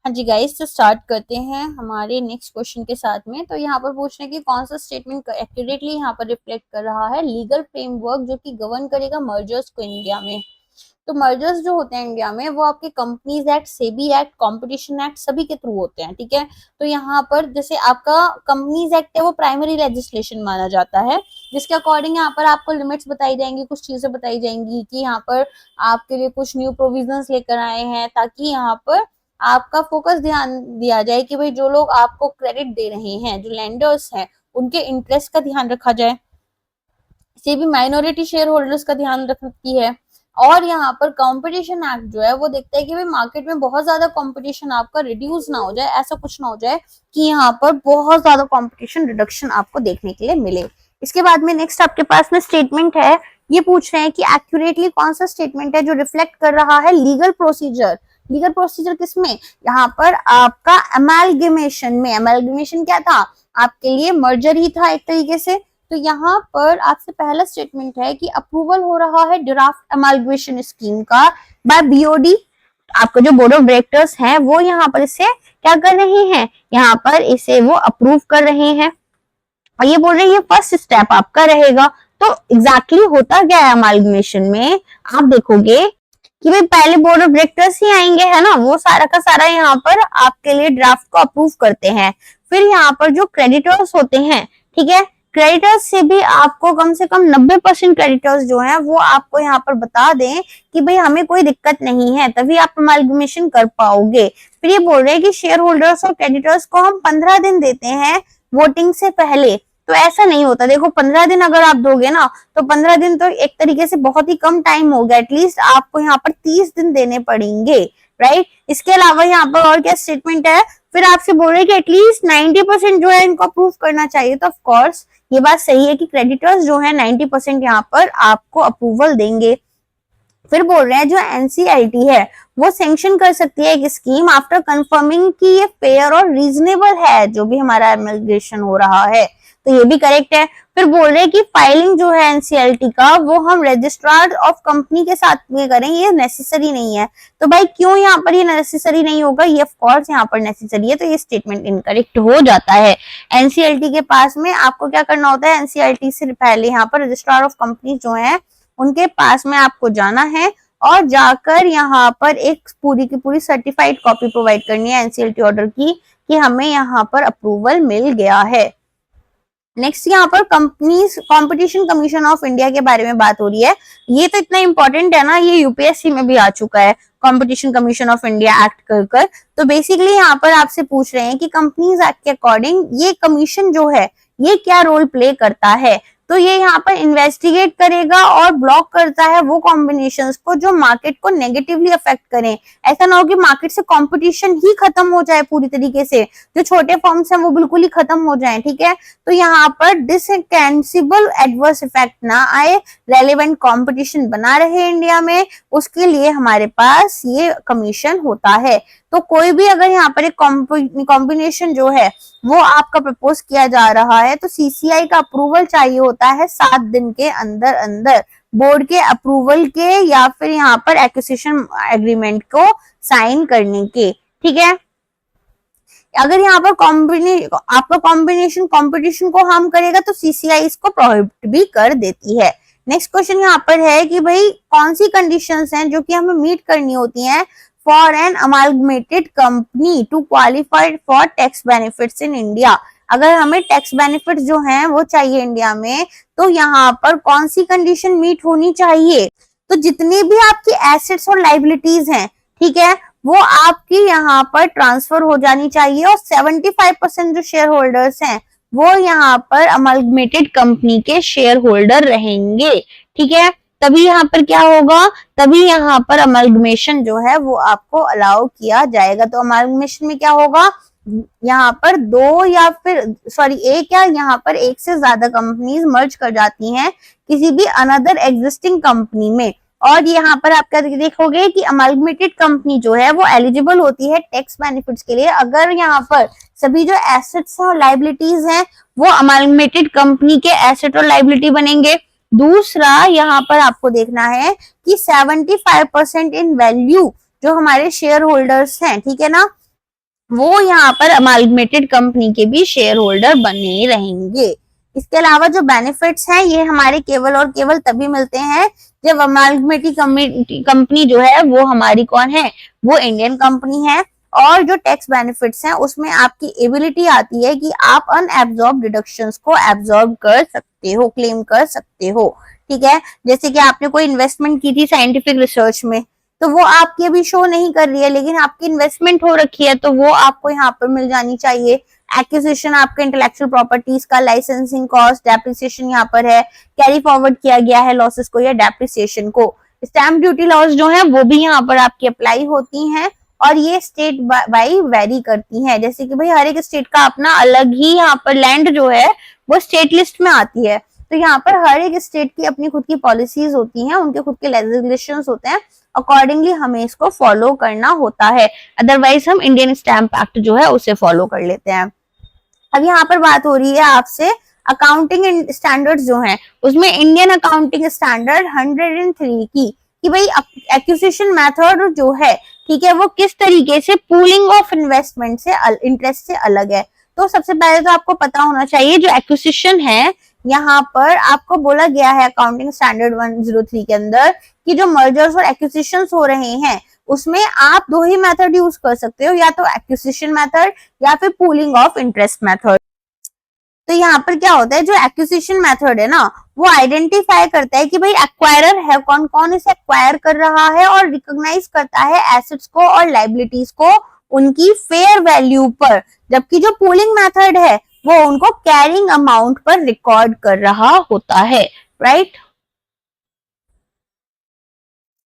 हाँ जी गाइस, तो स्टार्ट करते हैं हमारे नेक्स्ट क्वेश्चन के साथ में। तो यहाँ पर पूछने की कौन सा स्टेटमेंट एक्यूरेटली यहाँ पर रिफ्लेक्ट कर रहा है लीगल फ्रेमवर्क जो कि गवर्न करेगा मर्जर्स को इंडिया में। तो मर्जर्स जो होते हैं इंडिया में वो आपके companies act, SEBI act, competition act सभी के थ्रू होते हैं, ठीक है। तो यहाँ पर जैसे आपका कंपनीज एक्ट है वो प्राइमरी लेजिस्लेशन माना जाता है, जिसके अकॉर्डिंग यहाँ पर आपको लिमिट्स बताई जाएंगी, कुछ चीजें बताई जाएंगी कि यहाँ पर आपके लिए कुछ न्यू प्रोविजंस लेकर आए हैं ताकि यहाँ पर आपका फोकस ध्यान दिया जाए कि भाई जो लोग आपको क्रेडिट दे रहे हैं, जो लेंडर्स हैं, उनके इंटरेस्ट का ध्यान रखा जाए। इसे भी माइनॉरिटी शेयर होल्डर्स का ध्यान रखती है। और यहाँ पर कंपटीशन एक्ट जो है वो देखता है कि भाई मार्केट में बहुत ज्यादा कंपटीशन आपका रिड्यूस ना हो जाए, ऐसा कुछ ना हो जाए कि यहाँ पर बहुत ज्यादा कंपटीशन रिडक्शन आपको देखने के लिए मिले। इसके बाद में नेक्स्ट आपके पास में स्टेटमेंट है, ये पूछ रहे हैं कि एक्यूरेटली कौन सा स्टेटमेंट है जो रिफ्लेक्ट कर रहा है लीगल प्रोसीजर। लीगल प्रोसीजर किसमें? यहाँ पर आपका अमेलगमेशन में। अमेलगमेशन क्या था? आपके लिए मर्जर ही था एक तरीके से। तो यहाँ पर आपसे पहला स्टेटमेंट है कि अप्रूवल हो रहा है ड्राफ्ट अमेलगमेशन स्कीम का बाय बीओडी। आपका जो बोर्ड ऑफ डायरेक्टर्स है वो यहाँ पर इसे क्या कर रहे हैं, यहाँ पर इसे वो अप्रूव कर रहे हैं। और ये बोल रहे हैं ये फर्स्ट स्टेप आपका रहेगा। तो एग्जैक्टली होता क्या है अमेलगमेशन में, आप देखोगे कि भाई पहले बोर्ड ऑफ डायरेक्टर्स ही आएंगे, है ना, वो सारा का सारा यहाँ पर आपके लिए ड्राफ्ट को अप्रूव करते हैं। फिर यहाँ पर जो क्रेडिटर्स होते हैं, ठीक है, क्रेडिटर्स से भी आपको कम से कम 90% क्रेडिटर्स जो हैं वो आपको यहाँ पर बता दें कि भाई हमें कोई दिक्कत नहीं है, तभी आप अमेलगमेशन कर पाओगे। फिर ये बोल रहे हैं कि शेयर होल्डर्स और क्रेडिटर्स को हम 15 दिन देते हैं वोटिंग से पहले। तो ऐसा नहीं होता, देखो 15 दिन अगर आप दोगे ना तो 15 दिन तो एक तरीके से बहुत ही कम टाइम हो गया, एटलीस्ट आपको यहाँ पर 30 दिन देने पड़ेंगे, राइट। इसके अलावा यहाँ पर और क्या स्टेटमेंट है, फिर आपसे बोल रहे हैं कि एटलीस्ट 90% जो है इनको अप्रूव करना चाहिए। तो ऑफ कोर्स ये बात सही है कि क्रेडिटर्स जो है 90% यहाँ पर आपको अप्रूवल देंगे। फिर बोल रहे हैं जो एनसीएलटी है वो सैंक्शन कर सकती है एक स्कीम आफ्टर कंफर्मिंग कि ये फेयर और रीजनेबल है जो भी हमारा एमिग्रेशन हो रहा है। तो ये भी करेक्ट है। फिर बोल रहे हैं कि फाइलिंग जो है एनसीएलटी का वो हम रजिस्ट्रार ऑफ कंपनी के साथ में करें, ये नेसेसरी नहीं है। तो भाई क्यों यहाँ पर ये नेसेसरी नहीं होगा, ये ऑफ कोर्स यहाँ पर नेसेसरी है। तो ये स्टेटमेंट इनकरेक्ट हो जाता है। एनसीएलटी के पास में आपको क्या करना होता है, एनसीएलटी से पहले यहाँ पर रजिस्ट्रार ऑफ कंपनी जो है उनके पास में आपको जाना है और जाकर यहाँ पर एक पूरी की पूरी सर्टिफाइड कॉपी प्रोवाइड करनी है एनसीएलटी ऑर्डर की कि हमें यहाँ पर अप्रूवल मिल गया है। नेक्स्ट यहाँ पर companies competition commission of India के बारे में बात हो रही है। ये तो इतना इंपॉर्टेंट है ना, ये यूपीएससी में भी आ चुका है, competition commission of India act कर। तो बेसिकली यहाँ पर आपसे पूछ रहे हैं कि कंपनीज एक्ट के अकॉर्डिंग ये कमीशन जो है ये क्या रोल प्ले करता है। तो ये यहाँ पर इन्वेस्टिगेट करेगा और ब्लॉक करता है वो कॉम्बिनेशंस को जो मार्केट को नेगेटिवली अफेक्ट करें। ऐसा ना हो कि मार्केट से कंपटीशन ही खत्म हो जाए पूरी तरीके से, जो छोटे फर्म्स हैं वो बिल्कुल ही खत्म हो जाएं, ठीक है। तो यहाँ पर डिसकैंसिबल एडवर्स इफेक्ट ना आए, रेलेवेंट कंपटीशन बना रहे इंडिया में, उसके लिए हमारे पास ये कमीशन होता है। तो कोई भी अगर यहाँ पर एक कॉम्बिनेशन जो है वो आपका प्रपोज किया जा रहा है तो सीसीआई का अप्रूवल चाहिए होता है 7 दिन के अंदर अंदर, बोर्ड के अप्रूवल के या फिर यहाँ पर एक्विजिशन एग्रीमेंट को साइन करने के, ठीक है। अगर यहाँ पर आपका कॉम्बिनेशन कंपटीशन को हार्म करेगा तो सीसीआई इसको प्रोहिबिट भी कर देती है। नेक्स्ट क्वेश्चन यहाँ पर है कि भाई कौन सी कंडीशंस हैं जो कि हमें मीट करनी होती हैं for an amalgamated company to qualified for tax benefits in India. अगर हमें टैक्स बेनिफिट्स जो हैं वो चाहिए इंडिया में तो यहाँ पर कौन सी कंडीशन मीट होनी चाहिए। तो जितनी भी आपकी एसेट्स और लाइबिलिटीज हैं, ठीक है, वो आपकी यहाँ पर ट्रांसफर हो जानी चाहिए और 75% जो शेयर होल्डर्स हैं वो यहाँ पर अमालगमेटेड कंपनी के शेयर होल्डर रहेंगे, ठीक है। तभी यहाँ पर क्या होगा, तभी यहाँ पर अमालगमेशन जो है वो आपको अलाउ किया जाएगा। तो अमालगमेशन में क्या होगा, यहाँ पर दो या फिर एक या यहाँ पर एक से ज्यादा कंपनीज मर्ज कर जाती हैं किसी भी अनदर एग्जिस्टिंग कंपनी में। और यहाँ पर आप क्या देखोगे कि अमालगमेटेड कंपनी जो है वो एलिजिबल होती है टैक्स बेनिफिट्स के लिए अगर यहाँ पर सभी जो एसेट्स हैं और लाइबिलिटीज हैं वो अमालगमेटेड कंपनी के एसेट और लाइबिलिटी बनेंगे। दूसरा यहाँ पर आपको देखना है कि 75% इन वैल्यू जो हमारे शेयर होल्डर्स हैं, ठीक है ना, वो यहाँ पर अमालगमेटेड कंपनी के भी शेयर होल्डर बने रहेंगे। इसके अलावा जो बेनिफिट्स हैं ये हमारे केवल और केवल तभी मिलते हैं जब अमालगमेटेड कंपनी जो है वो हमारी कौन है, वो इंडियन कंपनी है। और जो टैक्स बेनिफिट्स हैं उसमें आपकी एबिलिटी आती है कि आप अनएब्जॉर्ब डिडक्शंस को एब्जॉर्ब कर सकते हो, क्लेम कर सकते हो। ठीक है, जैसे कि आपने कोई इन्वेस्टमेंट की थी साइंटिफिक रिसर्च में, तो वो आपकी अभी शो नहीं कर रही है लेकिन आपकी इन्वेस्टमेंट हो रखी है, तो वो आपको यहाँ पर मिल जानी चाहिए। एक्विजिशन आपके इंटेलेक्चुअल प्रॉपर्टीज का, लाइसेंसिंग कॉस्ट, डेप्रिसिएशन यहाँ पर है, कैरी फॉरवर्ड किया गया है लॉसेस को या डेप्रिसिएशन को। स्टैम्प ड्यूटी लॉस जो है वो भी यहाँ पर आपकी अप्लाई होती हैं और ये स्टेट बाई वेरी करती हैं। जैसे कि भाई हर एक स्टेट का अपना अलग ही यहाँ पर लैंड जो है वो स्टेट लिस्ट में आती है, तो यहाँ पर हर एक स्टेट की अपनी खुद की पॉलिसीज होती हैं, उनके खुद के लेजिस्लेशन होते हैं, अकॉर्डिंगली हमें इसको फॉलो करना होता है। अदरवाइज हम इंडियन स्टैम्प एक्ट जो है उसे फॉलो कर लेते हैं। अब यहाँ पर बात हो रही है आपसे अकाउंटिंग स्टैंडर्ड्स जो हैं, उसमें इंडियन अकाउंटिंग स्टैंडर्ड 103 की कि भाई एक्विजिशन मेथड जो है, ठीक है, वो किस तरीके से पूलिंग ऑफ इन्वेस्टमेंट से इंटरेस्ट से अलग है। तो सबसे पहले तो आपको पता होना चाहिए जो एक्विजिशन है, यहाँ पर आपको बोला गया है अकाउंटिंग स्टैंडर्ड 103 के अंदर कि जो मर्जर्स और एक्विजिशंस हो रहे हैं उसमें आप दो ही मेथड यूज कर सकते हो, या तो एक्विजिशन मेथड या फिर पूलिंग ऑफ इंटरेस्ट मेथड। तो यहाँ पर क्या होता है, जो एक्विजिशन मेथड है ना वो आइडेंटिफाई करता है कि भाई एक्वायरर है कौन, कौन इसे एक्वायर कर रहा है, और रिकॉग्नाइज करता है एसेट्स को और लाइबिलिटीज को उनकी फेयर वैल्यू पर, जबकि जो पूलिंग मेथड है वो उनको कैरिंग अमाउंट पर रिकॉर्ड कर रहा होता है। राइट,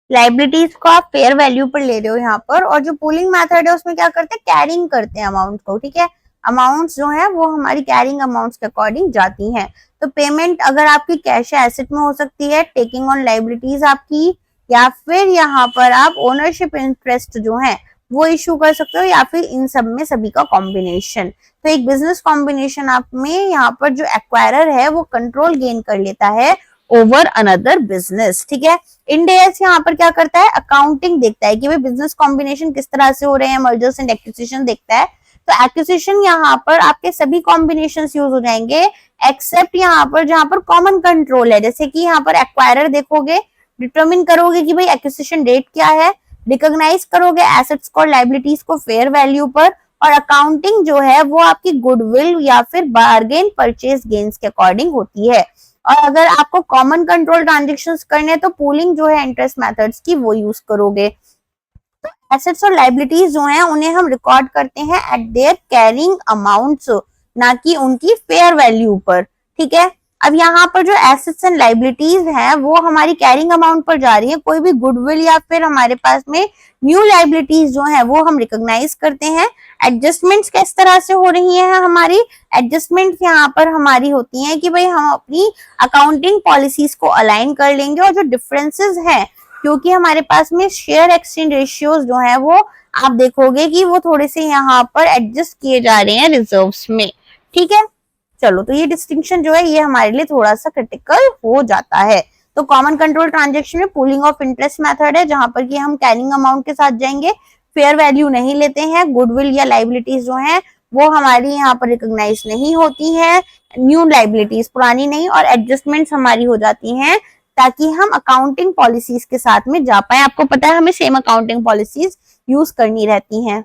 लाइबिलिटीज को आप फेयर वैल्यू पर ले रहे हो यहाँ पर, और जो पूलिंग मेथड है उसमें क्या करते हैं, कैरिंग करते हैं अमाउंट को। ठीक है, अमाउंट्स जो है वो हमारी कैरिंग अमाउंट्स के अकॉर्डिंग जाती हैं। तो पेमेंट अगर आपकी कैश या एसेट में हो सकती है, टेकिंग ऑन लाइबिलिटीज आपकी, या फिर यहाँ पर आप ओनरशिप इंटरेस्ट जो है वो इशू कर सकते हो, या फिर इन सब में सभी का कॉम्बिनेशन। तो एक बिजनेस कॉम्बिनेशन आप में यहाँ पर जो एक्वायरर है वो कंट्रोल गेन कर लेता है ओवर अनदर बिजनेस। ठीक है, इंड एस यहाँ पर क्या करता है, अकाउंटिंग देखता है कि भाई बिजनेस कॉम्बिनेशन किस तरह से हो रहे हैं, मर्जर्स एंड एक्विजिशन देखता है। तो एक्विजिशन यहाँ पर आपके सभी कॉम्बिनेशन यूज हो जाएंगे एक्सेप्ट यहाँ पर जहां पर कॉमन कंट्रोल है। जैसे कि यहाँ पर एक्वायरर देखोगे, डिटरमिन करोगे कि भाई एक्विजिशन डेट क्या है, रिकॉग्नाइज करोगे एसेट्स को, लाइबिलिटीज को फेयर वैल्यू पर, और अकाउंटिंग जो है वो आपकी गुडविल या फिर बार्गेन परचेज गेन्स के अकॉर्डिंग होती है। और अगर आपको कॉमन कंट्रोल ट्रांजेक्शंस करने हैं तो पूलिंग जो है इंटरेस्ट मेथड्स की वो यूज करोगे। तो एसेट्स और लाइबिलिटीज जो हैं उन्हें हम रिकॉर्ड करते हैं एट देयर कैरिंग अमाउंट्स, ना कि उनकी फेयर वैल्यू पर। ठीक है, अब यहाँ पर जो एसेट्स एंड लाइबिलिटीज हैं वो हमारी कैरिंग अमाउंट पर जा रही है, कोई भी गुडविल या फिर हमारे पास में न्यू लाइबिलिटीज जो है वो हम रिकॉग्नाइज करते हैं। एडजस्टमेंट्स किस तरह से हो रही है हमारी, एडजस्टमेंट्स यहाँ पर हमारी होती हैं कि भाई हम अपनी अकाउंटिंग पॉलिसीज को अलाइन कर लेंगे, और जो डिफरेंसेस हैं क्योंकि हमारे पास में शेयर एक्सचेंज रेशियोज जो है वो आप देखोगे कि वो थोड़े से यहाँ पर एडजस्ट किए जा रहे हैं रिजर्व्स में। ठीक है, चलो, तो ये डिस्टिंक्शन जो है ये हमारे लिए थोड़ा सा क्रिटिकल हो जाता है। तो कॉमन कंट्रोल ट्रांजेक्शन में पूलिंग ऑफ इंटरेस्ट मेथड है जहां पर कि हम कैरिंग अमाउंट के साथ जाएंगे, फेयर वैल्यू नहीं लेते हैं, गुडविल या लाइबिलिटीज जो है वो हमारी यहाँ पर रिकॉग्नाइज नहीं होती है, न्यू लाइबिलिटीज पुरानी नहीं, और एडजस्टमेंट्स हमारी हो जाती हैं ताकि हम अकाउंटिंग पॉलिसीज के साथ में जा पाए। आपको पता है हमें सेम अकाउंटिंग पॉलिसीज यूज करनी रहती हैं।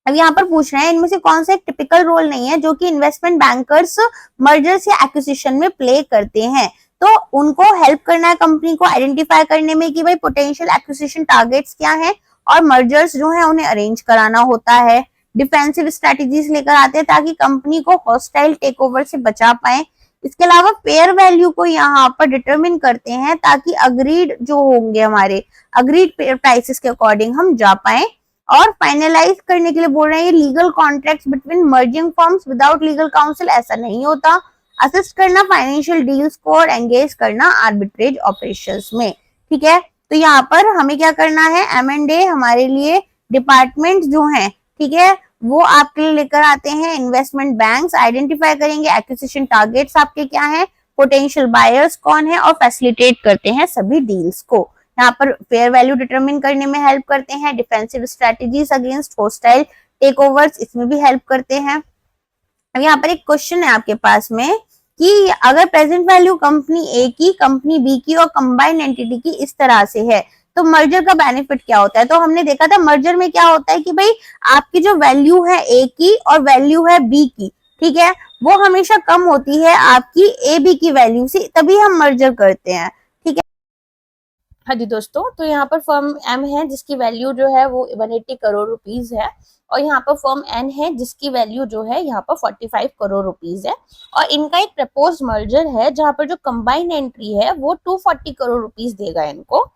अब यहाँ पर पूछ रहे हैं इनमें से कौन सा एक टिपिकल रोल नहीं है जो कि इन्वेस्टमेंट बैंकर्स मर्जर्स या एक्विजिशन में प्ले करते हैं। तो उनको हेल्प करना है कंपनी को आइडेंटिफाई करने में कि भाई पोटेंशियल एक्विजिशन टारगेट्स क्या हैं, और मर्जर्स जो है उन्हें अरेंज कराना होता है। डिफेंसिव स्ट्रेटेजीज लेकर आते हैं ताकि कंपनी को हॉस्टाइल टेकओवर से बचा पाए। इसके अलावा फेयर वैल्यू को यहाँ पर डिटरमिन करते हैं ताकि अग्रीड जो होंगे हमारे अग्रीड प्राइसेस के अकॉर्डिंग हम जा पाए। और फाइनलाइज करने के लिए बोल रहे हैं legal contracts between merging firms without legal council, ऐसा नहीं होता। असिस्ट करना फाइनेंशियल डील्स को और एंगेज करना आर्बिट्रेज ऑपरेशंस में। ठीक है, तो यहाँ पर हमें क्या करना है, M&A हमारे लिए डिपार्टमेंट जो है, ठीक है, वो आपके लिए लेकर आते हैं। इन्वेस्टमेंट बैंक्स आइडेंटिफाई करेंगे एक्विजिशन टारगेट्स आपके क्या हैं, पोटेंशियल बायर्स कौन है, और फैसिलिटेट करते हैं सभी डील्स को। यहाँ पर फेयर वैल्यू डिटरमिन करने में हेल्प करते हैं। Defensive strategies against hostile takeovers इसमें भी हेल्प करते हैं। अब यहाँ पर एक क्वेश्चन है आपके पास में कि अगर प्रेजेंट वैल्यू कंपनी ए की, कंपनी बी की और कंबाइंड एंटिटी की इस तरह से है तो मर्जर का बेनिफिट क्या होता है। तो हमने देखा था मर्जर में क्या होता है कि भाई आपकी जो वैल्यू है ए की और वैल्यू है बी की, ठीक है, वो हमेशा कम होती है आपकी ए बी की वैल्यू से, तभी हम मर्जर करते हैं, ठीक है। हाँ जी दोस्तों, तो यहाँ पर फर्म एम है जिसकी वैल्यू जो है वो 180 करोड़ रुपीज है, और यहाँ पर फर्म एन है जिसकी वैल्यू जो है यहाँ पर 45 करोड़ रुपीज है, और इनका एक प्रपोज मर्जर है जहाँ पर जो कंबाइंड एंट्री है वो 240 करोड़ रुपीज देगा इनको।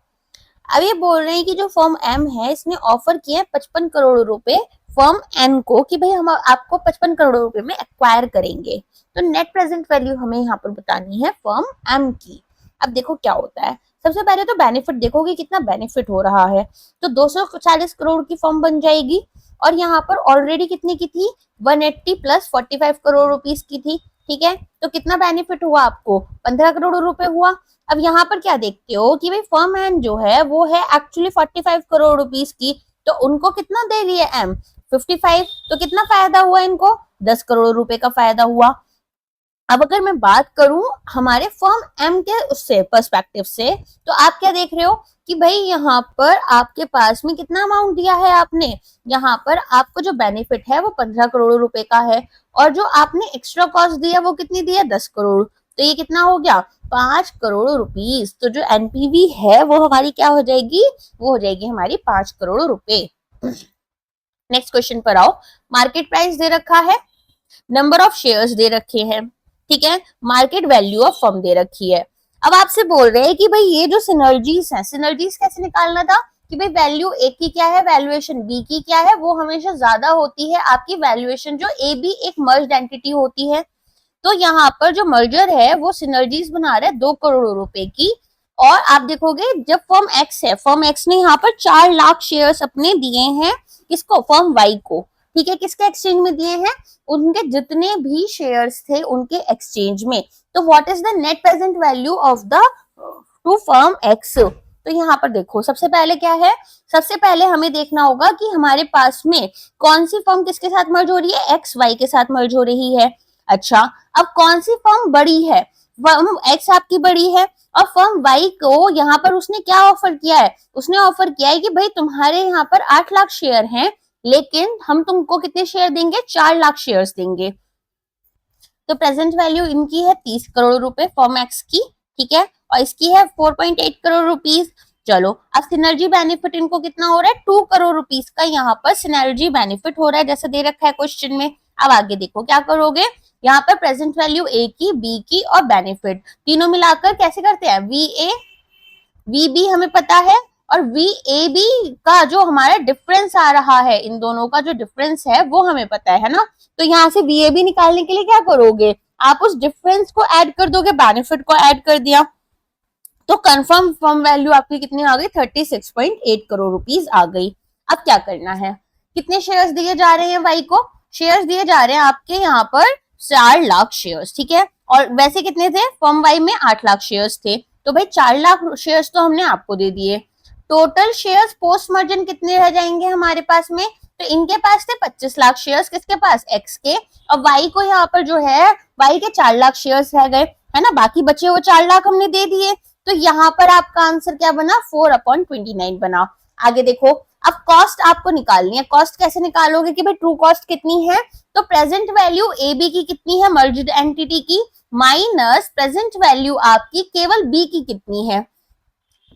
अब ये बोल रहे हैं कि जो फर्म एम है इसने ऑफर किया 55 करोड़ रुपए फर्म एन को कि भाई हम आपको 55 करोड़ रुपए में एक्वायर करेंगे। तो नेट प्रेजेंट वैल्यू हमें यहाँ पर बतानी है फर्म एम की। अब देखो क्या होता है, सबसे पहले तो बेनिफिट देखोगे कितना बेनिफिट हो रहा है, तो 240 करोड़ की फर्म बन जाएगी, और यहाँ पर ऑलरेडी कितने की थी, 180 प्लस 45 करोड़ रुपीस की थी, ठीक है। तो कितना बेनिफिट हुआ आपको, 15 करोड़ रुपए हुआ। अब यहाँ पर क्या देखते हो कि भाई फर्म एन जो है वो है एक्चुअली 45 करोड़ रुपीस की, तो उनको कितना दे रही है एम, 55, तो कितना फायदा हुआ इनको, 10 करोड़ रुपए का फायदा हुआ। अब अगर मैं बात करूं हमारे फर्म एम के उससे पर्सपेक्टिव से, तो आप क्या देख रहे हो कि भाई यहाँ पर आपके पास में कितना अमाउंट दिया है आपने, यहाँ पर आपको जो बेनिफिट है वो 15 करोड़ रुपए का है, और जो आपने एक्स्ट्रा कॉस्ट दिया वो कितनी दी है, 10 करोड़, तो ये कितना हो गया, 5 करोड़ रुपीस। तो जो एनपीवी है वो हमारी क्या हो जाएगी, वो हो जाएगी हमारी 5 करोड़ रुपए। नेक्स्ट क्वेश्चन पर आओ, मार्केट प्राइस दे रखा है, नंबर ऑफ शेयर्स दे रखे हैं, ठीक है, मार्केट वैल्यू ऑफ फर्म दे रखी है। अब आपसे बोल रहे हैं कि भाई ये जो सिनर्जीज है, सिनर्जीज कैसे निकालना था कि भाई वैल्यू ए की क्या है, वैल्यूएशन बी की क्या है, वो हमेशा ज्यादा होती है आपकी वैल्यूएशन जो ए बी एक मर्ज्ड एंटिटी होती है। तो यहाँ पर जो मर्जर है वो सिनर्जीज बना रहा है 2 करोड़ रुपए की, और आप देखोगे जब फर्म एक्स है, फर्म एक्स ने यहाँ पर 4 लाख शेयर्स अपने दिए हैं, किसको, फर्म वाई को, ठीक है, किसके एक्सचेंज में दिए हैं, उनके जितने भी शेयर्स थे उनके एक्सचेंज में। तो what is the net present value of the two firm x. तो यहाँ पर देखो सबसे पहले क्या है, सबसे पहले हमें देखना होगा कि हमारे पास में कौन सी फर्म किसके साथ मर्ज हो रही है, एक्स वाई के साथ मर्ज हो रही है। अच्छा, अब कौन सी फर्म बड़ी है, फर्म एक्स आपकी बड़ी है, और फर्म वाई को यहाँ पर उसने क्या ऑफर किया है, उसने ऑफर किया है कि भाई तुम्हारे यहाँ पर 8 लाख शेयर हैं, लेकिन हम तुमको कितने शेयर देंगे, 4 लाख शेयर्स देंगे। तो प्रेजेंट वैल्यू इनकी है 30 करोड़ रुपए फर्म एक्स की, ठीक है, और इसकी है 4.8 करोड़ रुपीस। चलो अब सिनर्जी बेनिफिट इनको कितना हो रहा है, 2 करोड़ रुपीस का यहाँ पर सिनर्जी बेनिफिट हो रहा है जैसा दे रखा है क्वेश्चन में। अब आगे देखो क्या करोगे, यहाँ पर प्रेजेंट वैल्यू ए की, बी की और बेनिफिट तीनों मिलाकर कैसे करते हैं, वी ए वी बी हमें पता है, और वी ए बी का जो हमारा डिफरेंस आ रहा है, इन दोनों का जो डिफरेंस है वो हमें पता है ना। तो यहाँ से वी ए बी निकालने के लिए क्या करोगे, आप उस डिफरेंस को ऐड कर दोगे, बेनिफिट को ऐड कर दिया, तो कंफर्म फर्म वैल्यू आपकी कितनी आ गई, 36.8 करोड़ रुपीस आ गई। अब क्या करना है, कितने शेयर्स दिए जा रहे हैं वाई को, शेयर्स दिए जा रहे हैं आपके यहाँ पर 4 लाख शेयर्स, ठीक है, और वैसे कितने थे, फर्म वाई में 8 लाख शेयर्स थे, तो भाई 4 लाख शेयर्स तो हमने आपको दे दिए। टोटल शेयर्स पोस्ट मर्जन कितने रह जाएंगे हमारे पास में, तो इनके पास थे 25 लाख शेयर्स, किसके पास, एक्स के, और वाई को यहाँ पर जो है वाई के 4 लाख शेयर्स रह गए, है ना, बाकी बचे वो 4 लाख हमने दे दिए। तो यहाँ पर आपका आंसर क्या बना, 4/29 बना। आगे देखो, अब कॉस्ट आपको निकालनी है, कॉस्ट कैसे निकालोगे कि भाई ट्रू कॉस्ट कितनी है, तो प्रेजेंट वैल्यू ए बी की कितनी है मर्ज्ड एंटिटी की, माइनस प्रेजेंट वैल्यू आपकी केवल बी की कितनी है।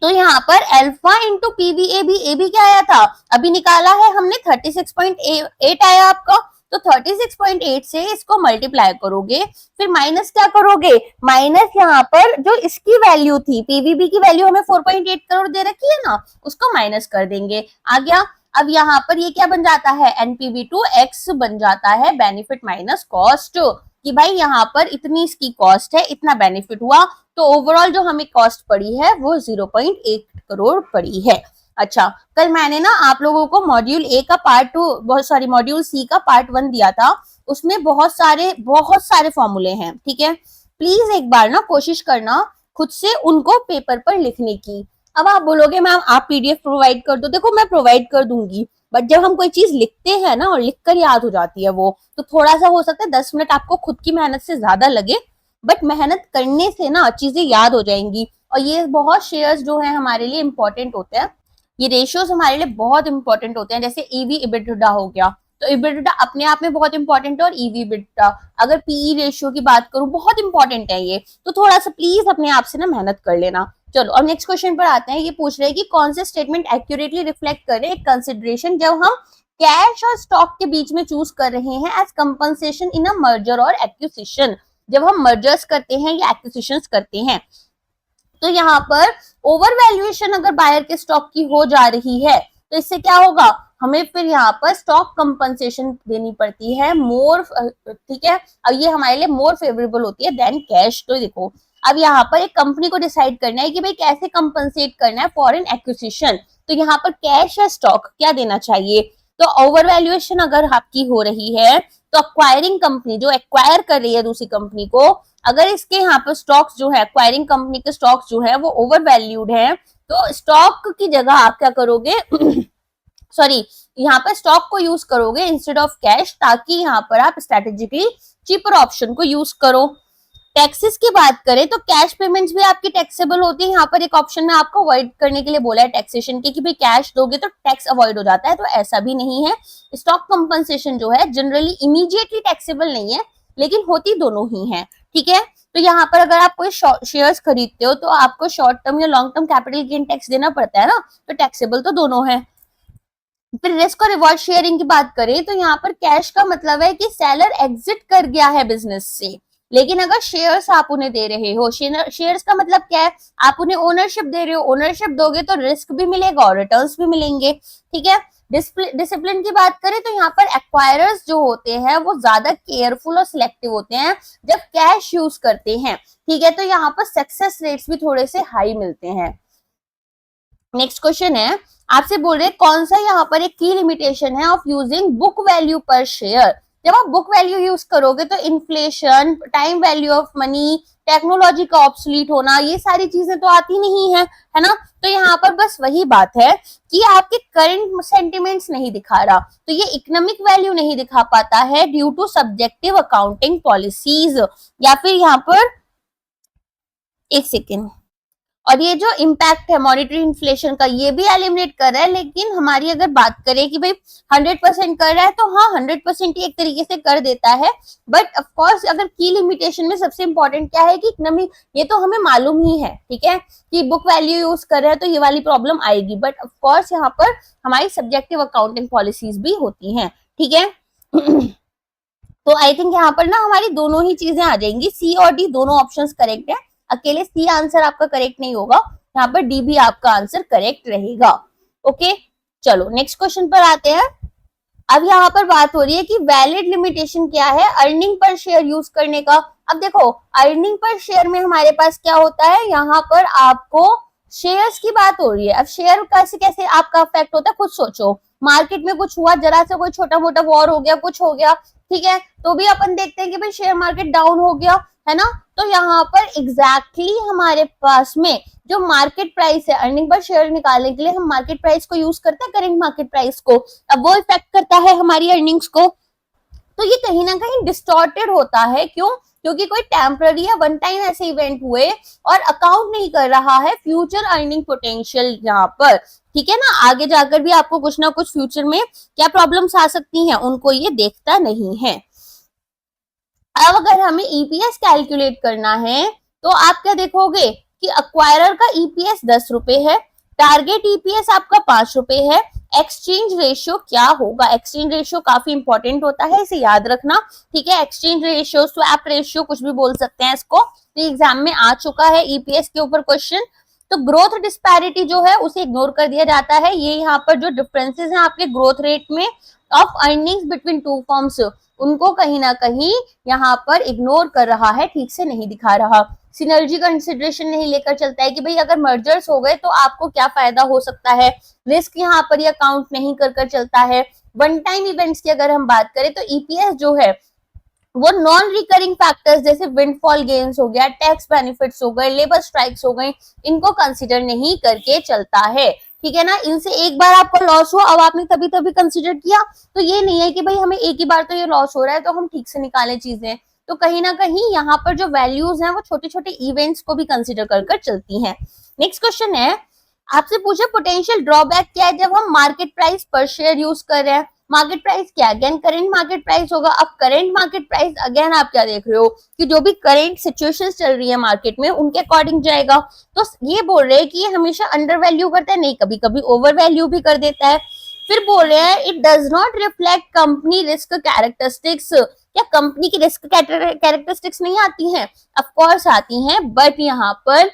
तो यहाँ पर alpha into PV A B क्या आया था, अभी निकाला है हमने 36.8 आया आपका, तो 36.8 से इसको मल्टीप्लाई करोगे, फिर माइनस क्या करोगे, माइनस यहाँ पर जो इसकी वैल्यू थी, पीवीबी की वैल्यू हमें 4.8 करोड़ दे रखी है ना, उसको माइनस कर देंगे, आ गया। अब यहाँ पर ये क्या बन जाता है, एनपीवी टू एक्स बन जाता है, बेनिफिट माइनस कॉस्ट, कि भाई यहाँ पर इतनी इसकी कॉस्ट है, इतना बेनिफिट हुआ, तो ओवरऑल जो हमें कॉस्ट पड़ी है वो 0.8 करोड़ पड़ी है। अच्छा, कल मैंने ना आप लोगों को मॉड्यूल ए का पार्ट 2, सॉरी मॉड्यूल सी का पार्ट 1 दिया था, उसमें बहुत सारे फॉर्मूले हैं, ठीक है, प्लीज एक बार ना कोशिश करना खुद से उनको पेपर पर लिखने की। अब आप बोलोगे मैम आप पीडीएफ प्रोवाइड कर दो, देखो मैं प्रोवाइड कर दूंगी, बट जब हम कोई चीज लिखते हैं ना और लिखकर याद हो जाती है वो, तो थोड़ा सा हो सकता है 10 मिनट आपको खुद की मेहनत से ज्यादा लगे, बट मेहनत करने से ना चीजें याद हो जाएंगी। और ये बहुत शेयर्स जो है हमारे लिए इंपॉर्टेंट होते हैं, ये रेशियोज हमारे लिए बहुत इंपॉर्टेंट होते हैं। जैसे ईवी इबिडिटा हो गया, तो इबिडिटा अपने आप में बहुत इंपॉर्टेंट है, और ईवी इबिडिटा, अगर पीई रेशियो की बात करूं, बहुत इंपॉर्टेंट है ये। तो थोड़ा सा प्लीज अपने आप से ना मेहनत कर लेना। चलो अब नेक्स्ट क्वेश्चन पर आते हैं। ये पूछ रहे हैं कि कौन से स्टेटमेंट एक्यूरेटली रिफ्लेक्ट करे एक कंसिडरेशन जब हम कैश और स्टॉक के बीच में चूज कर रहे हैं as compensation in a merger और एक्विजिशन। जब हम मर्जर्स करते हैं या एक्विजिशंस करते हैं, तो यहाँ पर ओवर वैल्यूएशन अगर बायर के स्टॉक की हो जा रही है, तो इससे क्या होगा, हमें फिर यहाँ पर स्टॉक कंपनसेशन देनी पड़ती है मोर, ठीक है। अब ये हमारे लिए मोर फेवरेबल होती है देन कैश। तो देखो अब यहाँ पर एक कंपनी को डिसाइड करना है कि भाई कैसे कंपनसेट करना है फॉर एन एक्विजिशन, तो यहाँ पर कैश या स्टॉक क्या देना चाहिए। तो ओवर वैल्यूएशन अगर आपकी हो रही है, तो एक्वायरिंग कंपनी जो एक्वायर कर रही है दूसरी कंपनी को, अगर इसके यहाँ पर स्टॉक्स जो है, एक्वायरिंग कंपनी के स्टॉक्स जो है वो ओवर वैल्यूड है, तो स्टॉक की जगह आप क्या करोगे सॉरी, यहाँ पर स्टॉक को यूज करोगे इंस्टेड ऑफ कैश, ताकि यहाँ पर आप स्ट्रेटेजिकली चीपर ऑप्शन को यूज करो। टैक्सेस की बात करें तो कैश पेमेंट्स भी आपकी टैक्सेबल होती है। यहाँ पर एक ऑप्शन में आपको अवॉइड करने के लिए बोला है टैक्सेशन के, कि भाई कैश दोगे तो टैक्स अवॉइड हो जाता है, तो ऐसा भी नहीं है। स्टॉक कंपनसेशन जो है जनरली इमीडिएटली टैक्सेबल नहीं है, लेकिन होती दोनों ही है, ठीक है। तो यहाँ पर अगर आप कोई शेयर्स खरीदते हो, तो आपको शॉर्ट टर्म या long term capital gain tax देना पड़ता है ना, तो टैक्सेबल तो दोनों है। फिर रिस्क और रिवॉर्ड शेयरिंग की बात करें, तो यहाँ पर कैश का मतलब है कि सेलर एग्जिट कर गया है बिजनेस से, लेकिन अगर शेयर्स आप उन्हें दे रहे हो, शेयर्स का मतलब क्या है, आप उन्हें ओनरशिप दे रहे हो, ओनरशिप दोगे तो रिस्क भी मिलेगा और रिटर्न्स भी मिलेंगे, ठीक है। डिसिप्लिन की बात करें तो यहाँ पर एक्वायरर्स जो होते हैं वो ज्यादा केयरफुल और सिलेक्टिव होते हैं जब कैश यूज करते हैं, ठीक है। तो यहाँ पर सक्सेस रेट्स भी थोड़े से हाई मिलते हैं। नेक्स्ट क्वेश्चन है, आपसे बोल रहे कौन सा यहाँ पर एक की लिमिटेशन है ऑफ यूजिंग बुक वैल्यू पर शेयर। जब आप बुक वैल्यू यूज करोगे तो inflation, time value of money, technology का ऑब्सोलीट होना, ये सारी चीजें तो आती नहीं है ना। तो यहाँ पर बस वही बात है कि आपके करंट सेंटिमेंट्स नहीं दिखा रहा, तो ये इकोनॉमिक वैल्यू नहीं दिखा पाता है due to subjective accounting policies, या फिर यहाँ पर एक सेकेंड, और ये जो इम्पैक्ट है मॉनेटरी इन्फ्लेशन का, ये भी एलिमिनेट कर रहा है। लेकिन हमारी अगर बात करें कि भाई 100% कर रहा है, तो हाँ 100% ही एक तरीके से कर देता है, बट ऑफ कोर्स अगर की लिमिटेशन में सबसे इंपॉर्टेंट क्या है कि इकोनॉमी, ये तो हमें मालूम ही है, ठीक है, कि बुक वैल्यू यूज कर रहे हैं तो ये वाली प्रॉब्लम आएगी, बट ऑफ कोर्स यहाँ पर हमारी सब्जेक्टिव अकाउंटिंग पॉलिसीज भी होती है, ठीक है। तो आई थिंक यहाँ पर ना हमारी दोनों ही चीजें आ जाएंगी, सी और डी दोनों ऑप्शंस करेक्ट है, अकेले सी आंसर आपका करेक्ट नहीं होगा, यहाँ पर डी भी आपका आंसर करेक्ट रहेगा। ओके चलो नेक्स्ट क्वेश्चन पर आते हैं। अब यहाँ पर बात हो रही है कि वैलिड लिमिटेशन क्या है अर्निंग पर शेयर यूज करने का। अब देखो अर्निंग पर शेयर में हमारे पास क्या होता है, यहाँ पर आपको शेयर्स की बात हो रही है। अब शेयर कैसे कैसे आपका अफेक्ट होता है खुद सोचो, मार्केट में कुछ हुआ, जरा सा कोई छोटा मोटा वॉर हो गया, कुछ हो गया, ठीक है, तो भी अपन देखते हैं कि भाई शेयर मार्केट डाउन हो गया, है ना। तो यहाँ पर एग्जैक्टली हमारे पास में जो मार्केट प्राइस है, अर्निंग पर शेयर निकालने के लिए हम मार्केट प्राइस को यूज करते हैं, करेंट मार्केट प्राइस को, अब वो इफेक्ट करता है हमारी अर्निंग्स को। तो ये कहीं ना कहीं डिस्टॉर्टेड होता है, क्यों, क्योंकि कोई टेम्पररी या वन टाइम ऐसे इवेंट हुए और अकाउंट नहीं कर रहा है फ्यूचर अर्निंग पोटेंशियल यहाँ पर, ठीक है ना। आगे जाकर भी आपको कुछ ना कुछ फ्यूचर में क्या प्रॉब्लम्स आ सकती हैं, उनको ये देखता नहीं है। अब अगर हमें ईपीएस कैलकुलेट करना है, तो आप क्या देखोगे कि अक्वायरर का ईपीएस 10 रुपए है, टारगेट ईपीएस आपका 5 रुपए है, एक्सचेंज रेशियो क्या होगा, एक्सचेंज रेशियो काफी इंपॉर्टेंट होता है, इसे याद रखना, ठीक है। एक्सचेंज रेशियो, स्वैप रेशियो, कुछ भी बोल सकते हैं इसको, तो एग्जाम में आ चुका है ईपीएस के ऊपर क्वेश्चन। तो ग्रोथ डिस्पैरिटी जो है उसे इग्नोर कर दिया जाता है, ये यहाँ पर जो डिफरेंसेस हैं आपके ग्रोथ रेट में of earnings between two firms, उनको कहीं ना कहीं यहाँ पर इग्नोर कर रहा है, ठीक से नहीं दिखा रहा। सिनर्जी कंसिडरेशन नहीं लेकर चलता है कि भाई अगर मर्जर्स हो गए तो आपको क्या फायदा हो सकता है, रिस्क यहाँ पर ये अकाउंट नहीं कर चलता है। वन टाइम इवेंट्स की अगर हम बात करें तो ईपीएस जो है वो नॉन रिकरिंग फैक्टर्स जैसे विंडफॉल गेन्स हो गया, टैक्स बेनिफिट्स हो गए, लेबर स्ट्राइक्स हो गए, इनको कंसिडर नहीं करके चलता है, ठीक है ना, इनसे एक बार आपको लॉस हुआ, अब आपने तभी तभी कंसिडर किया, तो ये नहीं है कि भाई हमें एक ही बार तो ये लॉस हो रहा है तो हम ठीक से निकालें चीजें। तो कहीं ना कहीं यहाँ पर जो वैल्यूज हैं वो छोटे छोटे इवेंट्स को भी कंसिडर कर चलती हैं। नेक्स्ट क्वेश्चन है, आपसे पूछे पोटेंशियल ड्रॉबैक क्या है जब हम मार्केट प्राइस पर शेयर यूज कर रहे हैं। मार्केट प्राइस क्या, अगेन करेंट मार्केट प्राइस होगा। अब करेंट मार्केट प्राइस अगेन आप क्या देख रहे हो कि जो भी करेंट सिचुएशन चल रही है मार्केट में उनके अकॉर्डिंग जाएगा। तो ये बोल रहे हैं कि ये हमेशा अंडर वैल्यू करता है, नहीं कभी कभी ओवर वैल्यू भी कर देता है। फिर बोल रहे हैं it does not reflect company risk characteristics, क्या कंपनी की रिस्क कैरेक्टरिस्टिक्स नहीं आती हैं, ऑफ कोर्स आती हैं, बट यहाँ पर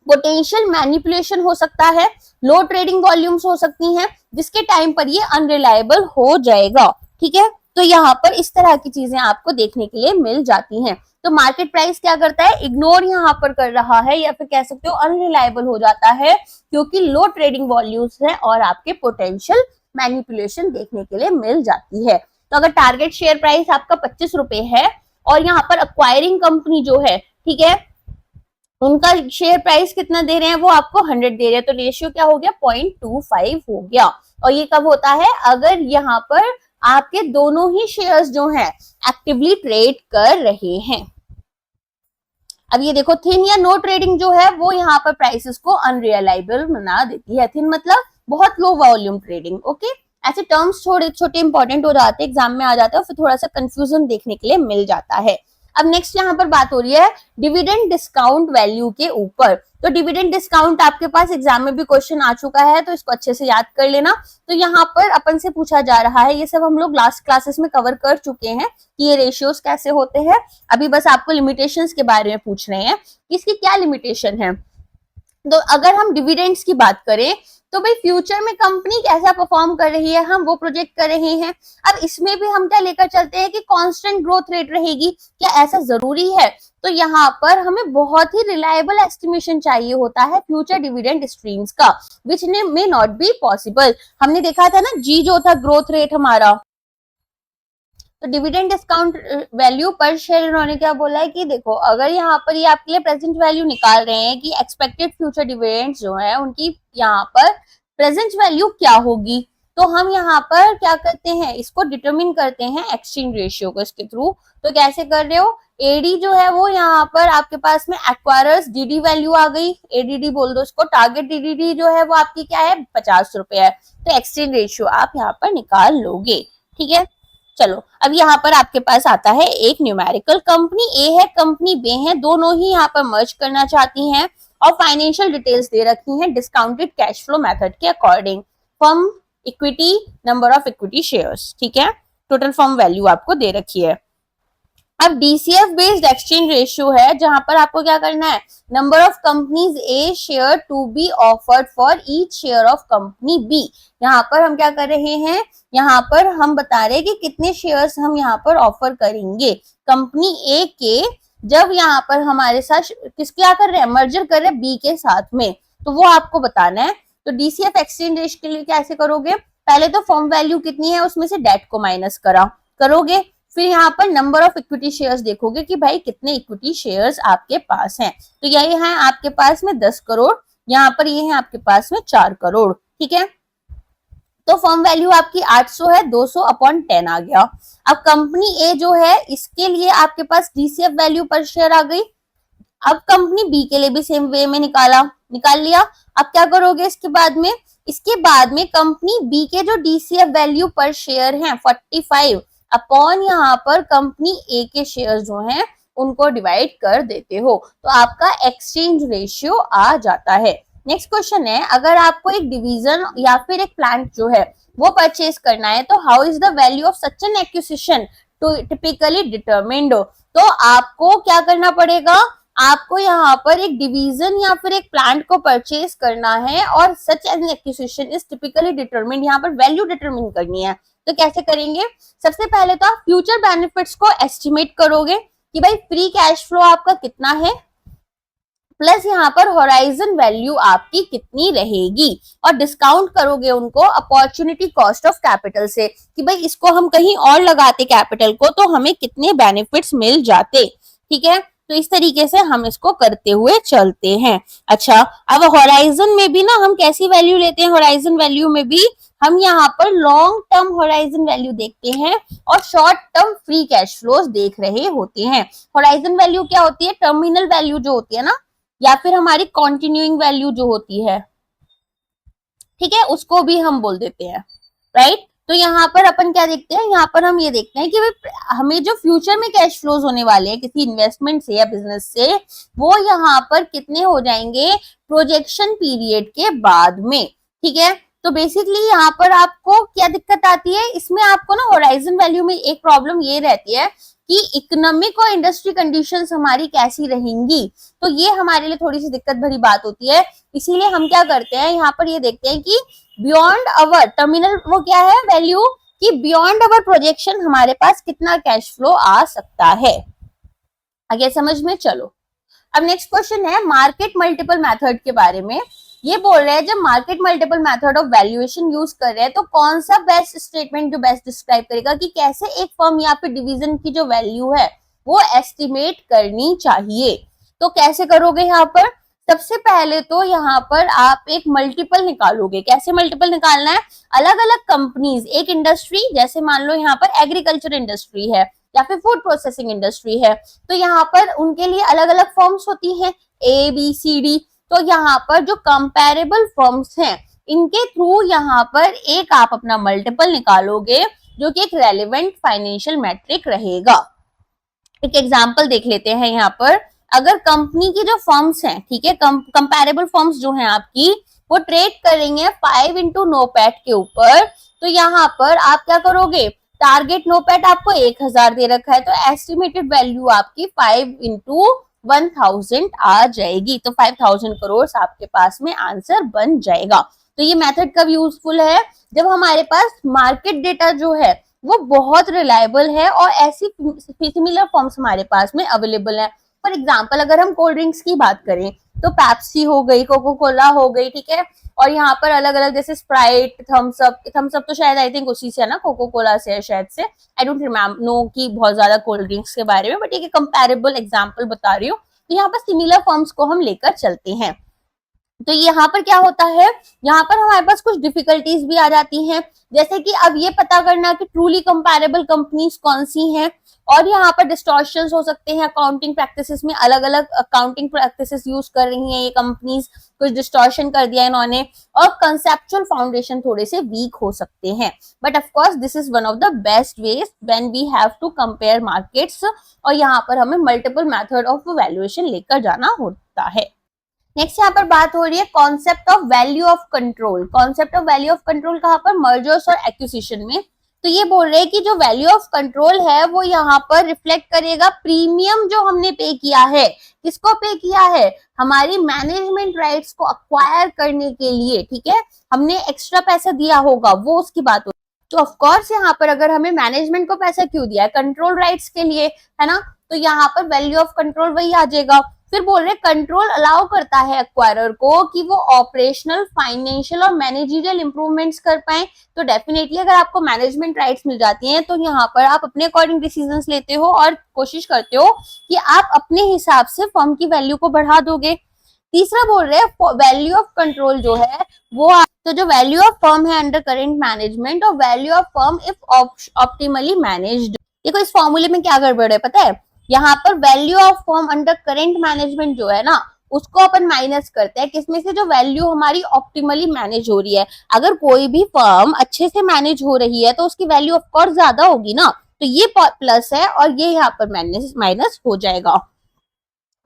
पोटेंशियल मैनिपुलेशन हो सकता है, लो ट्रेडिंग वॉल्यूम्स हो सकती हैं, जिसके टाइम पर ये अनरिलायबल हो जाएगा। ठीक है, तो यहाँ पर इस तरह की चीजें आपको देखने के लिए मिल जाती हैं। तो मार्केट प्राइस क्या करता है, इग्नोर यहाँ पर कर रहा है, या फिर कह सकते हो अनरिलायबल हो जाता है, क्योंकि लो ट्रेडिंग वॉल्यूम्स है और आपके पोटेंशियल मैनिपुलेशन देखने के लिए मिल जाती है। तो अगर टारगेट शेयर प्राइस आपका 25 रुपए है और यहाँ पर एक्वायरिंग कंपनी जो है, ठीक है, उनका शेयर प्राइस कितना दे रहे हैं, वो आपको 100 दे रहे हैं, तो रेशियो क्या हो गया, 0.25 हो गया। और ये कब होता है, अगर यहाँ पर आपके दोनों ही शेयर्स जो हैं एक्टिवली ट्रेड कर रहे हैं। अब ये देखो, थिन या नो ट्रेडिंग जो है वो यहाँ पर प्राइसेस को अनरियलाइबल बना देती है। थिन मतलब बहुत लो वॉल्यूम ट्रेडिंग। ओके, ऐसे टर्म्स छोटे छोटे इंपॉर्टेंट हो जाते हैं, एग्जाम में आ जाते हैं, फिर थोड़ा सा कंफ्यूजन देखने के लिए मिल जाता है। अब नेक्स्ट यहाँ पर बात हो रही है डिविडेंड डिस्काउंट वैल्यू के ऊपर। तो डिविडेंड डिस्काउंट आपके पास एग्जाम में भी क्वेश्चन आ चुका है, तो इसको अच्छे से याद कर लेना। तो यहाँ पर अपन से पूछा जा रहा है, ये सब हम लोग लास्ट क्लासेस में कवर कर चुके हैं कि ये रेशियोज कैसे होते हैं। अभी बस आपको लिमिटेशंस के बारे में पूछ रहे हैं, इसकी क्या लिमिटेशन है। तो अगर हम डिविडेंड्स की बात करें तो भाई फ्यूचर में कंपनी कैसा परफॉर्म कर रही है हम वो प्रोजेक्ट कर रहे हैं। अब इसमें भी हम क्या लेकर चलते हैं कि कांस्टेंट ग्रोथ रेट रहेगी, क्या ऐसा जरूरी है। तो यहाँ पर हमें बहुत ही रिलायबल एस्टिमेशन चाहिए होता है फ्यूचर डिविडेंड स्ट्रीम्स का, विच मे नॉट बी पॉसिबल। हमने देखा था ना, जी जो था ग्रोथ रेट हमारा, तो डिविडेंड डिस्काउंट वैल्यू पर शेयर इन्होंने क्या बोला है कि देखो, अगर यहाँ पर ये आपके लिए प्रेजेंट वैल्यू निकाल रहे हैं कि एक्सपेक्टेड फ्यूचर डिविडेंड्स जो है उनकी यहाँ पर प्रेजेंट वैल्यू क्या होगी, तो हम यहाँ पर क्या करते हैं, इसको डिटरमिन करते हैं एक्सचेंज रेशियो को इसके थ्रू। तो कैसे कर रहे हो, एडी जो है वो यहाँ पर आपके पास में एक्वायरर्स डीडी वैल्यू आ गई, एडीडी बोल दो इसको, टारगेट डीडीडी जो है वो आपकी क्या है, 50 रुपए है, तो एक्सचेंज रेशियो आप यहाँ पर निकाल लोगे। ठीक है, चलो अब यहाँ पर आपके पास आता है एक न्यूमेरिकल, कंपनी ए है कंपनी बी है, दोनों ही यहाँ पर मर्ज करना चाहती हैं और फाइनेंशियल डिटेल्स दे रखी हैं डिस्काउंटेड कैश फ्लो मेथड के according. Firm equity, number of equity shares, ठीक है, टोटल फर्म वैल्यू आपको दे रखी है। अब डीसीएफ बेस्ड एक्सचेंज रेशियो है, जहां पर आपको क्या करना है, number of companies A share to be offered for each share of company B. यहाँ पर हम क्या कर रहे हैं, यहाँ पर हम बता रहे हैं कि कितने शेयर्स हम यहाँ पर ऑफर करेंगे कंपनी ए के, जब यहाँ पर हमारे साथ किसके क्या कर रहे हैं, मर्जर कर रहे हैं बी के साथ में, तो वो आपको बताना है। तो डीसीएफ एक्सचेंज रेशियो के लिए कैसे करोगे, पहले तो फर्म वैल्यू कितनी है उसमें से डेट को माइनस करोगे, फिर यहाँ पर नंबर ऑफ इक्विटी शेयर्स देखोगे कि भाई कितने इक्विटी शेयर्स आपके पास हैं। तो यही है आपके पास में 10 करोड़, यहाँ पर ये है आपके पास में 4 करोड़। ठीक है, तो फर्म वैल्यू आपकी 800 है, 200 अपॉन 10 आ गया। अब कंपनी ए जो है इसके लिए आपके पास डीसीएफ वैल्यू पर शेयर आ गई। अब कंपनी बी के लिए भी सेम वे में निकाल लिया। अब क्या करोगे इसके बाद में कंपनी बी के जो डीसीएफ वैल्यू पर शेयर है 45 अपॉन यहाँ पर कंपनी ए के शेयर जो हैं उनको डिवाइड कर देते हो, तो आपका एक्सचेंज रेशियो आ जाता है। नेक्स्ट क्वेश्चन है, अगर आपको एक डिवीजन या फिर एक प्लांट जो है वो परचेज करना है, तो how is the value of such an acquisition typically determined. तो आपको क्या करना पड़ेगा, आपको यहाँ पर एक डिवीजन या फिर एक प्लांट को परचेज करना है और such an acquisition is typically determined, यहाँ पर वैल्यू डिटरमिन करनी है। तो कैसे करेंगे, सबसे पहले तो आप फ्यूचर बेनिफिट्स को एस्टिमेट करोगे कि भाई फ्री कैश फ्लो आपका कितना है, प्लस यहाँ पर होराइजन वैल्यू आपकी कितनी रहेगी, और डिस्काउंट करोगे उनको अपॉर्चुनिटी कॉस्ट ऑफ कैपिटल से कि भाई इसको हम कहीं और लगाते कैपिटल को तो हमें कितने बेनिफिट्स मिल जाते। ठीक है, तो इस तरीके से हम इसको करते हुए चलते हैं। अच्छा, अब होराइजन में भी ना हम कैसी वैल्यू लेते हैं, होराइजन वैल्यू में भी हम यहाँ पर लॉन्ग टर्म होराइजन वैल्यू देखते हैं और short term free cash flows देख रहे होते हैं। होराइजन वैल्यू क्या होती है, टर्मिनल वैल्यू जो होती है ना, या फिर हमारी कॉन्टिन्यूइंग वैल्यू जो होती है, ठीक है, उसको भी हम बोल देते हैं, राइट। तो यहाँ पर अपन क्या देखते हैं, यहाँ पर हम ये देखते हैं कि हमें जो फ्यूचर में कैश फ्लोज होने वाले हैं किसी इन्वेस्टमेंट से या बिजनेस से, वो यहाँ पर कितने हो जाएंगे प्रोजेक्शन पीरियड के बाद में, ठीक है। तो बेसिकली यहाँ पर आपको क्या दिक्कत आती है, इसमें आपको ना होराइजन वैल्यू में एक प्रॉब्लम ये रहती है कि इकोनॉमिक और इंडस्ट्री कंडीशंस हमारी कैसी रहेंगी, तो ये हमारे लिए थोड़ी सी दिक्कत भरी बात होती है। इसीलिए हम क्या करते हैं, यहाँ पर ये देखते हैं कि बियॉन्ड अवर टर्मिनल वो क्या है वैल्यू, कि बियॉन्ड अवर प्रोजेक्शन हमारे पास कितना कैश फ्लो आ सकता है। आगे समझ में चलो। अब नेक्स्ट क्वेश्चन है मार्केट मल्टीपल मेथड के बारे में। ये बोल रहे हैं जब market multiple method of valuation use कर रहे हैं तो कौन सा बेस्ट स्टेटमेंट जो बेस्ट डिस्क्राइब करेगा कि कैसे एक फर्म या फिर डिवीजन की जो वैल्यू है वो एस्टिमेट करनी चाहिए। तो कैसे करोगे, यहाँ पर सबसे पहले तो यहाँ पर आप एक मल्टीपल निकालोगे। कैसे मल्टीपल निकालना है, अलग अलग कंपनीज, एक इंडस्ट्री जैसे मान लो यहाँ पर एग्रीकल्चर इंडस्ट्री है या फिर फूड प्रोसेसिंग इंडस्ट्री है, तो यहाँ पर उनके लिए अलग अलग फर्म्स होती हैं ए बी सी डी। तो यहाँ पर जो कंपैरेबल फर्म्स हैं इनके थ्रू यहाँ पर एक आप अपना मल्टीपल निकालोगे जो कि एक रेलेवेंट फाइनेंशियल मैट्रिक रहेगा। एक एग्जांपल देख लेते हैं यहाँ पर, अगर कंपनी की जो फर्म्स हैं, ठीक है, कंपैरेबल फर्म्स जो हैं आपकी वो ट्रेड करेंगे 5 इंटू नोपैट के ऊपर, तो यहाँ पर आप क्या करोगे, टारगेट नोपैट आपको 1000 दे रखा है, तो एस्टिमेटेड वैल्यू आपकी 5 इंटू 1000 आ जाएगी, तो 5000 करोड़ आपके पास में आंसर बन जाएगा। तो ये मेथड कब यूजफुल है, जब हमारे पास मार्केट डेटा जो है वो बहुत रिलायबल है और ऐसी सिमिलर फॉर्म्स हमारे पास में अवेलेबल है। फॉर एग्जाम्पल अगर हम कोल्ड ड्रिंक्स की बात करें तो पेप्सी हो गई, कोको कोला हो गई, ठीक है, और यहाँ पर अलग अलग जैसे स्प्राइट, थम्स अप तो शायद आई थिंक उसी से है ना, कोको कोला से है शायद से, आई डोंट नो की बहुत ज्यादा कोल्ड ड्रिंक्स के बारे में, बट एक कंपेरेबल एग्जाम्पल बता रही हूँ। तो यहाँ पर सिमिलर फॉर्म्स को हम लेकर चलते हैं। तो यहाँ पर क्या होता है, यहाँ पर हमारे पास कुछ डिफिकल्टीज भी आ जाती हैं, जैसे कि अब ये पता करना कि ट्रूली कंपैरेबल कंपनीज कौन सी हैं, और यहाँ पर डिस्टॉर्शंस हो सकते हैं अकाउंटिंग प्रैक्टिसेस में, अलग अलग अकाउंटिंग प्रैक्टिसेस यूज कर रही हैं ये कंपनीज, कुछ डिस्टॉर्शन कर दिया इन्होंने, और कंसेप्चुअल फाउंडेशन थोड़े से वीक हो सकते हैं। But of course this is one of the best ways when we have to compare markets, और यहाँ पर हमें मल्टीपल मेथड ऑफ वैल्यूएशन लेकर जाना होता है। नेक्स्ट यहाँ पर बात हो रही है concept of value of control. Concept of value of control कहाँ पर, मर्जर्स और एक्विजिशन में। तो ये बोल रहे हैं कि जो वैल्यू ऑफ कंट्रोल है वो यहाँ पर रिफ्लेक्ट करेगा प्रीमियम जो हमने पे किया है, किसको पे किया है, हमारी मैनेजमेंट राइट्स को अक्वायर करने के लिए, ठीक है, हमने एक्स्ट्रा पैसा दिया होगा वो उसकी बात हो। तो ऑफकोर्स यहाँ पर अगर हमें मैनेजमेंट को पैसा क्यों दिया है, कंट्रोल राइट्स के लिए, है ना, तो यहाँ पर वैल्यू ऑफ कंट्रोल वही आ जाएगा। फिर बोल रहे कंट्रोल अलाउ करता है एक्वायरर को कि वो ऑपरेशनल, फाइनेंशियल और मैनेजरियल इंप्रूवमेंट्स कर पाए। तो डेफिनेटली अगर आपको मैनेजमेंट राइट्स मिल जाती हैं तो यहाँ पर आप अपने अकॉर्डिंग डिसीजंस लेते हो और कोशिश करते हो कि आप अपने हिसाब से फर्म की वैल्यू को बढ़ा दोगे। तीसरा बोल रहे हैं वैल्यू ऑफ कंट्रोल जो है वो, तो जो वैल्यू ऑफ फर्म है अंडर करेंट मैनेजमेंट और value of firm if optimally managed. देखो इस फॉर्मूले में क्या गड़बड़ है पता है, यहाँ पर value of firm under current management जो है ना उसको अपन माइनस करते हैं किसमें से, जो वैल्यू हमारी ऑप्टिमली मैनेज हो रही है। अगर कोई भी फर्म अच्छे से मैनेज हो रही है तो उसकी वैल्यू ऑफ कोर्स ज्यादा होगी ना, तो ये प्लस है और ये यहाँ पर माइनस हो जाएगा।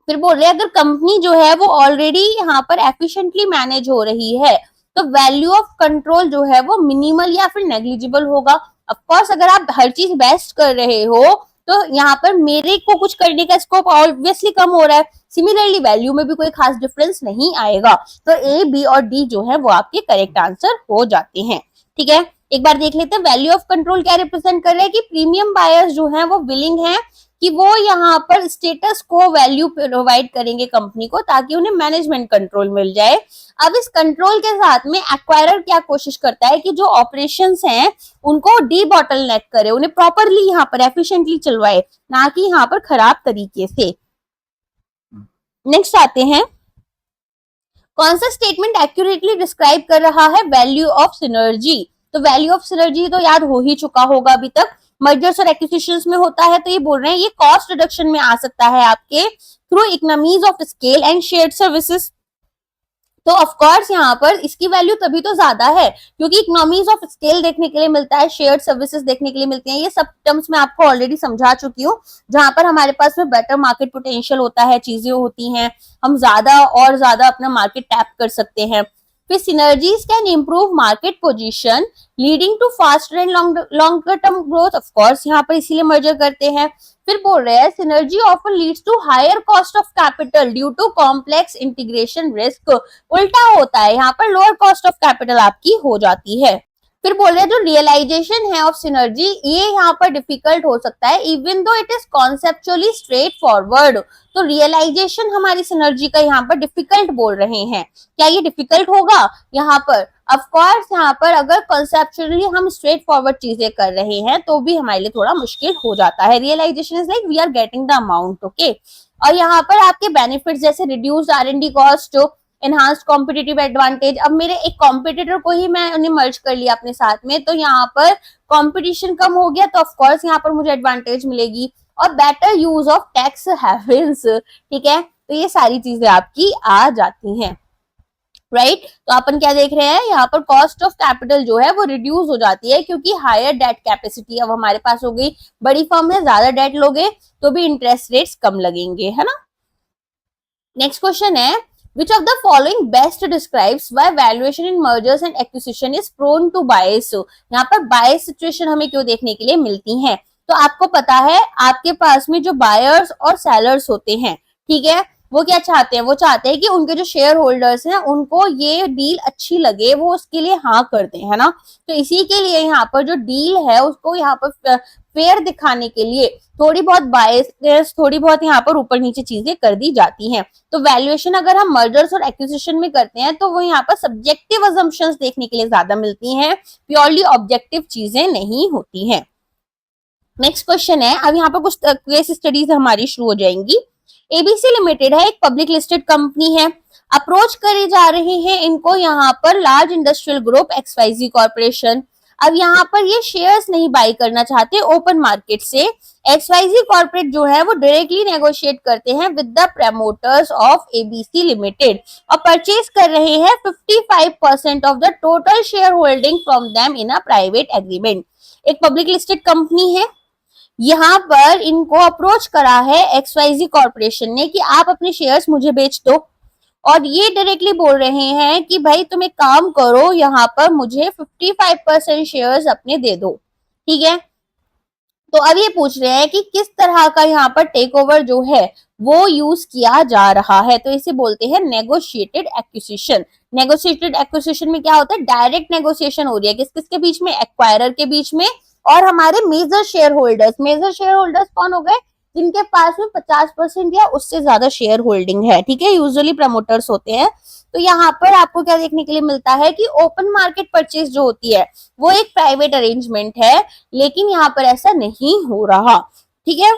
फिर बोल रहे हैं अगर कंपनी जो है वो ऑलरेडी यहाँ पर एफिशिएंटली मैनेज हो रही है तो वैल्यू ऑफ कंट्रोल जो है वो मिनिमल या फिर नेग्लिजिबल होगा। ऑफ कोर्स अगर आप हर चीज बेस्ट कर रहे हो तो यहाँ पर मेरे को कुछ करने का स्कोप ऑब्वियसली कम हो रहा है, सिमिलरली वैल्यू में भी कोई खास डिफरेंस नहीं आएगा। तो ए, बी और डी जो है वो आपके करेक्ट आंसर हो जाते हैं। ठीक है, एक बार देख लेते हैं वैल्यू ऑफ कंट्रोल क्या रिप्रेजेंट कर रहे हैं कि प्रीमियम बायर्स जो है वो विलिंग है कि वो यहाँ पर स्टेटस को वैल्यू प्रोवाइड करेंगे कंपनी को ताकि उन्हें मैनेजमेंट कंट्रोल मिल जाए। अब इस कंट्रोल के साथ में एक्वायरर क्या कोशिश करता है कि जो ऑपरेशंस हैं उनको डी बॉटलनेक करे, उन्हें प्रॉपरली यहाँ पर एफिशिएंटली चलवाए, ना कि यहाँ पर खराब तरीके से। नेक्स्ट आते हैं, कौन सा स्टेटमेंट एक्यूरेटली डिस्क्राइब कर रहा है वैल्यू ऑफ सिनर्जी। तो वैल्यू ऑफ सिनर्जी तो याद हो ही चुका होगा अभी तक, मर्जर्स और एक्विजिशंस में होता है। तो ये बोल रहे हैं ये कॉस्ट रिडक्शन में आ सकता है आपके through economies of scale and shared services. तो ऑफ कोर्स यहाँ पर इसकी वैल्यू तभी तो ज्यादा है क्योंकि इकोनॉमीज ऑफ स्केल देखने के लिए मिलता है, शेयर्ड सर्विसेज देखने के लिए मिलती हैं। ये सब टर्म्स मैं आपको ऑलरेडी समझा चुकी हूँ, जहां पर हमारे पास में बेटर मार्केट पोटेंशियल होता है, चीजें होती हैं, हम ज्यादा और ज्यादा अपना मार्केट टैप कर सकते हैं। फिर synergies can improve market position leading to faster and longer term growth. Of course यहाँ पर इसीलिए मर्जर करते हैं। फिर बोल रहे हैं synergy often leads to higher cost of capital due to complex integration risk. उल्टा होता है, यहाँ पर लोअर कॉस्ट ऑफ कैपिटल आपकी हो जाती है। फिर बोल रहे हैं जो रियलाइजेशन है ऑफ सिनर्जी ये यहाँ पर डिफिकल्ट हो सकता है even though it is conceptually straight forward. तो रियलाइजेशन हमारी सिनर्जी का यहाँ पर डिफिकल्ट बोल रहे हैं। क्या ये डिफिकल्ट होगा यहाँ पर? ऑफ कोर्स यहाँ पर अगर कॉन्सेप्चुअली हम स्ट्रेट फॉरवर्ड चीजें कर रहे हैं तो भी हमारे लिए थोड़ा मुश्किल हो जाता है। Realisation is like we are getting the amount, okay. और यहाँ पर आपके बेनिफिट्स जैसे reduced R&D cost, enhanced competitive advantage. अब मेरे एक कॉम्पिटिटर को ही मैं उन्हें मर्ज कर लिया अपने साथ में, तो यहाँ पर कॉम्पिटिशन कम हो गया, तो ऑफकोर्स यहाँ पर मुझे एडवांटेज मिलेगी। और better use of tax havens, ठीक है। तो ये सारी चीजें आपकी आ जाती हैं, राइट। तो अपन क्या देख रहे हैं यहाँ पर कॉस्ट ऑफ कैपिटल जो है वो रिड्यूस हो जाती है क्योंकि हायर डेट कैपेसिटी अब हमारे पास हो गई। बड़ी फर्म है, ज्यादा डेट लोगे तो भी इंटरेस्ट रेट्स कम लगेंगे, है ना। नेक्स्ट क्वेश्चन है which of the following best describes why valuation in mergers and acquisition is prone to bias। यहाँ पर bias situation हमें क्यों देखने के लिए मिलती है? तो आपको पता है आपके पास में जो बायर्स और सेलर्स होते हैं, ठीक है, वो क्या चाहते हैं? वो चाहते हैं कि उनके जो शेयर होल्डर्स हैं उनको ये डील अच्छी लगे, वो उसके लिए हाँ करते हैं, है ना। तो इसी के लिए यहाँ पर जो डील है उसको यहाँ पर फेयर दिखाने के लिए थोड़ी बहुत बायस, थोड़ी बहुत यहाँ पर ऊपर नीचे चीजें कर दी जाती हैं। तो वैल्यूएशन अगर हम मर्जर्स और एक्विजिशन में करते हैं तो वो यहाँ पर सब्जेक्टिव अजम्पशंस देखने के लिए ज्यादा मिलती हैं, प्योरली ऑब्जेक्टिव चीजें नहीं होती हैं। नेक्स्ट क्वेश्चन है, अब यहाँ पर कुछ केस स्टडीज हमारी शुरू हो जाएंगी। एबीसी लिमिटेड है, एक पब्लिक लिस्टेड कंपनी है। अप्रोच करे जा रहे हैं इनको यहाँ पर large industrial group XYZ corporation. अब यहाँ पर ये शेयर्स नहीं बाई करना चाहते ओपन मार्केट से। XYZ कॉर्पोरेट जो है वो डायरेक्टली नेगोशिएट करते हैं with the promoters of ABC limited और परचेज कर रहे हैं 55% of the total share holding from them in a private agreement. एक पब्लिक लिस्टेड कंपनी है, यहाँ पर इनको अप्रोच करा है XYZ कॉर्पोरेशन ने कि आप अपने शेयर्स मुझे बेच दो, और ये डायरेक्टली बोल रहे हैं कि भाई तुम एक काम करो, यहाँ पर मुझे 55% शेयर्स अपने दे दो, ठीक है। तो अब ये पूछ रहे हैं कि किस तरह का यहाँ पर टेक ओवर जो है वो यूज किया जा रहा है, तो इसे बोलते हैं नेगोशिएटेड एक्विजिशन। नेगोशिएटेड एक्विजिशन में क्या होता है? डायरेक्ट नेगोशिएशन हो रही है किस किस के बीच में? एक्वायरर के बीच में और हमारे major shareholders. Major shareholders कौन हो गए? जिनके पास में 50% या उससे ज्यादा शेयर होल्डिंग है, ठीक है, यूजुअली प्रमोटर्स होते हैं। तो यहाँ पर आपको क्या देखने के लिए मिलता है कि ओपन मार्केट परचेज जो होती है वो एक प्राइवेट अरेंजमेंट है, लेकिन यहाँ पर ऐसा नहीं हो रहा, ठीक है।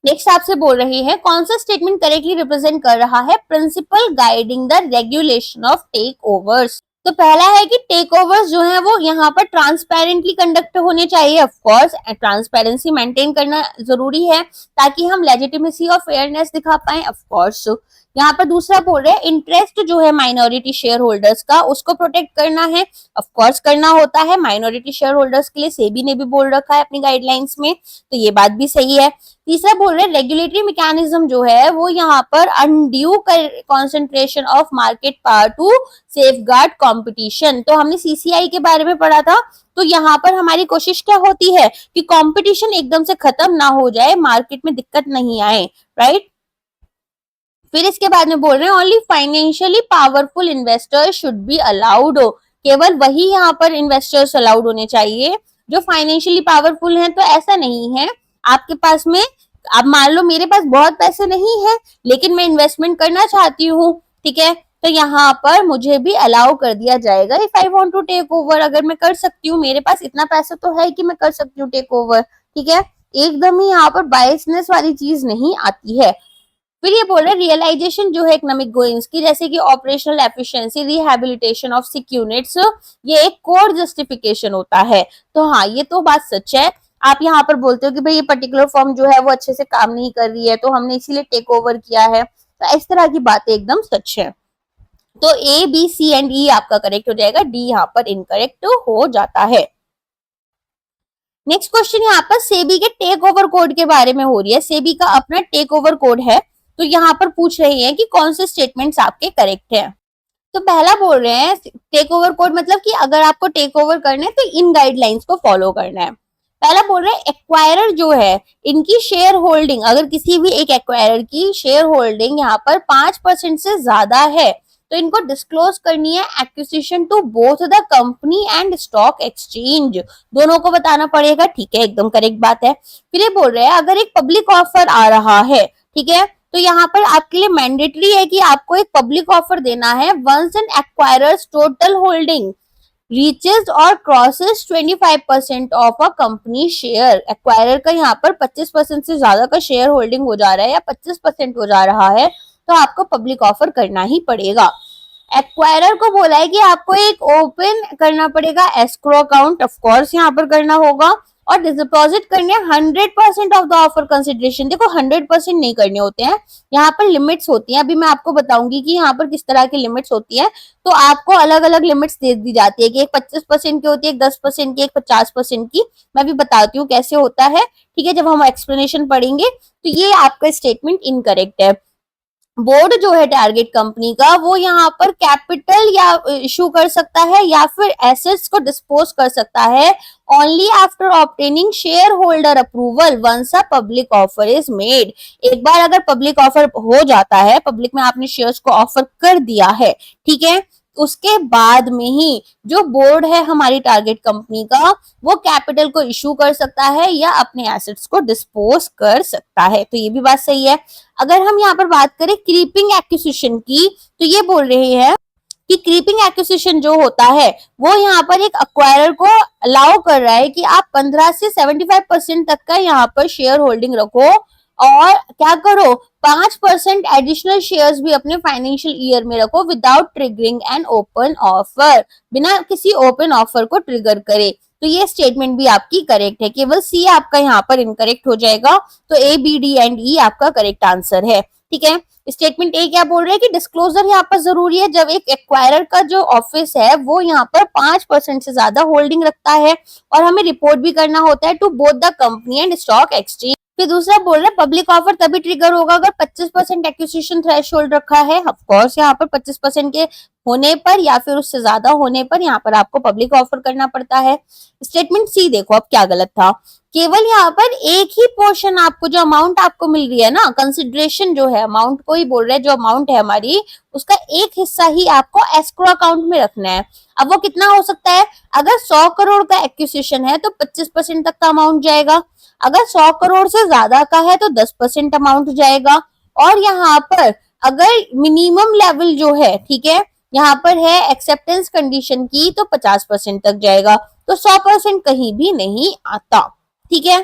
नेक्स्ट आपसे बोल रही है कौन सा स्टेटमेंट करेक्टली रिप्रेजेंट कर रहा है principle guiding the regulation of takeovers. तो पहला है कि टेक ओवर्स जो है वो यहाँ पर ट्रांसपेरेंटली कंडक्ट होने चाहिए। ऑफ कोर्स ट्रांसपेरेंसी मेंटेन करना जरूरी है ताकि हम लेजिटिमेसी और फेयरनेस दिखा पाए। ऑफ कोर्स यहाँ पर दूसरा बोल रहे हैं इंटरेस्ट जो है माइनॉरिटी शेयर होल्डर्स का उसको प्रोटेक्ट करना है। ऑफ कोर्स करना होता है माइनॉरिटी शेयर होल्डर्स के लिए, सेबी ने भी बोल रखा है अपनी गाइडलाइंस में, तो ये बात भी सही है। तीसरा बोल रहे हैं रेगुलेटरी मैकेनिज्म जो है वो यहाँ पर undue concentration of market power to safeguard competition. तो हमने सीसीआई के बारे में पढ़ा था, तो यहाँ पर हमारी कोशिश क्या होती है कि कंपटीशन एकदम से खत्म ना हो जाए, मार्केट में दिक्कत नहीं आए, राइट। फिर इसके बाद में बोल रहे हैं only financially powerful investors should be allowed. केवल वही यहाँ पर इन्वेस्टर्स अलाउड होने चाहिए जो फाइनेंशियली पावरफुल हैं। तो ऐसा नहीं है आपके पास में, अब मान लो मेरे पास बहुत पैसे नहीं है लेकिन मैं इन्वेस्टमेंट करना चाहती हूँ, ठीक है, तो यहाँ पर मुझे भी अलाउ कर दिया जाएगा if I want to take over. अगर मैं कर सकती हूँ, मेरे पास इतना पैसा तो है कि मैं कर सकती हूँ टेक ओवर, ठीक है। एकदम ही यहाँ पर बायसनेस वाली चीज नहीं आती है। फिर ये बोल रहे हैं रियलाइजेशन जो है इकोनॉमिक गोइंग्स की, जैसे कि operational efficiency, rehabilitation of sick units, ये एक कोर जस्टिफिकेशन होता है। तो हाँ, ये तो बात सच है। आप यहाँ पर बोलते हो कि भाई ये पर्टिकुलर फर्म जो है वो अच्छे से काम नहीं कर रही है तो हमने इसीलिए टेक ओवर किया है, तो इस तरह की बातें एकदम सच है। तो ए बी सी एंड ई आपका करेक्ट हो जाएगा, डी यहाँ पर इनकरेक्ट हो जाता है। नेक्स्ट क्वेश्चन यहाँ पर सेबी के टेक ओवर कोड के बारे में हो रही है। सेबी का अपना टेक ओवर कोड है, तो यहाँ पर पूछ रही है कि कौन से स्टेटमेंट्स आपके करेक्ट हैं। तो पहला बोल रहे हैं टेक ओवर कोड मतलब कि अगर आपको टेक ओवर करना है तो इन गाइडलाइंस को फॉलो करना है। पहला बोल रहे हैं एक्वायरर जो है इनकी शेयर होल्डिंग, अगर किसी भी एक एक्वायरर की शेयर होल्डिंग यहाँ पर 5% से ज्यादा है तो इनको डिस्क्लोज करनी है acquisition to both the company and stock exchange, दोनों को बताना पड़ेगा। ठीक है, एकदम करेक्ट बात है। फिर ये बोल रहे हैं अगर एक पब्लिक ऑफर आ रहा है, ठीक है, तो यहाँ पर आपके लिए मैंडेटरी है कि आपको एक पब्लिक ऑफर देना है once an acquirers total holding reaches और crosses 25% of a company share. Acquirer का यहाँ पर 25% से ज्यादा का शेयर होल्डिंग हो जा रहा है या 25% हो जा रहा है तो आपको पब्लिक ऑफर करना ही पड़ेगा। एक्वायरर को बोला है कि आपको एक ओपन करना पड़ेगा एस्क्रो अकाउंट, ऑफ कोर्स यहाँ पर करना होगा, और डिपॉजिट करने 100% ऑफ द ऑफर कंसिडरेशन। देखो 100% नहीं करने होते हैं, यहाँ पर लिमिट्स होती हैं। अभी मैं आपको बताऊंगी कि यहाँ पर किस तरह की लिमिट्स होती है। तो आपको अलग अलग लिमिट्स दे दी जाती है कि एक 25% की होती है, एक 10% की, एक 50% की। मैं भी बताती हूँ कैसे होता है, ठीक है, जब हम एक्सप्लेनेशन पढ़ेंगे। तो ये आपका स्टेटमेंट इनकरेक्ट है। बोर्ड जो है टारगेट कंपनी का वो यहाँ पर कैपिटल या इशू कर सकता है या फिर एसेट्स को डिस्पोज कर सकता है only after obtaining shareholder approval once a public offer is made. एक बार अगर पब्लिक ऑफर हो जाता है, पब्लिक में आपने शेयर्स को ऑफर कर दिया है, ठीक है, उसके बाद में ही जो बोर्ड है हमारी टारगेट कंपनी का वो कैपिटल को इशू कर सकता है या अपने एसेट्स को डिस्पोज कर सकता है। तो ये भी बात सही है। अगर हम यहाँ पर बात करें क्रीपिंग एक्विजिशन की, तो ये बोल रहे हैं कि क्रीपिंग एक्विजिशन जो होता है वो यहाँ पर एक अक्वायरर को अलाउ कर रहा है कि आप 15 से 75% तक का यहाँ पर शेयर होल्डिंग रखो और क्या करो 5% एडिशनल शेयर्स भी अपने फाइनेंशियल ईयर में रखो without triggering N open offer, बिना किसी ओपन ऑफर को ट्रिगर करे। तो ये स्टेटमेंट भी आपकी करेक्ट है, केवल सी आपका यहाँ पर इनकरेक्ट हो जाएगा। तो ए बी डी एंड ई आपका करेक्ट आंसर है। ठीक है, स्टेटमेंट ए क्या बोल रहे हैं कि डिस्क्लोजर यहाँ पर जरूरी है जब एक एक्वायरर का जो ऑफिस है वो यहाँ पर 5% से ज्यादा होल्डिंग रखता है और हमें रिपोर्ट भी करना होता है to both the company and stock exchange. फिर दूसरा बोल रहे हैं पब्लिक ऑफर तभी ट्रिगर होगा अगर 25% एक्विजिशन थ्रेशोल्ड रखा है। ऑफ कोर्स यहाँ पर 25% के होने पर या फिर उससे ज्यादा होने पर यहाँ पर आपको पब्लिक ऑफर करना पड़ता है। स्टेटमेंट सी देखो अब क्या गलत था, केवल यहाँ पर एक ही पोर्शन आपको जो अमाउंट आपको मिल रही है ना, कंसिडरेशन जो है अमाउंट को ही बोल रहे हैं, जो अमाउंट है हमारी उसका एक हिस्सा ही आपको एस्क्रो अकाउंट में रखना है। अब वो कितना हो सकता है, अगर 100 करोड़ का एक्विजिशन है तो 25% तक का अमाउंट जाएगा, अगर 100 करोड़ से ज्यादा का है तो 10% अमाउंट जाएगा, और यहाँ पर अगर मिनिमम लेवल जो है, ठीक है, यहाँ पर है एक्सेप्टेंस कंडीशन की तो 50% तक जाएगा, तो 100% कहीं भी नहीं आता। ठीक है,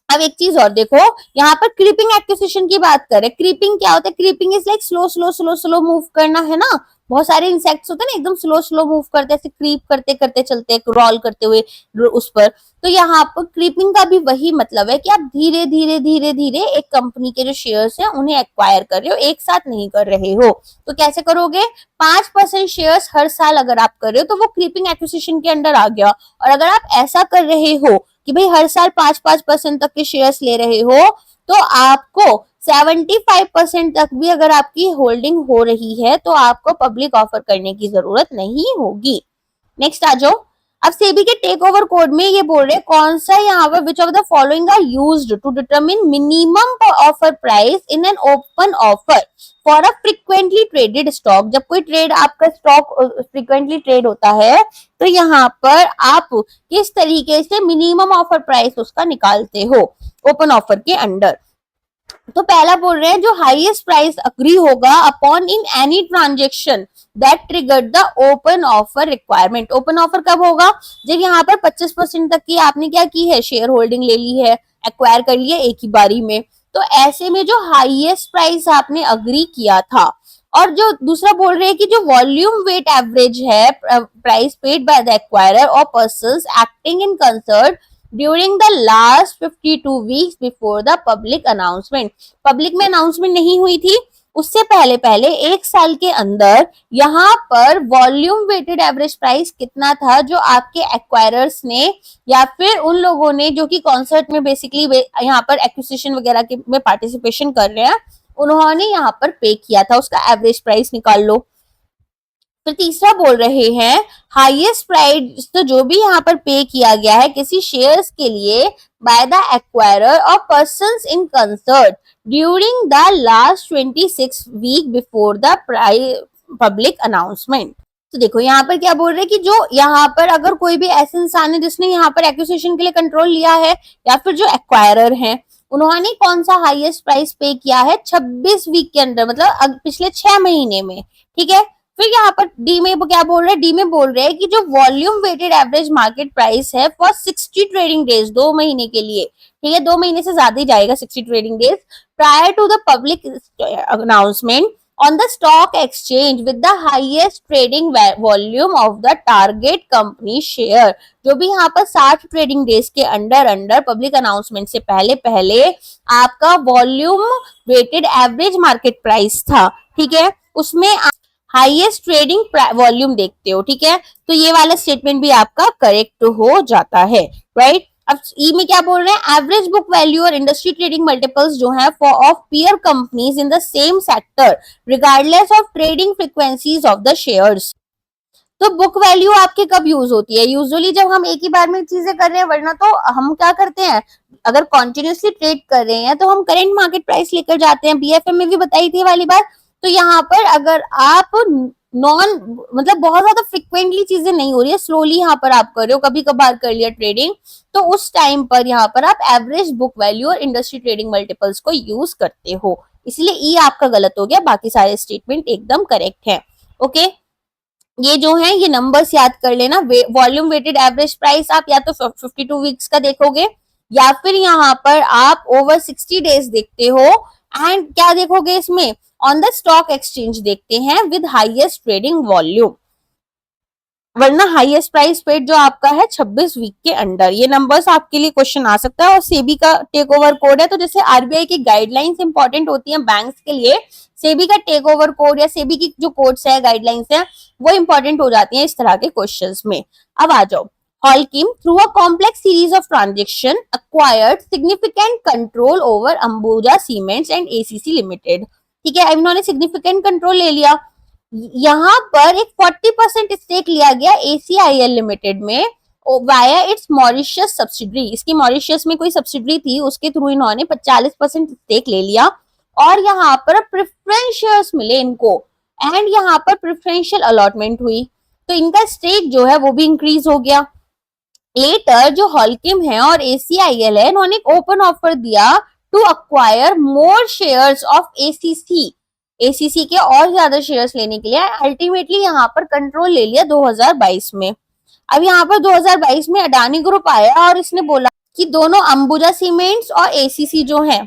अब एक चीज और देखो, यहाँ पर क्रीपिंग एक्विजिशन की बात करें, क्रीपिंग क्या होता है, creeping is like slow slow slow slow move करना है ना। बहुत सारे इंसेक्ट्स होते हैं ना एकदम स्लो स्लो मूव करते हैं, ऐसे क्रीप करते करते चलते हैं, क्रॉल करते हुए उस पर। तो यहाँ पर क्रीपिंग का भी वही मतलब है कि आप धीरे धीरे धीरे धीरे एक कंपनी के जो शेयर्स हैं उन्हें एक्वायर कर रहे हो, एक साथ नहीं कर रहे हो। तो कैसे करोगे, 5% शेयर्स हर साल अगर आप कर रहे हो तो वो क्रीपिंग एक्विजिशन के अंडर आ गया। और अगर आप ऐसा कर रहे हो कि भाई हर साल 5% तक के शेयर्स ले रहे हो तो आपको 75% तक भी अगर आपकी होल्डिंग हो रही है तो आपको पब्लिक ऑफर करने की जरूरत नहीं होगी। नेक्स्ट आ जाओ, अब सेबी के टेक ओवर कोड में ये बोल रहे हैं कौन सा यहाँ पर which of the following are used to determine minimum offer price in an open offer for a frequently traded stock. जब कोई ट्रेड आपका स्टॉक फ्रीक्वेंटली ट्रेड होता है तो यहाँ पर आप किस तरीके से मिनिमम ऑफर प्राइस उसका निकालते हो ओपन ऑफर के अंडर। तो पहला बोल रहे हैं जो हाईएस्ट प्राइस अग्री होगा upon in any transaction that triggered the open offer requirement. Open offer कब होगा, जब यहाँ पर 25% तक की आपने क्या की है, शेयर होल्डिंग ले ली है, एक्वायर कर लिया एक ही बारी में, तो ऐसे में जो हाईएस्ट प्राइस आपने अग्री किया था, और जो दूसरा बोल रहे हैं कि जो वॉल्यूम वेट एवरेज है price paid by the acquirer और persons acting in concert during the last 52 weeks before the public announcement, public में अनाउंसमेंट नहीं हुई थी, उससे पहले पहले एक साल के अंदर यहाँ पर वॉल्यूम वेटेड एवरेज प्राइस कितना था जो आपके एक्वायरर्स ने या फिर उन लोगों ने जो कि कॉन्सर्ट में बेसिकली यहाँ पर एक्विजिशन वगैरह के में पार्टिसिपेशन कर रहे हैं, उन्होंने यहाँ पर पे किया था, उसका एवरेज प्राइस निकाल लो। फिर तीसरा बोल रहे हैं हाईएस्ट प्राइस, तो जो भी यहाँ पर पे किया गया है किसी शेयर्स के लिए बाय द एक्वायरर और persons in concert during the last 26 week before the public announcement. तो देखो यहाँ पर क्या बोल रहे हैं कि जो यहाँ पर अगर कोई भी ऐसे इंसान है जिसने यहाँ पर एक्विजिशन के लिए कंट्रोल लिया है या फिर जो एक्वायरर है, उन्होंने कौन सा हाईएस्ट प्राइस पे किया है 26 वीक के अंदर, मतलब पिछले 6 महीने में, ठीक है। फिर यहाँ पर डी में क्या बोल रहे हैं, डी में बोल रहे हैं कि जो volume weighted average market price है फॉर 60 ट्रेडिंग डेज, 2 महीने के लिए, ठीक है, 2 महीने से ज्यादा ही जाएगा 60 trading days, prior to the public announcement on the stock exchange with the highest trading volume of the target company share, जो भी यहाँ पर 60 ट्रेडिंग डेज के अंडर पब्लिक अनाउंसमेंट से पहले पहले आपका volume weighted average market price था, ठीक है, उसमें हाईएस्ट ट्रेडिंग वॉल्यूम देखते हो, ठीक है, तो ये वाला स्टेटमेंट भी आपका करेक्ट हो जाता है, राइट। अब ई में क्या बोल रहे हैं, एवरेज बुक वैल्यू और इंडस्ट्री ट्रेडिंग मल्टीपल्स जो है for of peer companies in the same sector regardless of trading frequencies of the shares. तो बुक वैल्यू आपके कब यूज होती है, यूजुअली जब हम एक ही बार में चीजें कर रहे हैं, वरना तो हम क्या करते हैं, अगर कॉन्टिन्यूसली ट्रेड कर रहे हैं तो हम करेंट मार्केट प्राइस लेकर जाते हैं, बीएफएम में भी बताई थी वाली बात। तो यहाँ पर अगर आप नॉन मतलब बहुत ज्यादा फ्रिक्वेंटली चीजें नहीं हो रही है, स्लोली यहाँ पर आप कर रहे हो, कभी कभार कर लिया ट्रेडिंग, तो उस टाइम पर यहाँ पर आप एवरेज बुक वैल्यू और इंडस्ट्री ट्रेडिंग मल्टीपल्स को यूज करते हो, इसलिए ई आपका गलत हो गया, बाकी सारे स्टेटमेंट एकदम करेक्ट है। ओके, ये जो है ये नंबर्स याद कर लेना, वॉल्यूम वेटेड एवरेज प्राइस आप या तो 52 वीक्स का देखोगे या फिर यहाँ पर आप ओवर 60 डेज देखते हो, एंड क्या देखोगे इसमें ऑन द स्टॉक एक्सचेंज देखते हैं विद हाईएस्ट ट्रेडिंग वॉल्यूम, वरना हाईएस्ट प्राइस पेड जो आपका है 26 वीक के अंडर। ये नंबर्स आपके लिए क्वेश्चन आ सकता है, और सेबी का टेक ओवर कोड है, तो जैसे आरबीआई की गाइडलाइंस इंपॉर्टेंट होती है बैंक्स के लिए, सेबी का टेक ओवर कोड या सेबी की जो कोड्स है गाइडलाइंस है वो इंपॉर्टेंट हो जाती है इस तरह के क्वेश्चंस में। अब आ जाओ, Holcim through a complex series of transactions acquired significant control over Ambuja Cements and ACC Limited, ठीक है, इन्होंने सिग्निफिकेंट कंट्रोल ले लिया, यहाँ पर एक 40% स्टेक लिया गया ACIL लिमिटेड में वाया इट्स मॉरिशियस सब्सिडरी, इसकी मॉरिशियस में कोई सब्सिडरी थी उसके थ्रू इन्होंने 40% स्टेक ले लिया, और यहाँ पर प्रेफरेंस शेयर्स मिले इनको, एंड यहाँ पर प्रेफरेंशियल अलॉटमेंट हुई, तो इनका स्टेक जो है वो भी इंक्रीज हो गया। लेटर जो हॉलकिम है और ACIL है, इन्होंने ओपन ऑफर दिया to acquire more shares of ACC के और ज्यादा शेयर्स लेने के लिए, अल्टीमेटली यहाँ पर कंट्रोल ले लिया 2022 में। अब यहाँ पर 2022 में अडानी ग्रुप आया और इसने बोला कि दोनों अंबुजा सीमेंट्स और ACC जो है,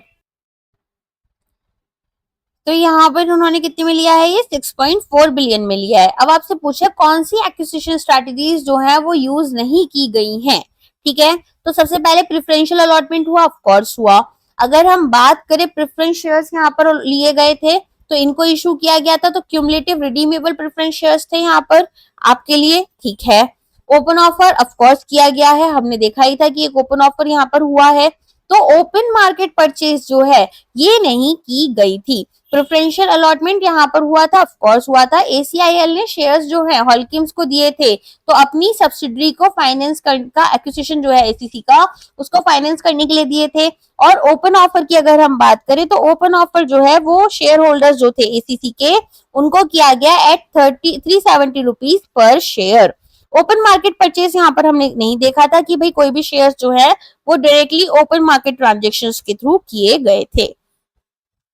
तो यहाँ पर उन्होंने कितने में लिया है, ये 6.4 बिलियन में लिया है। अब आपसे पूछे कौन सी एक्विजिशन स्ट्रेटजीज जो है वो यूज नहीं की गई हैं, ठीक है, तो सबसे पहले प्रेफरेंशियल अलॉटमेंट हुआ, ऑफ कोर्स हुआ। अगर हम बात करें प्रेफरेंस शेयर्स यहाँ पर लिए गए थे तो इनको इशू किया गया था, तो क्यूमुलेटिव रिडीमेबल प्रेफरेंस शेयर्स थे यहाँ पर आपके लिए, ठीक है। ओपन ऑफर ऑफ कोर्स किया गया है, हमने देखा ही था कि एक ओपन ऑफर यहाँ पर हुआ है, तो ओपन मार्केट परचेज जो है ये नहीं की गई थी। प्रेफरेंशियल अलॉटमेंट यहाँ पर हुआ था, ऑफ कोर्स हुआ था, ACIL ने शेयर्स जो है हॉलकिम्स को दिए थे, तो अपनी सब्सिडरी को फाइनेंस का एक्विजिशन जो है ACC का उसको फाइनेंस करने के लिए दिए थे। और ओपन ऑफर की अगर हम बात करें तो ओपन ऑफर जो है वो शेयर होल्डर्स जो थे ACC के उनको किया गया at 370 rupees per share. Open market purchase यहाँ पर हमने नहीं देखा था कि भाई कोई भी शेयर्स जो है वो डायरेक्टली ओपन मार्केट ट्रांजेक्शंस के थ्रू किए गए थे।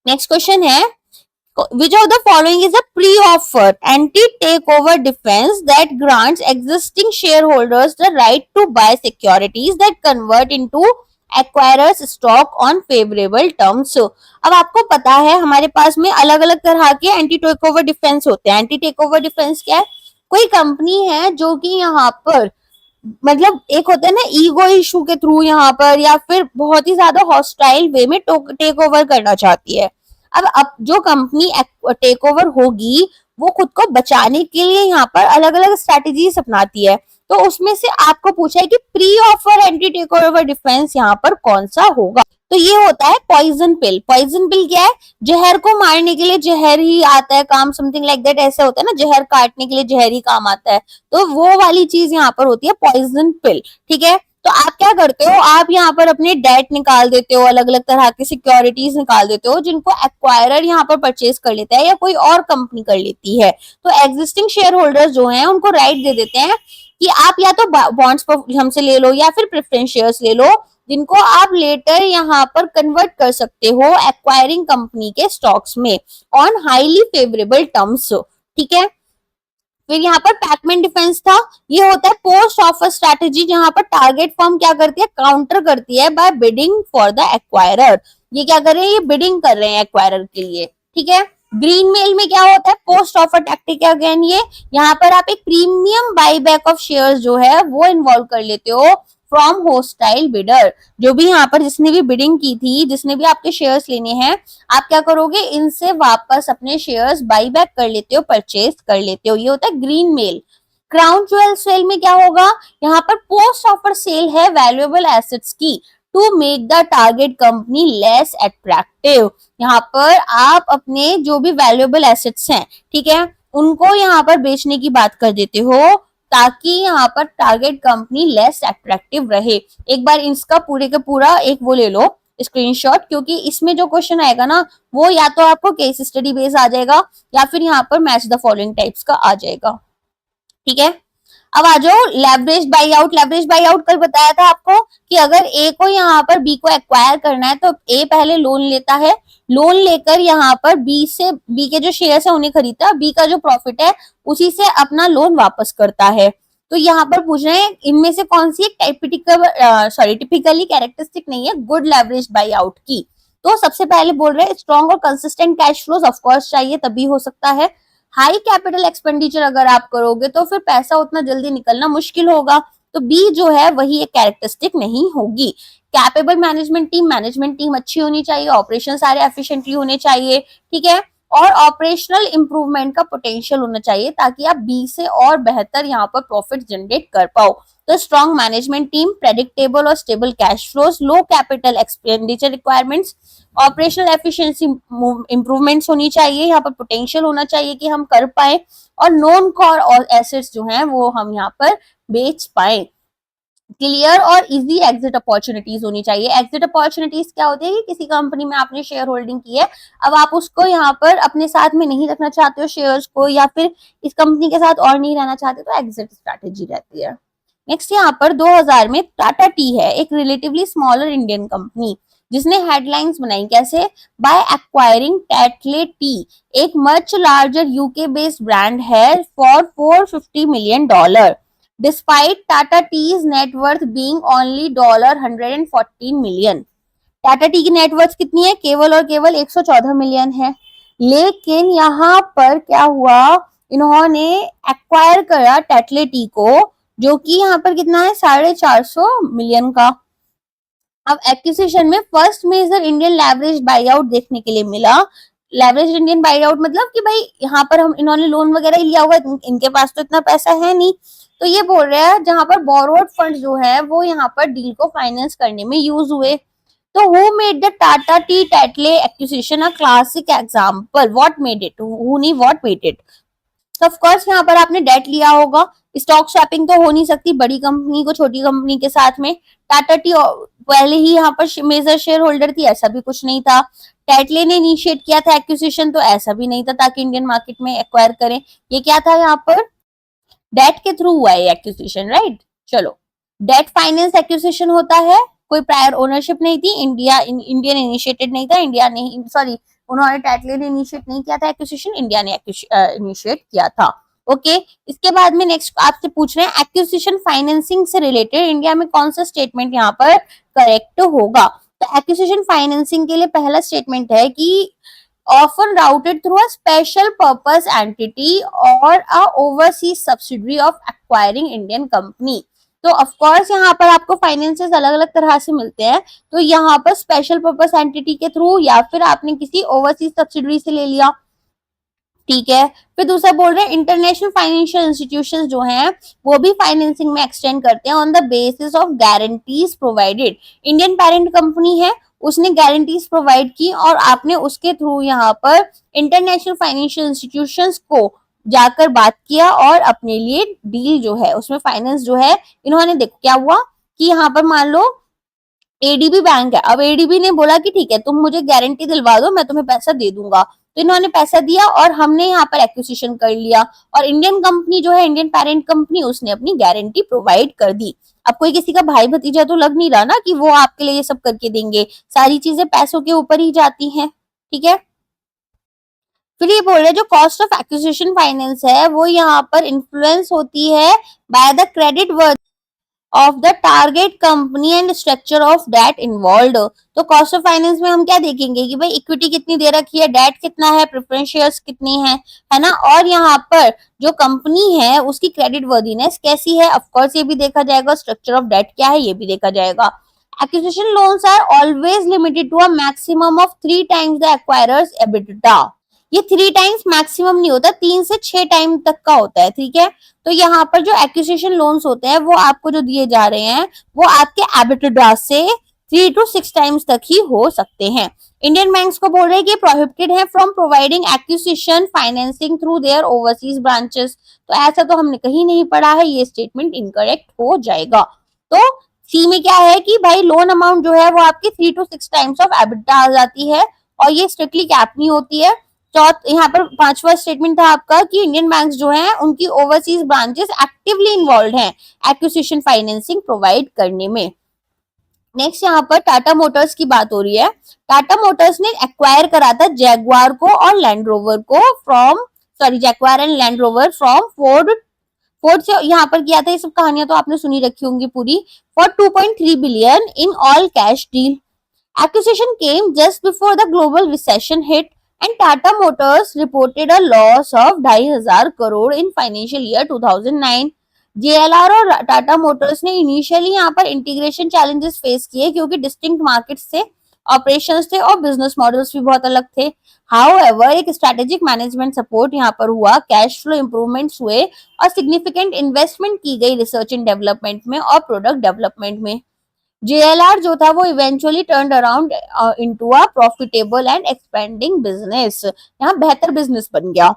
नेक्स्ट क्वेश्चन है, which of the following is a pre-offer anti-takeover defense that grants existing shareholders the right to buy securities that convert into acquirers stock on favourable terms. अब आपको पता है हमारे पास में अलग अलग तरह के एंटी टेक ओवर डिफेंस होते हैं। एंटी टेक ओवर डिफेंस क्या है? कोई कंपनी है जो कि यहाँ पर मतलब एक होता है ना ईगो इशू के थ्रू यहाँ पर या फिर बहुत ही ज्यादा हॉस्टाइल वे में टेक ओवर करना चाहती है। अब जो कंपनी टेक ओवर होगी वो खुद को बचाने के लिए यहाँ पर अलग अलग स्ट्रेटेजीज अपनाती है। तो उसमें से आपको पूछा है कि pre offer anti take over defence यहाँ पर कौन सा होगा। तो ये होता है पॉइजन पिल। पॉइजन पिल क्या है? जहर को मारने के लिए जहर ही आता है काम, समथिंग लाइक दैट ऐसे होता है ना, जहर काटने के लिए जहर ही काम आता है। तो वो वाली चीज यहाँ पर होती है पॉइजन पिल। ठीक है, तो आप क्या करते हो, आप यहाँ पर अपने डेट निकाल देते हो, अलग अलग तरह की सिक्योरिटीज निकाल देते हो जिनको एक्वायरर यहाँ पर परचेज कर लेता है या कोई और कंपनी कर लेती है। तो एग्जिस्टिंग शेयर होल्डर्स जो हैं उनको राइट दे देते हैं कि आप या तो बॉन्ड्स हमसे ले लो या फिर प्रेफरेंस शेयर्स ले लो, जिनको आप लेटर यहाँ पर कन्वर्ट कर सकते हो एक्वायरिंग कंपनी के स्टॉक्स में ऑन हाईली फेवरेबल टर्म्स। ठीक है, फिर यहाँ पर पैकमेन डिफेंस था। ये होता है पोस्ट ऑफर स्ट्रैटेजी जहां पर टारगेट फर्म क्या करती है, काउंटर करती है by bidding for the acquirer. ये क्या कर रहे हैं, ये बिडिंग कर रहे हैं एक्वायरर के लिए। ठीक है, ग्रीन मेल में क्या होता है, पोस्ट ऑफर टैक्टिक अगेन। ये यहाँ पर आप एक प्रीमियम बाईबैक ऑफ शेयर्स जो है वो इन्वॉल्व कर लेते हो फ्रॉम होस्टाइल बिडर। जो भी यहाँ पर जिसने भी बिडिंग की थी, जिसने भी आपके शेयर्स लेने हैं, आप क्या करोगे, इनसे वापस अपने शेयर्स बाई बैक कर लेते हो, परचेज कर लेते हो। ये होता है greenmail. Crown jewel sale में क्या होगा, यहाँ पर पोस्ट ऑफर सेल है वैल्यूएबल एसेट्स की to make the target company less attractive. यहाँ पर आप अपने जो भी वैल्यूएबल एसेट्स हैं, ठीक है, उनको यहाँ पर बेचने की बात कर देते हो ताकि यहाँ पर टारगेट कंपनी लेस अट्रैक्टिव रहे। एक बार इसका पूरे का पूरा एक वो ले लो स्क्रीनशॉट, क्योंकि इसमें जो क्वेश्चन आएगा ना वो या तो आपको केस स्टडी बेस आ जाएगा या फिर यहाँ पर मैच द फॉलोइंग टाइप्स का आ जाएगा। ठीक है, अब आ जाओ leverage buy out. Leverage buy out कल बताया था आपको कि अगर ए को यहाँ पर बी को एक्वायर करना है तो ए पहले लोन लेता है, लोन लेकर यहाँ पर बी के जो शेयर्स है उन्हें खरीदता है, बी का जो प्रॉफिट है उसी से अपना लोन वापस करता है। तो यहाँ पर पूछ रहे हैं इनमें से कौन सी एक टिपिकली कैरेक्टरिस्टिक नहीं है गुड लेवरेज बाई आउट की। तो सबसे पहले बोल रहे हैं स्ट्रॉन्ग और कंसिस्टेंट कैश फ्लोज ऑफकोर्स चाहिए, तभी हो सकता है। हाई कैपिटल एक्सपेंडिचर अगर आप करोगे तो फिर पैसा उतना जल्दी निकलना मुश्किल होगा, तो बी जो है वही एक कैरेक्टरिस्टिक नहीं होगी। कैपेबल मैनेजमेंट टीम अच्छी होनी चाहिए, ऑपरेशन सारे एफिशिएंटली होने चाहिए। ठीक है, और ऑपरेशनल इंप्रूवमेंट का पोटेंशियल होना चाहिए ताकि आप बी से और बेहतर यहाँ पर प्रॉफिट जनरेट कर पाओ। तो स्ट्रॉन्ग मैनेजमेंट टीम, प्रेडिक्टेबल और stable cash flows, low capital expenditure requirements, operational efficiency improvements होनी चाहिए, यहाँ पर पोटेंशियल होना चाहिए कि हम कर पाए, और नॉन कोर और एसेट्स जो हैं वो हम यहाँ पर बेच पाए। क्लियर और इजी एग्जिट अपॉर्चुनिटीज होनी चाहिए। एग्जिट अपॉर्चुनिटीज क्या होती है कि किसी कंपनी में आपने शेयर होल्डिंग की है, अब आप उसको यहाँ पर अपने साथ में नहीं रखना चाहते हो शेयर्स को, या फिर इस कंपनी के साथ और नहीं रहना चाहते, तो एग्जिट स्ट्रैटेजी रहती है। नेक्स्ट यहाँ पर 2000 में टाटा टी है, एक रिलेटिवली स्मॉलर इंडियन कंपनी जिसने हेडलाइंस बनाई कैसे, बाय एक्वायरिंग टेटले टी, एक much larger UK based brand है for $450 million. Despite Tata teas net worth being only $114 million. Tata tea की नेटवर्थ कितनी है, केवल और केवल 114 मिलियन है। लेकिन यहाँ पर क्या हुआ, इन्होंने एक्वायर करा टेटले टी को, जो कि यहाँ पर कितना है 450 मिलियन का। अब एक्विजिशन में first major Indian leverage buy out देखने के लिए मिला। लेवरेज इंडियन बाई आउट मतलब कि भाई यहाँ पर हम इन्होंने लोन वगैरह ही लिया होगा, इनके पास तो इतना पैसा है नहीं, तो ये बोल रहे हैं जहां पर बोरोड फंड जो है वो यहाँ पर डील को फाइनेंस करने में यूज हुए। तो who made the Tata tea Tetley acquisition a classic example, what made it, who नहीं what made it. Of course यहाँ पर आपने डेट लिया होगा, स्टॉक स्वैपिंग तो हो नहीं सकती बड़ी कंपनी को छोटी कंपनी के साथ में। टाटा टी पहले ही यहाँ पर मेजर शेयर होल्डर थी, ऐसा भी कुछ नहीं था। टेटले ने इनिशिएट किया था एक्विजिशन, तो ऐसा भी नहीं था ताकि इंडियन मार्केट में एक्वायर करें। ये क्या था, यहाँ पर डेट के थ्रू हुआ है एक्विजिशन, राइट। चलो, डेट फाइनेंस एक्विजिशन होता है, कोई प्रायर ओनरशिप नहीं थी, इंडियन इनिशिएटेड नहीं था, इंडिया ने उन्होंने टेटले ने इनिशिएट नहीं किया था एक्विजिशन, इंडिया ने इनिशिएट किया था। ओके इसके बाद में नेक्स्ट आपसे पूछ रहे हैं एक्विजिशन फाइनेंसिंग से रिलेटेड इंडिया में कौन सा स्टेटमेंट यहाँ पर करेक्ट होगा। तो एक्विजिशन फाइनेंसिंग के लिए पहला स्टेटमेंट है कि often routed through a special purpose entity or a overseas subsidiary of acquiring Indian company। तो ऑफ कोर्स यहाँ पर आपको फाइनेंसेस अलग अलग तरह से मिलते हैं, तो यहाँ पर स्पेशल पर्पस एंटिटी के थ्रू या फिर आपने किसी ओवरसीज सब्सिडरी से ले लिया, ठीक है। फिर दूसरा बोल रहे हैं इंटरनेशनल फाइनेंशियल इंस्टीट्यूशंस जो हैं वो भी फाइनेंसिंग में एक्सटेंड करते हैं on the basis of guarantees provided. Indian parent company है, उसने गारंटीज प्रोवाइड की और आपने उसके थ्रू यहाँ पर इंटरनेशनल फाइनेंशियल इंस्टीट्यूशंस को जाकर बात किया और अपने लिए डील जो है उसमें फाइनेंस जो है इन्होंने, देखो क्या हुआ कि यहाँ पर मान लो एडीबी बैंक है, अब एडीबी ने बोला कि ठीक है तुम मुझे गारंटी दिलवा दो मैं तुम्हें पैसा दे दूंगा, तो इन्होंने पैसा दिया और हमने यहाँ पर एक्विजिशन कर लिया और इंडियन कंपनी जो है इंडियन पेरेंट कंपनी उसने अपनी गारंटी प्रोवाइड कर दी। अब कोई किसी का भाई भतीजा तो लग नहीं रहा ना कि वो आपके लिए ये सब करके देंगे, सारी चीजें पैसों के ऊपर ही जाती हैं, ठीक है। फिर ये बोल रहे जो कॉस्ट ऑफ एक्विजिशन फाइनेंस है वो यहाँ पर इन्फ्लुएंस होती है by the credit worth of the target company and structure of debt involve. तो कॉस्ट ऑफ फाइनेंस में हम क्या देखेंगे कि भाई इक्विटी कितनी दे रखी है, डेट कितना है, प्रेफरेंस शेयर्स कितनी है ना, और यहाँ पर जो कंपनी है उसकी क्रेडिट वर्दीनेस कैसी है, ऑफ कोर्स ये भी देखा जाएगा, स्ट्रक्चर ऑफ डेट क्या है ये भी देखा जाएगा। Acquisition loans are always limited to a maximum of 3 times the acquirer's EBITDA. ये 3 times मैक्सिमम नहीं होता, 3 से 6 टाइम तक का होता है, ठीक है। तो यहाँ पर जो एक्विजिशन लोन्स होते हैं वो आपको जो दिए जा रहे हैं वो आपके एबिटा से 3 to 6 टाइम्स तक ही हो सकते हैं। इंडियन बैंक्स को बोल रहे हैं कि प्रोहिबिटेड है from providing acquisition financing through their overseas branches. तो ऐसा तो हमने कहीं नहीं पढ़ा है, ये स्टेटमेंट इनकरेक्ट हो जाएगा। तो सी में क्या है कि भाई लोन अमाउंट जो है वो आपकी 3 to 6 टाइम्स ऑफ एबिटा आ जाती है और ये स्ट्रिक्टली कैप नहीं होती है। यहाँ पर पांचवा स्टेटमेंट था आपका कि इंडियन बैंक्स जो हैं उनकी ओवरसीज ब्रांचेस एक्टिवली इन्वॉल्व हैं एक्विजिशन फाइनेंसिंग प्रोवाइड करने में। नेक्स्ट यहाँ पर टाटा मोटर्स की बात हो रही है। टाटा मोटर्स ने एक्वायर करा था जैगवार को और लैंड रोवर को Jaguar and land rover from Ford. Ford से यहाँ पर किया था, ये सब कहानियां तो आपने सुनी रखी होंगी पूरी, for 2.3 billion in all cash deal. Acquisition came just before the global recession hit and Tata Motors reported a loss of 2,500 crore in financial year 2009। JLR और टाटा मोटर्स ने इनिशियली यहाँ पर इंटीग्रेशन चैलेंजेस फेस किए क्योंकि distinct markets थे, operations थे और business models भी बहुत अलग थे। हाउएवर एक स्ट्रेटेजिक मैनेजमेंट सपोर्ट यहाँ पर हुआ, कैश फ्लो इंप्रूवमेंट्स हुए और सिग्निफिकेंट इन्वेस्टमेंट की गई रिसर्च एंड डेवलपमेंट में और प्रोडक्ट डेवलपमेंट में। JLR जो था वो eventually turned around into a profitable and expending business, यहाँ बेहतर बिजनेस बन गया।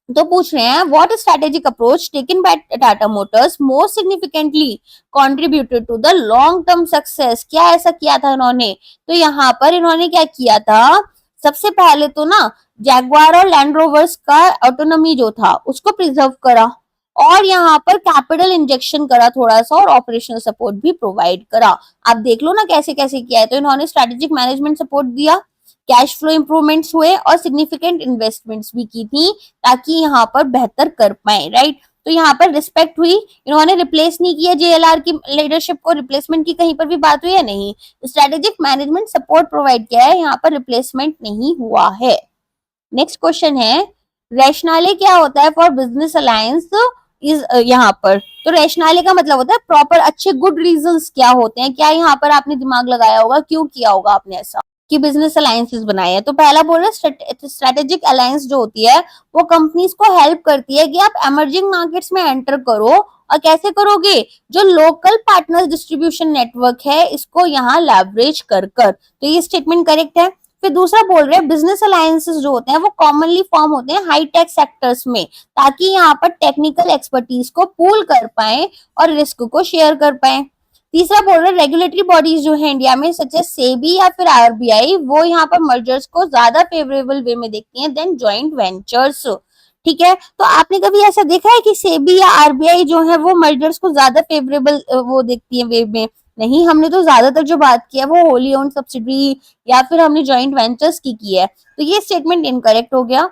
तो पूछ रहे हैं what strategic approach taken by Tata Motors most significantly contributed to the long term success. क्या ऐसा किया था इन्होंने, तो यहाँ पर इन्होंने क्या किया था, सबसे पहले तो ना जैगवार और लैंड रोवर्स का ऑटोनॉमी जो था उसको प्रिजर्व करा और यहाँ पर कैपिटल इंजेक्शन करा थोड़ा सा और ऑपरेशनल सपोर्ट भी प्रोवाइड करा। आप देख लो ना कैसे कैसे किया है। तो इन्होंने स्ट्रेटेजिक मैनेजमेंट सपोर्ट दिया, कैश फ्लो इंप्रूवमेंट्स हुए और सिग्निफिकेंट इन्वेस्टमेंट्स भी की थी ताकि यहाँ पर बेहतर कर पाए, राइट। तो यहाँ पर रिस्पेक्ट हुई, इन्होंने रिप्लेस नहीं किया जेएलआर की लीडरशिप को, रिप्लेसमेंट की कहीं पर भी बात हुई है नहीं, स्ट्रेटेजिक मैनेजमेंट सपोर्ट प्रोवाइड किया है, यहाँ पर रिप्लेसमेंट नहीं हुआ है। नेक्स्ट क्वेश्चन है रैशनले क्या होता है फॉर बिजनेस अलायंस इज यहाँ पर। तो रैशनले का मतलब होता है प्रॉपर अच्छे गुड रीजंस क्या होते हैं, क्या यहाँ पर आपने दिमाग लगाया होगा, क्यों किया होगा आपने ऐसा कि बिजनेस अलायंसेस बनाए हैं। तो पहला बोल रहे स्ट्रेटेजिक अलायंस जो होती है वो कंपनीज को हेल्प करती है कि आप इमर्जिंग मार्केट्स में एंटर करो और कैसे करोगे, जो लोकल पार्टनर्स डिस्ट्रीब्यूशन नेटवर्क है इसको यहाँ लेवरेज कर कर। तो ये स्टेटमेंट करेक्ट है। फिर दूसरा बोल रहे हैं बिजनेस अलायंसेस जो होते हैं वो कॉमनली फॉर्म होते हैं हाई टेक सेक्टर्स में ताकि यहाँ पर टेक्निकल एक्सपर्टीज को पूल कर पाए और रिस्क को शेयर कर पाए। तीसरा बोल रहे रेगुलेटरी बॉडीज जो है इंडिया में सच एज सेबी या फिर आरबीआई वो यहाँ पर मर्जर्स को ज्यादा फेवरेबल वे में देखती हैं देन जॉइंट वेंचर्स, ठीक है। तो आपने कभी ऐसा देखा है कि सेबी या आरबीआई जो है वो मर्जर्स को ज्यादा फेवरेबल वो देखती है वे में? नहीं, हमने तो ज्यादातर जो बात की है वो होली ओन्ड सब्सिडरी या फिर हमने जॉइंट वेंचर्स की है। तो ये स्टेटमेंट इनकरेक्ट हो गया।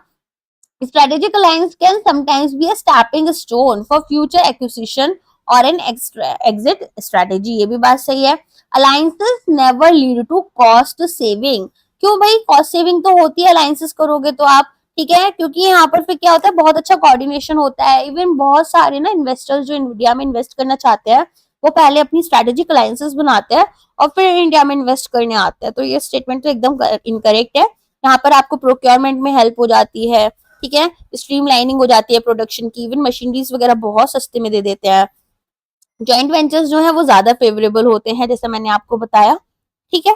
Strategic alliance can sometimes be a stepping stone for future acquisition और an exit strategy. ये भी बात सही है. Alliances never lead to cost saving. क्यों भाई? कॉस्ट सेविंग तो होती है अलायंसेस करोगे तो आप, ठीक है, क्योंकि यहाँ पर फिर क्या होता है, बहुत अच्छा कोऑर्डिनेशन होता है. इवन बहुत सारे ना इन्वेस्टर्स जो इंडिया में इन्वेस्ट करना चाहते हैं वो पहले अपनी स्ट्रेटेजिक अलायंसेस बनाते हैं और फिर इंडिया में इन्वेस्ट करने आते हैं. तो ये स्टेटमेंट तो एकदम इनकरेक्ट है. यहाँ पर आपको प्रोक्योरमेंट में हेल्प हो जाती है, ठीक है, स्ट्रीमलाइनिंग हो जाती है प्रोडक्शन की, इवन मशीनरीज वगैरह बहुत सस्ते में दे देते हैं. जॉइंट वेंचर्स जो है वो ज्यादा फेवरेबल होते हैं जैसे मैंने आपको बताया, ठीक है.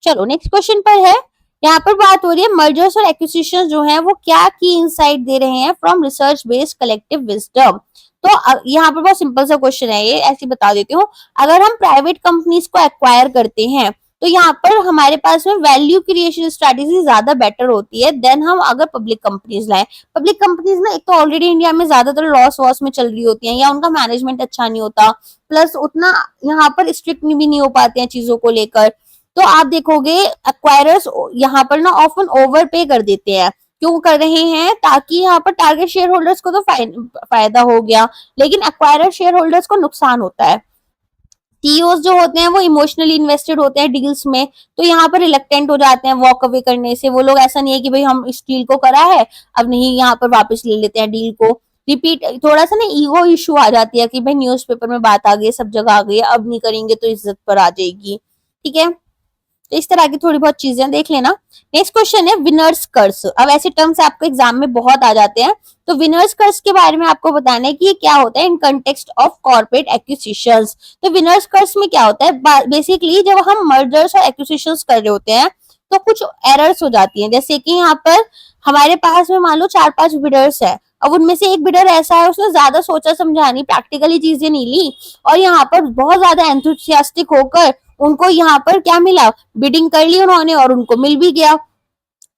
चलो नेक्स्ट क्वेश्चन पर है. यहाँ पर बात हो रही है मर्जर्स और एक्विजिशंस जो है वो क्या की इनसाइट दे रहे हैं from research based collective wisdom. तो यहाँ पर बहुत सिंपल सा क्वेश्चन है ये, ऐसे बता देती हूँ. अगर हम प्राइवेट कंपनीज को एक्वायर करते हैं तो यहाँ पर हमारे पास में वैल्यू क्रिएशन स्ट्रेटेजी ज्यादा बेटर होती है देन हम अगर पब्लिक कंपनीज लाएं. पब्लिक कंपनीज ना एक तो ऑलरेडी इंडिया में ज्यादातर लॉस वॉस में चल रही होती हैं या उनका मैनेजमेंट अच्छा नहीं होता, प्लस उतना यहाँ पर स्ट्रिक्ट भी नहीं हो पाते हैं चीजों को लेकर. तो आप देखोगे एक्वायरर्स यहाँ पर ना ऑफन ओवर पे कर देते हैं. क्यों कर रहे हैं? ताकि यहाँ पर टारगेट शेयर होल्डर्स को तो फायदा हो गया, लेकिन एक्वायरर शेयर होल्डर्स को नुकसान होता है. सीईओज जो होते हैं वो इमोशनली इन्वेस्टेड होते हैं डील्स में, तो यहाँ पर रिलेक्टेंट हो जाते हैं वॉक अवे करने से. वो लोग ऐसा नहीं है कि भाई हम इस डील को करा है अब नहीं यहाँ पर वापस ले लेते हैं डील को. रिपीट थोड़ा सा ना ईगो इशू आ जाती है कि भाई न्यूज़पेपर में बात आ गई, सब जगह आ गई, अब नहीं करेंगे तो इज्जत पर आ जाएगी, ठीक है. तो इस तरह की थोड़ी बहुत चीजें देख लेना. नेक्स्ट क्वेश्चन है विनर्स कर्स. अब ऐसे टर्म्स आपको एग्जाम में बहुत आ जाते हैं, तो विनर्स कर्स के बारे में आपको बताना है कि ये क्या होता है in context of corporate acquisitions. तो विनर्स कर्स में क्या होता है, बेसिकली जब हम मर्जर्स और एक्विजिशंस कर रहे होते हैं तो कुछ एरर्स हो जाती हैं. जैसे कि यहाँ पर हमारे पास में मान लो 4-5 बिडर्स है, अब उनमें से एक बिडर ऐसा है उसने ज्यादा सोचा समझा नहीं, प्रैक्टिकली चीजें नहीं ली और यहाँ पर बहुत ज्यादा एंथुसियास्टिक होकर उनको यहाँ पर क्या मिला, बिडिंग कर ली उन्होंने और उनको मिल भी गया,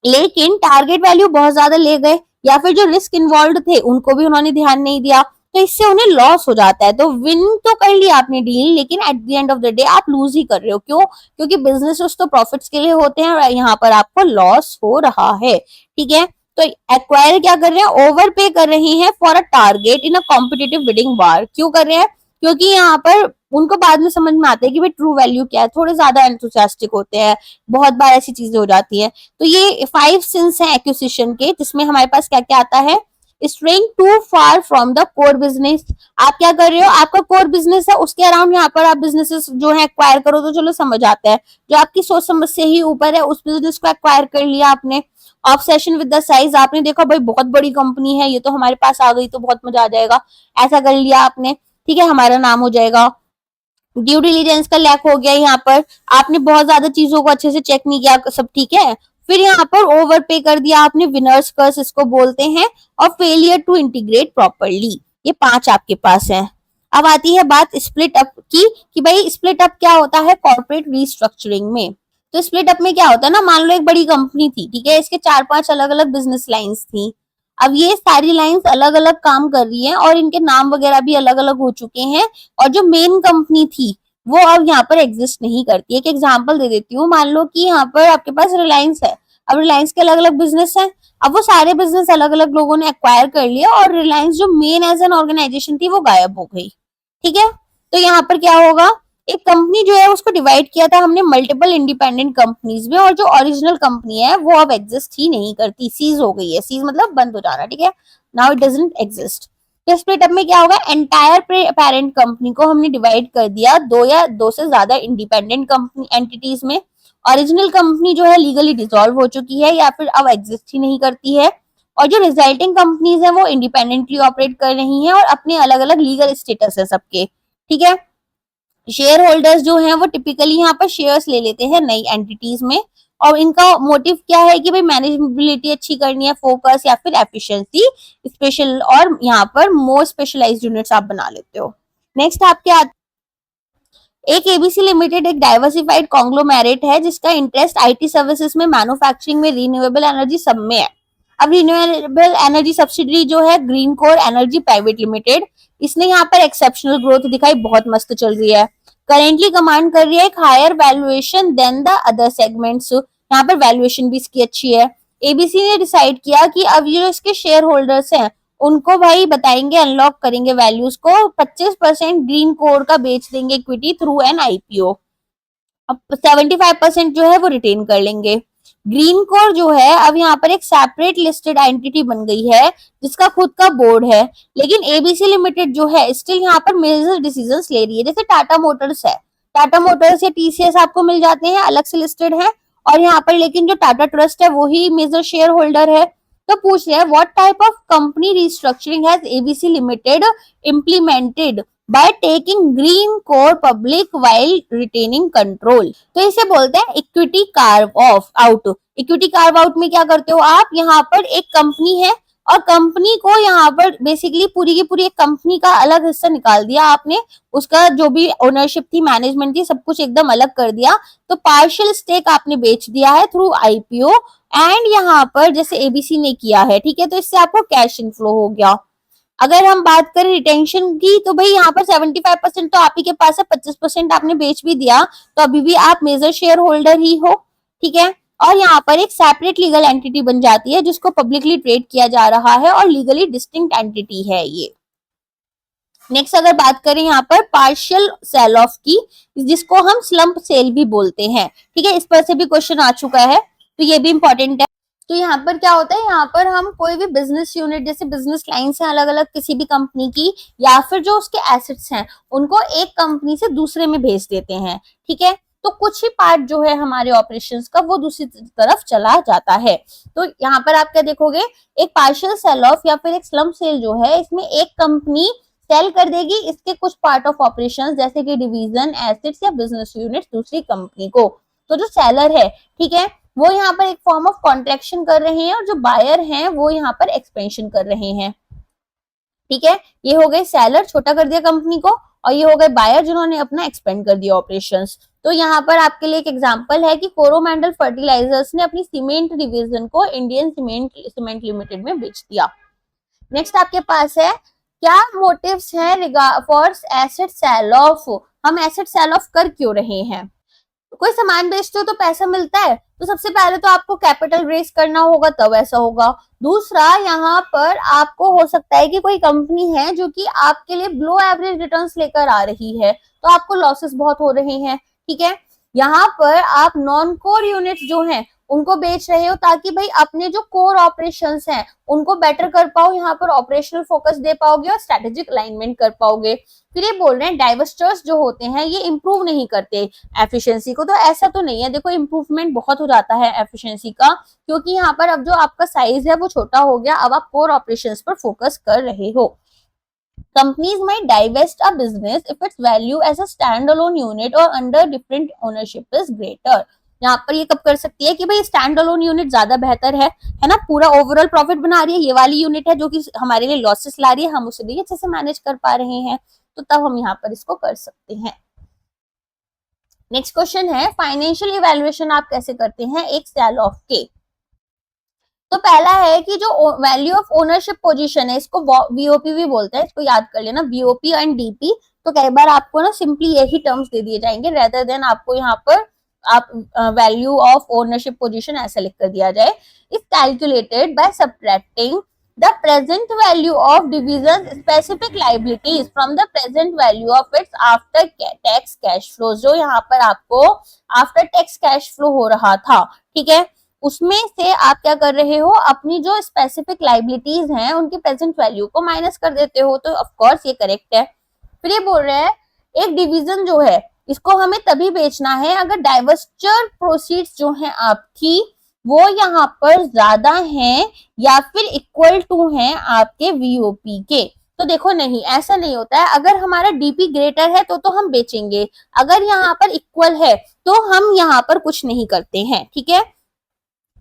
लेकिन टारगेट वैल्यू बहुत ज्यादा ले गए या फिर जो रिस्क इन्वॉल्व थे उनको भी उन्होंने ध्यान नहीं दिया, तो इससे उन्हें लॉस हो जाता है. तो विन तो कर लिया आपने डील, लेकिन at the end of the day आप लूज ही कर रहे हो. क्यों? क्योंकि बिजनेस तो प्रॉफिट्स के लिए होते हैं और यहाँ पर आपको लॉस हो रहा है, ठीक है. तो एक्वायर क्या कर रहे हैं, ओवर पे कर रहे हैं for a target in a competitive bidding war. क्यों कर रहे हैं? क्योंकि यहाँ पर उनको बाद में समझ में आता है कि भाई ट्रू वैल्यू क्या है, थोड़े ज्यादा एंथुसियास्टिक होते हैं, बहुत बार ऐसी चीजें हो जाती है. तो ये 5 सिंस हैं एक्विजिशन के, जिसमें हमारे पास क्या क्या आता है, straying too far from the core business. आप क्या कर रहे हो, आपका कोर बिजनेस है उसके अराउंड यहाँ पर आप बिजनेसेस जो है एक्वायर करो तो चलो समझ आता है. जो आपकी सोच समझ से ही ऊपर है उस बिजनेस को एक्वायर कर लिया आपने. ऑब्सेशन विद द साइज, आपने देखा भाई बहुत बड़ी कंपनी है ये तो हमारे पास आ गई तो बहुत मजा आ जाएगा, ऐसा कर लिया आपने, ठीक है, हमारा नाम हो जाएगा. ड्यू डिलीजेंस का लैक हो गया, यहाँ पर आपने बहुत ज्यादा चीजों को अच्छे से चेक नहीं किया, सब ठीक है. फिर यहाँ पर ओवर पे कर दिया आपने, विनर्स कर्स इसको बोलते हैं, और फेलियर टू इंटीग्रेट प्रॉपरली. ये 5 आपके पास है. अब आती है बात स्प्लिट अप की कि भाई स्प्लिट अप क्या होता है कॉर्पोरेट रीस्ट्रक्चरिंग में. तो स्प्लिट अप में क्या होता है ना, मान लो एक बड़ी कंपनी थी, ठीक है, इसके 4-5 अलग अलग बिजनेस लाइंस थी. अब ये सारी लाइंस अलग अलग काम कर रही हैं और इनके नाम वगैरह भी अलग अलग हो चुके हैं, और जो मेन कंपनी थी वो अब यहाँ पर एग्जिस्ट नहीं करती. एक एग्जांपल दे देती हूँ, मान लो कि यहाँ पर आपके पास रिलायंस है. अब रिलायंस के अलग अलग बिजनेस हैं, अब वो सारे बिजनेस अलग अलग लोगों ने एक्वायर कर लिया और रिलायंस जो मेन एज एन ऑर्गेनाइजेशन थी वो गायब हो गई, ठीक है. तो यहाँ पर क्या होगा, एक कंपनी जो है उसको डिवाइड किया था हमने मल्टीपल इंडिपेंडेंट कंपनीज में, और जो ओरिजिनल कंपनी है वो अब एग्जिस्ट ही नहीं करती, सीज हो गई है. सीज मतलब बंद हो जाना, ठीक है, नाउ इट डजंट एग्जिस्ट. तो स्प्लिट अप में क्या होगा, एंटायर पेरेंट कंपनी को हमने डिवाइड कर दिया 2 या 2 से ज्यादा इंडिपेंडेंट कंपनी एंटिटीज में. ओरिजिनल कंपनी जो है लीगली डिसॉल्व हो चुकी है या फिर अब एग्जिस्ट ही नहीं करती है, और जो रिजल्टिंग कंपनीज है वो इंडिपेंडेंटली ऑपरेट कर रही हैं और अपने अलग अलग लीगल स्टेटस है सबके, ठीक है. शेयर होल्डर्स जो हैं वो टिपिकली यहाँ पर शेयर्स ले लेते हैं नई एंटिटीज में, और इनका मोटिव क्या है कि भाई मैनेजेबिलिटी अच्छी करनी है, फोकस या फिर एफिशिएंसी स्पेशल, और यहाँ पर मोर स्पेशलाइज्ड यूनिट्स आप बना लेते हो. नेक्स्ट आपके एक एबीसी लिमिटेड एक डाइवर्सिफाइड कॉन्ग्लोमेरेट है जिसका इंटरेस्ट आईटी सर्विसेज में, मैन्युफैक्चरिंग में, रिन्यूएबल एनर्जी सब में है. अब रिन्यूएबल एनर्जी सब्सिडरी जो है green core energy private limited, इसने यहाँ पर एक्सेप्शनल ग्रोथ दिखाई, बहुत मस्त चल रही है. करेंटली कमांड कर रही है एक higher valuation than the other segments, यहाँ पर वैल्यूएशन भी इसकी अच्छी है. एबीसी ने डिसाइड किया कि अब ये जो इसके शेयर होल्डर्स हैं उनको भाई बताएंगे, अनलॉक करेंगे वैल्यूज को, 25% ग्रीन कोर का बेच देंगे इक्विटी थ्रू एन आईपीओ। अब 75% जो है वो रिटेन कर लेंगे। ग्रीन कोर जो है अब यहाँ पर एक सेपरेट लिस्टेड एंटिटी बन गई है जिसका खुद का बोर्ड है, लेकिन एबीसी लिमिटेड जो है स्टिल यहाँ पर मेजर डिसीजंस ले रही है। जैसे टाटा मोटर्स है, टाटा मोटर्स या टीसीएस आपको मिल जाते हैं, अलग से लिस्टेड है, और यहाँ पर लेकिन जो टाटा ट्रस्ट है वही मेजर शेयर होल्डर है। तो पूछ रहे हैं what type of company restructuring has ABC limited implemented by taking green core public while retaining control. तो इसे बोलते हैं equity curve of out. Equity carve out में क्या करते हो आप, यहाँ पर एक कंपनी है और कंपनी को यहाँ पर बेसिकली पूरी की पूरी एक कंपनी का अलग हिस्सा निकाल दिया आपने, उसका जो भी ओनरशिप थी, मैनेजमेंट थी, सब कुछ एकदम अलग कर दिया। तो पार्शियल स्टेक आपने बेच दिया है थ्रू आईपीओ एंड यहाँ पर जैसे एबीसी ने किया है, ठीक है। तो इससे आपको कैश इनफ्लो हो गया। अगर हम बात करें रिटेंशन की तो भाई यहाँ पर 75% तो आप ही के पास है, 25% आपने बेच भी दिया तो अभी भी आप मेजर शेयर होल्डर ही हो, ठीक है। और यहाँ पर एक सेपरेट लीगल एंटिटी बन जाती है जिसको पब्लिकली ट्रेड किया जा रहा है और लीगली डिस्टिंक्ट एंटिटी है ये। नेक्स्ट अगर बात करें यहाँ पर पार्शियल सेल ऑफ की, जिसको हम स्लम्प सेल भी बोलते हैं, ठीक है, इस पर से भी क्वेश्चन आ चुका है तो ये भी इंपॉर्टेंट है। तो यहाँ पर क्या होता है, यहाँ पर हम कोई भी बिजनेस यूनिट जैसे बिजनेस लाइन्स हैं अलग अलग किसी भी कंपनी की, या फिर जो उसके एसेट्स हैं उनको एक कंपनी से दूसरे में भेज देते हैं, ठीक है। तो कुछ ही पार्ट जो है हमारे ऑपरेशंस का वो दूसरी तरफ चला जाता है। तो यहाँ पर आप क्या देखोगे, एक पार्शियल सेल ऑफ या फिर एक स्लम्प सेल जो है, इसमें एक कंपनी सेल कर देगी इसके कुछ पार्ट ऑफ ऑपरेशंस जैसे कि डिवीजन, एसेट्स या बिजनेस यूनिट दूसरी कंपनी को। तो जो सेलर है, ठीक है, वो यहाँ पर एक फॉर्म ऑफ कॉन्ट्रैक्शन कर रहे हैं और जो बायर हैं वो यहाँ पर एक्सपेंशन कर रहे हैं, ठीक है। ये हो गए सेलर, छोटा कर दिया कंपनी को, और ये हो गए बायर जिन्होंने अपना एक्सपेंड कर दिया ऑपरेशंस। तो यहाँ पर आपके लिए एक एग्जांपल है कि कोरोमंडल फर्टिलाइजर्स ने अपनी सीमेंट डिवीजन को इंडियन सीमेंट लिमिटेड में बेच दिया। नेक्स्ट आपके पास है क्या मोटिव्स हैं फॉर एसेट सेल ऑफ। हम एसेट सेल ऑफ कर क्यों रहे हैं, कोई सामान बेचते हो तो पैसा मिलता है, तो सबसे पहले तो आपको कैपिटल रेस करना होगा तब ऐसा होगा। दूसरा, यहाँ पर आपको हो सकता है कि कोई कंपनी है जो कि आपके लिए बिलो एवरेज रिटर्न्स लेकर आ रही है तो आपको लॉसेस बहुत हो रहे हैं, ठीक है। यहाँ पर आप नॉन कोर यूनिट्स जो हैं उनको बेच रहे हो ताकि भाई अपने जो कोर ऑपरेशंस हैं उनको बेटर कर पाओ, यहाँ पर ऑपरेशनल फोकस दे पाओगे और स्ट्रेटेजिक अलाइनमेंट कर पाओगे। फिर ये बोल रहे हैं डाइवर्स्टर्स जो होते हैं ये इंप्रूव नहीं करते एफिशिएंसी को, तो ऐसा तो नहीं है, देखो इंप्रूवमेंट बहुत हो जाता है एफिशिएंसी का, क्योंकि यहाँ पर अब जो आपका साइज है वो छोटा हो गया, अब आप कोर ऑपरेशंस पर फोकस कर रहे हो। Companies might divest a business if its value as a standalone unit or under different ownership is greater। यहाँ पर ये कब कर सकती है कि भाई स्टैंड अलोन यूनिट ज्यादा बेहतर है ना, पूरा ओवरऑल प्रॉफिट बना रही है, ये वाली यूनिट है जो कि हमारे लिए लॉसेस ला रही है, हम उसे भी अच्छे से मैनेज कर पा रहे हैं, तो तब हम यहाँ पर इसको कर सकते हैं। नेक्स्ट क्वेश्चन है फाइनेंशियल इवैल्यूएशन आप कैसे करते हैं एक सेल ऑफ के। तो पहला है कि जो वैल्यू ऑफ ओनरशिप पोजीशन है इसको वीओपी भी बोलते हैं, इसको याद कर लेना, वीओपी एंड डीपी। तो कई बार आपको ना सिंपली यही टर्म्स दे दिए जाएंगे रेदर देन आपको यहाँ पर आप वैल्यू ऑफ ओनरशिप पोजीशन ऐसा लिख कर दिया जाए। Is calculated by subtracting the present value of division specific liabilities from the present value of its after tax cash flow. जो यहाँ पर आपको आफ्टर टैक्स कैश फ्लो हो रहा था, ठीक है, उसमें से आप क्या कर रहे हो, अपनी जो स्पेसिफिक लाइबिलिटीज हैं उनकी प्रेजेंट वैल्यू को माइनस कर देते हो, तो ऑफ कोर्स ये करेक्ट है। फिर ये बोल रहे हैं एक डिवीजन जो है इसको हमें तभी बेचना है अगर डाइवर्स्चर प्रोसीड्स जो हैं आपकी वो यहाँ पर ज्यादा हैं या फिर इक्वल टू हैं आपके वीओपी के। तो देखो नहीं, ऐसा नहीं होता है, अगर हमारा डीपी ग्रेटर है तो हम बेचेंगे, अगर यहाँ पर इक्वल है तो हम यहाँ पर कुछ नहीं करते हैं, ठीक है।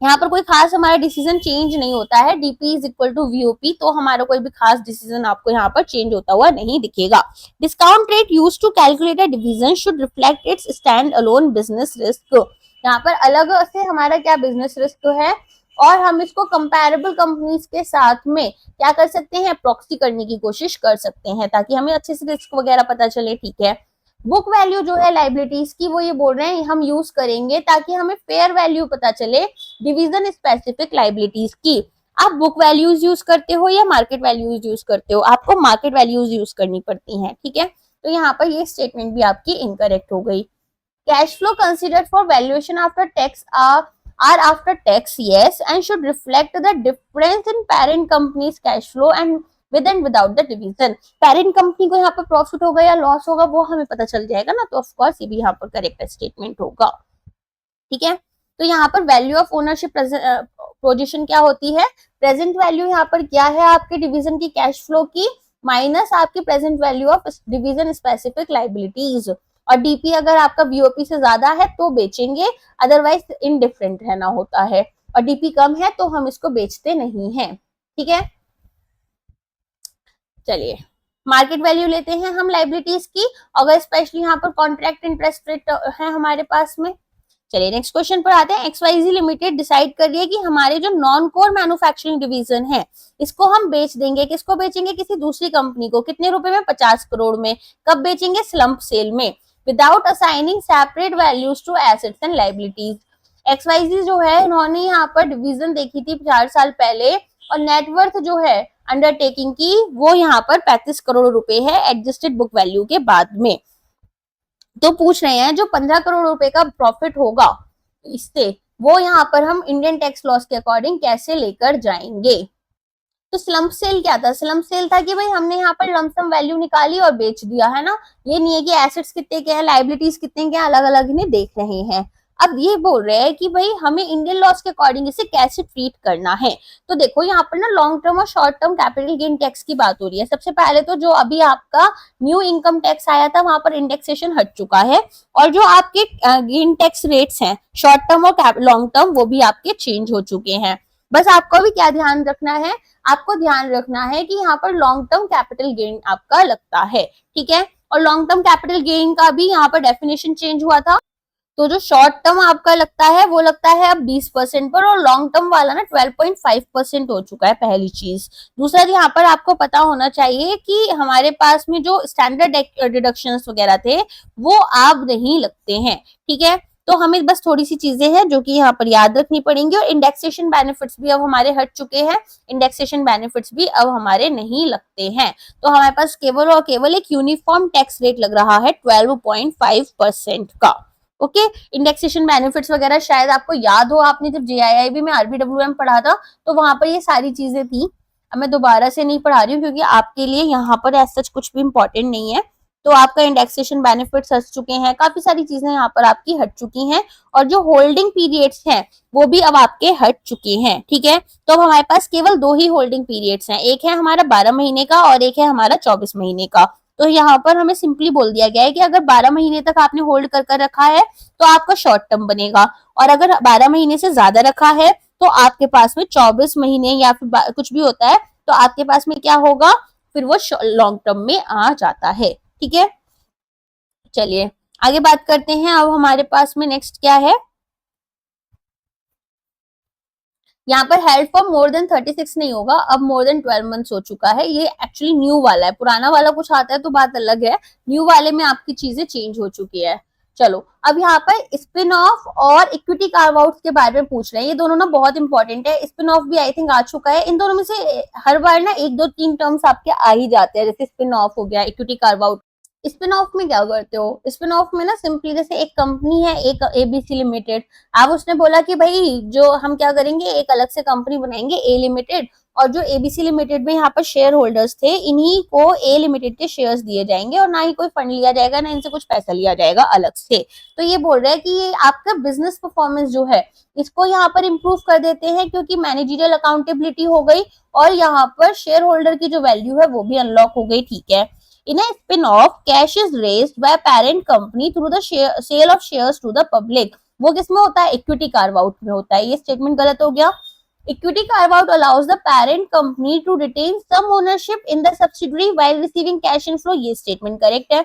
यहाँ पर कोई खास हमारा डिसीजन चेंज नहीं होता है, डीपी इज इक्वल टू वीओपी, तो हमारा कोई भी खास डिसीजन आपको यहाँ पर चेंज होता हुआ नहीं दिखेगा। Discount rate used to calculate a division should reflect its stand alone business risk. यहाँ पर अलग से हमारा क्या बिजनेस रिस्क है और हम इसको कंपैरेबल कंपनीज के साथ में क्या कर सकते हैं, प्रॉक्सी करने की कोशिश कर सकते हैं ताकि हमें अच्छे से रिस्क वगैरह पता चले, ठीक है। बुक वैल्यू जो है लाइबिलिटीज की वो ये बोल रहे हैं हम यूज करेंगे ताकि हमें फेयर वैल्यू पता चले डिवीजन स्पेसिफिक लाइबिलिटीज की। आप बुक वैल्यूज यूज करते हो या मार्केट वैल्यूज यूज करते हो, आपको मार्केट वैल्यूज यूज करनी पड़ती हैं, ठीक है। तो यहाँ पर ये स्टेटमेंट भी आपकी इनकरेक्ट हो गई। Cash flow considered for valuation after tax are after tax, yes, and should reflect the difference in parent company's cash flow and with and without the division। Parent company को यहाँ पर profit होगा या loss होगा वो हमें पता चल जाएगा ना, तो ऑफ कोर्स ये भी यहाँ पर करेक्ट स्टेटमेंट होगा, ठीक है। तो यहाँ पर वैल्यू ऑफ ओनरशिप पोजीशन क्या होती है, प्रेजेंट वैल्यू यहाँ पर क्या है आपके डिवीजन की कैश फ्लो की माइनस आपकी present value of division specific liabilities, और डीपी अगर आपका बीओपी से ज्यादा है तो बेचेंगे, अदरवाइज इनडिफरेंट रहना होता है, और डीपी कम है तो हम इसको बेचते नहीं हैं, ठीक है। चलिए मार्केट वैल्यू लेते हैं हम लाइबिलिटीज की, अगर स्पेशली यहाँ पर कॉन्ट्रैक्ट इंटरेस्ट रेट है हमारे पास में। चलिए नेक्स्ट क्वेश्चन पर आते हैं। XYZ लिमिटेड डिसाइड कर रही है कि हमारे जो नॉन कोर मैन्युफैक्चरिंग डिवीजन है इसको हम बेच देंगे, किसको बेचेंगे, किसी दूसरी कंपनी को, कितने रुपए में, 50 करोड़ में। कब बेचेंगे, स्लम्प सेल में, without assigning separate values to assets and liabilities. XYZ जो है उन्होंने यहाँ पर डिवीजन देखी थी 4 साल पहले, और नेटवर्थ जो है अंडरटेकिंग की वो यहाँ पर 35 करोड़ रुपए है एडजस्टेड बुक वैल्यू के बाद में। तो पूछ रहे हैं जो 15 करोड़ रुपए का प्रॉफिट होगा इससे, वो यहाँ पर हम इंडियन टैक्स लॉस के अकॉर्डिंग कैसे लेकर जाएंगे। तो स्लम्प सेल क्या था, स्लम्प सेल था कि भाई हमने यहाँ पर लमसम वैल्यू निकाली और बेच दिया, है ना। ये नहीं है कि एसेट्स कितने के हैं, लाइबिलिटीज कितने के हैं, अलग अलग इन्हें देख रहे हैं। अब ये बोल रहे हैं कि भाई हमें इंडियन लॉस के अकॉर्डिंग इसे कैसे ट्रीट करना है। तो देखो यहाँ पर ना लॉन्ग टर्म और short term capital gain tax की बात हो रही है। सबसे पहले तो जो अभी आपका न्यू इनकम टैक्स आया था वहां पर इंडेक्सेशन हट चुका है, और जो आपके गेन टैक्स रेट्स हैं शॉर्ट टर्म और लॉन्ग टर्म वो भी आपके चेंज हो चुके हैं। बस आपको भी क्या ध्यान रखना है, आपको ध्यान रखना है कि यहाँ पर लॉन्ग टर्म कैपिटल गेन आपका लगता है, ठीक है। और लॉन्ग टर्म कैपिटल गेन का भी यहाँ पर डेफिनेशन चेंज हुआ था। तो जो शॉर्ट टर्म आपका लगता है वो लगता है अब 20% पर, और लॉन्ग टर्म वाला ना 12.5% हो चुका है, पहली चीज। दूसरा यहाँ पर आपको पता होना चाहिए कि हमारे पास में जो स्टैंडर्ड डिडक्शंस वगैरह थे वो अब नहीं लगते हैं, ठीक है। तो हमें बस थोड़ी सी चीजें हैं जो कि यहाँ पर याद रखनी पड़ेंगी, और इंडेक्सेशन बेनिफिट्स भी अब हमारे हट चुके हैं, इंडेक्सेशन बेनिफिट्स भी अब हमारे नहीं लगते हैं। तो हमारे पास केवल और केवल एक यूनिफॉर्म टैक्स रेट लग रहा है 12.5% का। ओके, इंडेक्सेशन बेनिफिट्स वगैरह शायद आपको याद हो, आपने जब JIIB में RBWM पढ़ा था तो वहां पर ये सारी चीजें थी। अब मैं दोबारा से नहीं पढ़ा रही हूँ क्योंकि आपके लिए यहाँ पर ऐसा कुछ भी इंपॉर्टेंट नहीं है। तो आपका इंडेक्सेशन बेनिफिट्स हट चुके हैं, काफी सारी चीजें यहाँ पर आपकी हट चुकी हैं, और जो होल्डिंग पीरियड्स हैं वो भी अब आपके हट चुके हैं, ठीक है। तो अब हमारे पास केवल 2 ही होल्डिंग पीरियड्स हैं, एक है हमारा 12 महीने का और एक है हमारा 24 महीने का। तो यहाँ पर हमें सिंपली बोल दिया गया है कि अगर 12 महीने तक आपने होल्ड कर रखा है तो आपका शॉर्ट टर्म बनेगा, और अगर 12 महीने से ज्यादा रखा है तो आपके पास में 24 महीने या फिर कुछ भी होता है तो आपके पास में क्या होगा, फिर वो लॉन्ग टर्म में आ जाता है, ठीक है। चलिए आगे बात करते हैं। अब हमारे पास में नेक्स्ट क्या है, यहाँ पर हेल्ड फॉर मोर देन 36 नहीं होगा, अब मोर देन 12 मंथ्स हो चुका है। ये एक्चुअली न्यू वाला है, पुराना वाला कुछ आता है तो बात अलग है, न्यू वाले में आपकी चीजें चेंज हो चुकी है। चलो अब यहाँ पर स्पिन ऑफ और इक्विटी कार्व आउट के बारे में पूछ रहे हैं, ये दोनों ना बहुत इंपॉर्टेंट है। स्पिन ऑफ भी आई थिंक आ चुका है, इन दोनों में से हर बार ना 1 2 3 टर्म्स आपके आ ही जाते हैं, जैसे स्पिन ऑफ हो गया, equity carve out. Spin off में क्या करते हो, स्पिन ऑफ में ना सिंपली जैसे एक कंपनी है, एक ABC लिमिटेड, अब उसने बोला कि भाई जो हम क्या करेंगे, एक अलग से कंपनी बनाएंगे A लिमिटेड, और जो ABC लिमिटेड में यहाँ पर शेयर होल्डर्स थे इन्हीं को A लिमिटेड के शेयर्स दिए जाएंगे, और ना ही कोई फंड लिया जाएगा, ना इनसे कुछ पैसा लिया जाएगा अलग से। तो ये बोल रहे हैं कि ये आपका बिजनेस परफॉर्मेंस जो है इसको यहाँ पर इम्प्रूव कर देते हैं, क्योंकि मैनेजरियल अकाउंटेबिलिटी हो गई और यहाँ पर शेयर होल्डर की जो वैल्यू है वो भी अनलॉक हो गई, ठीक है। In a spin-off, cash is raised by parent company through the sale of shares to the public. वो किसमें होता है, इक्विटी कार्व आउट में होता है। ये स्टेटमेंट गलत हो गया। Equity carve out allows the parent company to retain some ownership in the subsidiary while receiving cash inflow। ये स्टेटमेंट करेक्ट है।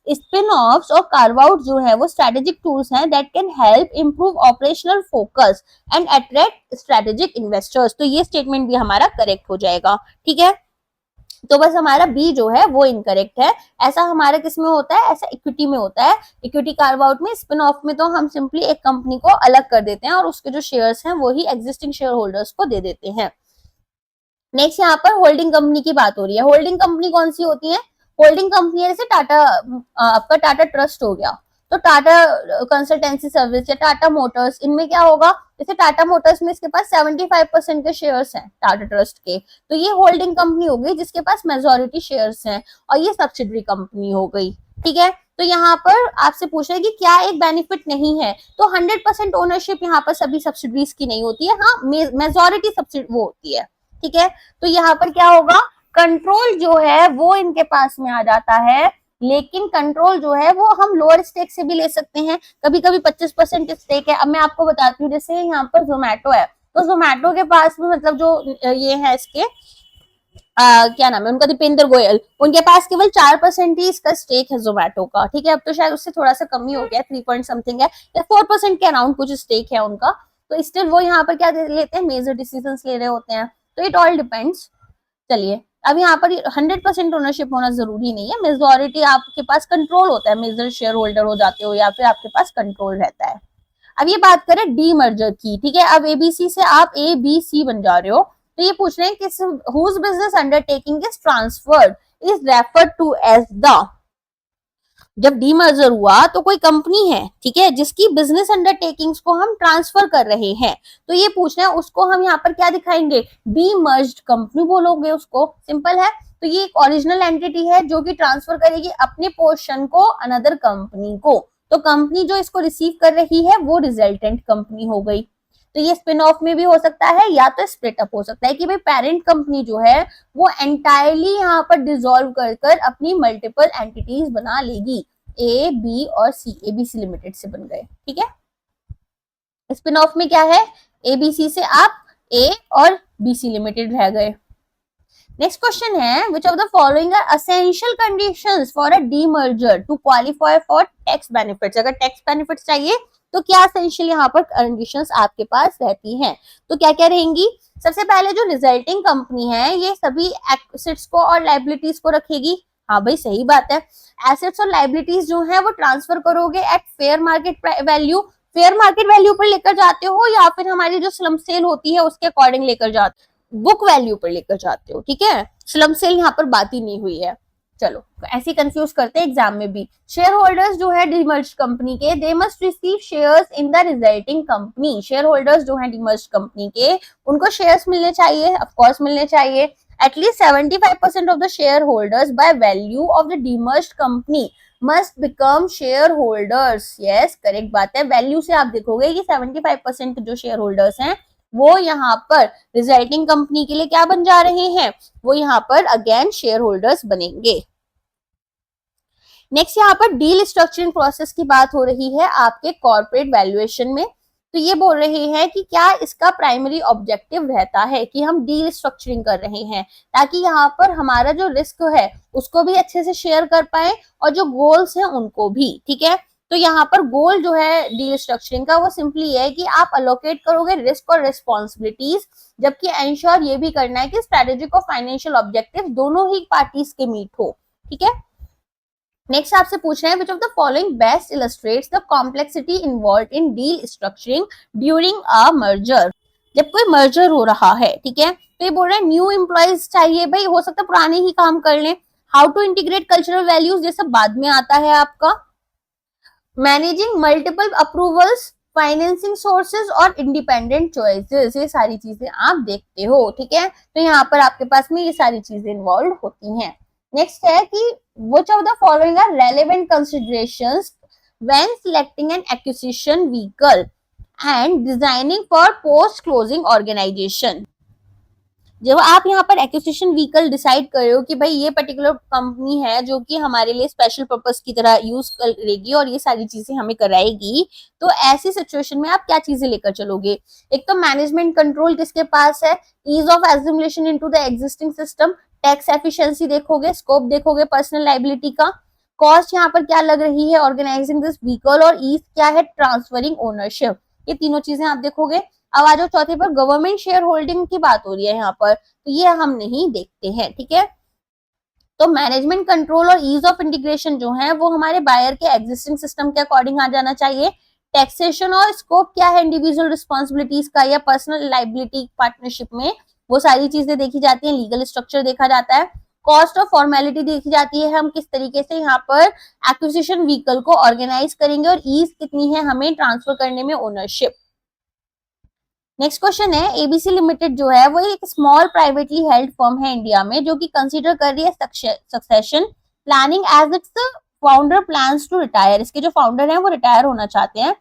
स्पिन ऑफ्स और कार्व आउट जो है वो स्ट्रेटेजिक टूल्स हैं that can help improve operational focus and attract strategic investors। तो ये statement भी हमारा करेक्ट हो जाएगा, ठीक है। तो बस हमारा बी जो है वो इनकरेक्ट है। ऐसा हमारा किस में होता है, ऐसा इक्विटी में होता है। इक्विटी कार्व आउट में, स्पिन ऑफ में तो हम सिंपली एक कंपनी को अलग कर देते हैं और उसके जो शेयर्स हैं वो ही एग्जिस्टिंग शेयर होल्डर्स को दे देते हैं। नेक्स्ट यहाँ पर होल्डिंग कंपनी की बात हो रही है। होल्डिंग कंपनी कौन सी होती है? होल्डिंग कंपनी जैसे टाटा, आपका टाटा ट्रस्ट हो गया, तो टाटा कंसल्टेंसी सर्विस या टाटा मोटर्स, इनमें क्या होगा, जैसे टाटा मोटर्स में इसके पास 75% के शेयर्स हैं टाटा ट्रस्ट के, तो ये होल्डिंग कंपनी हो गई जिसके पास मेजोरिटी शेयर्स हैं, और ये सब्सिडरी कंपनी हो गई। ठीक है, तो यहाँ पर आपसे पूछ रहे हैं कि क्या एक बेनिफिट नहीं है, तो 100% ओनरशिप यहाँ पर सभी सब्सिडरीज की नहीं होती है, हाँ मेजोरिटी सब्सिडी वो होती है। ठीक है, तो यहाँ पर क्या होगा, कंट्रोल जो है वो इनके पास में आ जाता है, लेकिन कंट्रोल जो है वो हम लोअर स्टेक से भी ले सकते हैं, कभी कभी 25% स्टेक है। अब मैं आपको बताती हूँ, जैसे यहाँ पर जोमेटो है, तो जोमेटो के पास में मतलब जो ये है इसके क्या नाम है उनका, दीपेंद्र गोयल, उनके पास केवल 4% ही इसका स्टेक है जोमेटो का। ठीक है, अब तो शायद उससे थोड़ा सा कम ही हो गया, 3 पॉइंट समथिंग है या 4% के अराउंड कुछ स्टेक है उनका, तो स्टिल वो यहाँ पर क्या लेते हैं, मेजर डिसीजन ले रहे होते हैं, तो इट ऑल डिपेंड्स। चलिए, अब यहाँ पर 100% ओनरशिप होना जरूरी नहीं है, मेजोरिटी आपके पास कंट्रोल होता है, मेजर शेयर होल्डर हो जाते हो या फिर आपके पास कंट्रोल रहता है। अब ये बात करें डी मर्जर की। ठीक है, अब एबीसी से आप ए बी सी बन जा रहे हो, तो ये पूछ रहे हैं कि whose business undertaking is transferred is referred to as the, जब डीमर्जर हुआ तो कोई कंपनी है, ठीक है, जिसकी बिजनेस अंडरटेकिंग्स को हम ट्रांसफर कर रहे हैं, तो ये पूछ रहे हैं उसको हम यहाँ पर क्या दिखाएंगे, डीमर्ज्ड कंपनी बोलोगे उसको, सिंपल है। तो ये एक ओरिजिनल एंटिटी है जो कि ट्रांसफर करेगी अपने पोर्शन को अनदर कंपनी को, तो कंपनी जो इसको रिसीव कर रही है वो रिजल्टेंट कंपनी हो गई। तो ये स्पिन ऑफ में भी हो सकता है या तो स्प्लिट अप हो सकता है कि भाई पेरेंट कंपनी जो है वो एंटायरली यहाँ पर डिसॉल्व कर कर अपनी मल्टीपल एंटिटीज बना लेगी, ए बी और सी, एबीसी लिमिटेड से बन गए। ठीक है, स्पिन ऑफ में क्या है, एबीसी से आप ए और बीसी लिमिटेड रह गए। नेक्स्ट क्वेश्चन है, which of the following are essential conditions for a demerger to qualify for tax benefits. अगर टैक्स बेनिफिट्स चाहिए तो क्या एसेंशियल यहाँ पर कंडीशंस आपके पास रहती हैं, तो क्या क्या रहेंगी। सबसे पहले जो रिजल्टिंग कंपनी है ये सभी एसेट्स को और लाइबिलिटीज को रखेगी। हाँ भाई सही बात है, एसेट्स और लाइबिलिटीज जो है वो ट्रांसफर करोगे at fair market value, fair market value पर लेकर जाते हो या फिर हमारी जो स्लम सेल होती है उसके अकॉर्डिंग लेकर जाते हो, बुक वैल्यू पर लेकर जाते हो। ठीक है, स्लम सेल यहाँ पर बात ही नहीं हुई है। चलो, तो ऐसे कंफ्यूज करते हैं एग्जाम में भी। शेयर होल्डर्स जो है डीमर्ज कंपनी के, they must receive shares in the resulting company. Share holders जो है डीमर्ज कंपनी के, उनको शेयर्स मिलने चाहिए, ऑफ कोर्स मिलने चाहिए। At least 75% of the share holders by value of the demerge company must become share holders. Yes, correct बात है। वैल्यू से आप देखोगे कि 75% जो शेयर होल्डर्स हैं वो यहाँ पर रिजल्टिंग कंपनी के लिए क्या बन जा रहे हैं, वो यहाँ पर अगेन शेयर होल्डर्स बनेंगे। नेक्स्ट यहाँ पर डील स्ट्रक्चरिंग प्रोसेस की बात हो रही है आपके कॉर्पोरेट वैल्यूएशन में, तो ये बोल रहे हैं कि क्या इसका प्राइमरी ऑब्जेक्टिव रहता है कि हम डील स्ट्रक्चरिंग कर रहे हैं ताकि यहाँ पर हमारा जो रिस्क है उसको भी अच्छे से शेयर कर पाए और जो गोल्स हैं उनको भी। ठीक है, तो यहाँ पर गोल जो है डील स्ट्रक्चरिंग का वो सिंपली है कि आप अलोकेट करोगे रिस्क और रिस्पॉन्सिबिलिटीज, जबकि एंश्योर ये भी करना है कि स्ट्रेटेजिक और फाइनेंशियल ऑब्जेक्टिव दोनों ही पार्टीज के मीट हो। ठीक है, नेक्स्ट आपसे पूछ रहे हैं विच of the following best illustrates the complexity involve in deal structuring during a merger. जब कोई मर्जर हो रहा है, ठीक है, तो ये बोल रहे हैं न्यू एम्प्लॉयज चाहिए, भाई हो सकता है पुराने ही काम कर लें। How to integrate cultural values, ये सब बाद में आता है आपका। Managing multiple approvals, financing sources और इंडिपेंडेंट चॉइसेस, ये सारी चीजें आप देखते हो। ठीक है, तो यहाँ पर आपके पास में ये सारी चीजें इन्वॉल्व होती हैं। नेक्स्ट है कि which of the following are relevant considerations when selecting an acquisition vehicle and designing for post closing organization। जब आप यहाँ पर एक्विजिशन व्हीकल डिसाइड कर रहे हो कि भाई ये पर्टिकुलर कंपनी है जो कि हमारे लिए स्पेशल पर्पस की तरह यूज करेगी और ये सारी चीजें हमें कराएगी, तो ऐसी सिचुएशन में आप क्या चीजें लेकर चलोगे। एक तो मैनेजमेंट कंट्रोल किसके पास है, ease of assimilation into the existing system, tax efficiency देखोगे, स्कोप देखोगे, पर्सनल लाइबिलिटी का, कॉस्ट यहाँ पर क्या लग रही है ऑर्गेनाइजिंग दिस व्हीकल, और ईज क्या है ट्रांसफरिंग ओनरशिप, ये तीनों चीजें आप देखोगे। अब आ जाओ चौथे पर, गवर्नमेंट शेयर होल्डिंग की बात हो रही है यहाँ पर, तो ये हम नहीं देखते हैं। ठीक है, तो मैनेजमेंट कंट्रोल और ईज ऑफ इंटीग्रेशन जो है वो हमारे बायर के एग्जिस्टिंग सिस्टम के अकॉर्डिंग आ जाना चाहिए। टैक्सेशन और स्कोप क्या है इंडिविजुअल रिस्पॉन्सिबिलिटीज का या पर्सनल लाइबिलिटी पार्टनरशिप में, वो सारी चीजें देखी जाती हैं। लीगल स्ट्रक्चर देखा जाता है। कॉस्ट और फॉर्मेलिटी देखी जाती है, हम किस तरीके से यहाँ पर एक्विजिशन व्हीकल को ऑर्गेनाइज करेंगे और ईज कितनी है हमें ट्रांसफर करने में ओनरशिप। नेक्स्ट क्वेश्चन है, एबीसी लिमिटेड जो है वो एक स्मॉल प्राइवेटली हेल्ड फर्म है इंडिया में जो कि कंसीडर कर रही है succession planning as its founder plans to retire. इसके जो फाउंडर हैं वो रिटायर होना चाहते हैं।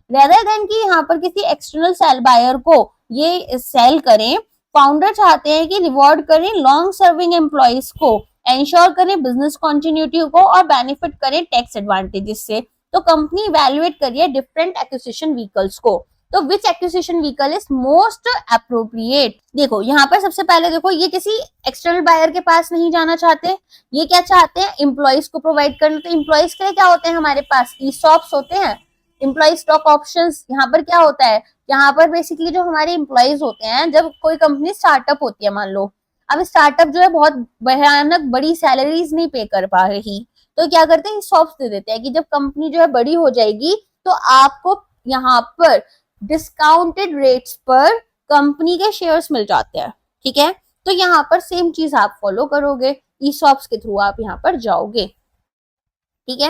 रेदर देन कि यहाँ पर किसी एक्सटर्नल सेल बायर को ये सेल करें, फाउंडर चाहते हैं कि रिवॉर्ड करें लॉन्ग सर्विंग एम्प्लॉइज को, एंश्योर करें बिजनेस कंटिन्यूटी को और बेनिफिट करें टैक्स एडवांटेजेस से। तो कंपनी इवैल्यूएट करिए डिफरेंट एक्विजिशन व्हीकल्स को। तो which acquisition vehicle is most appropriate. देखो यहाँ पर सबसे पहले देखो, ये किसी एक्सटर्नल बायर के पास नहीं जाना चाहते, ये क्या चाहते हैं एम्प्लॉइज को प्रोवाइड करना। तो एम्प्लॉइज के लिए क्या होते हैं हमारे पास, ईसॉप्स होते हैं, एम्प्लॉय स्टॉक ऑप्शंस। यहाँ पर क्या होता है, यहाँ पर बेसिकली जो हमारे एम्प्लॉइज होते हैं, जब कोई कंपनी स्टार्टअप होती है, मान लो अब स्टार्टअप जो है बहुत भयानक बड़ी सैलरीज नहीं पे कर पा रही, तो क्या करते हैं सॉफ्ट दे देते हैं कि जब कंपनी जो है बड़ी हो जाएगी तो आपको यहाँ पर डिस्काउंटेड रेट्स पर कंपनी के शेयर्स मिल जाते हैं। ठीक है, तो यहाँ पर सेम चीज आप फॉलो करोगे, ईसॉप्स के थ्रू आप यहाँ पर जाओगे। ठीक है,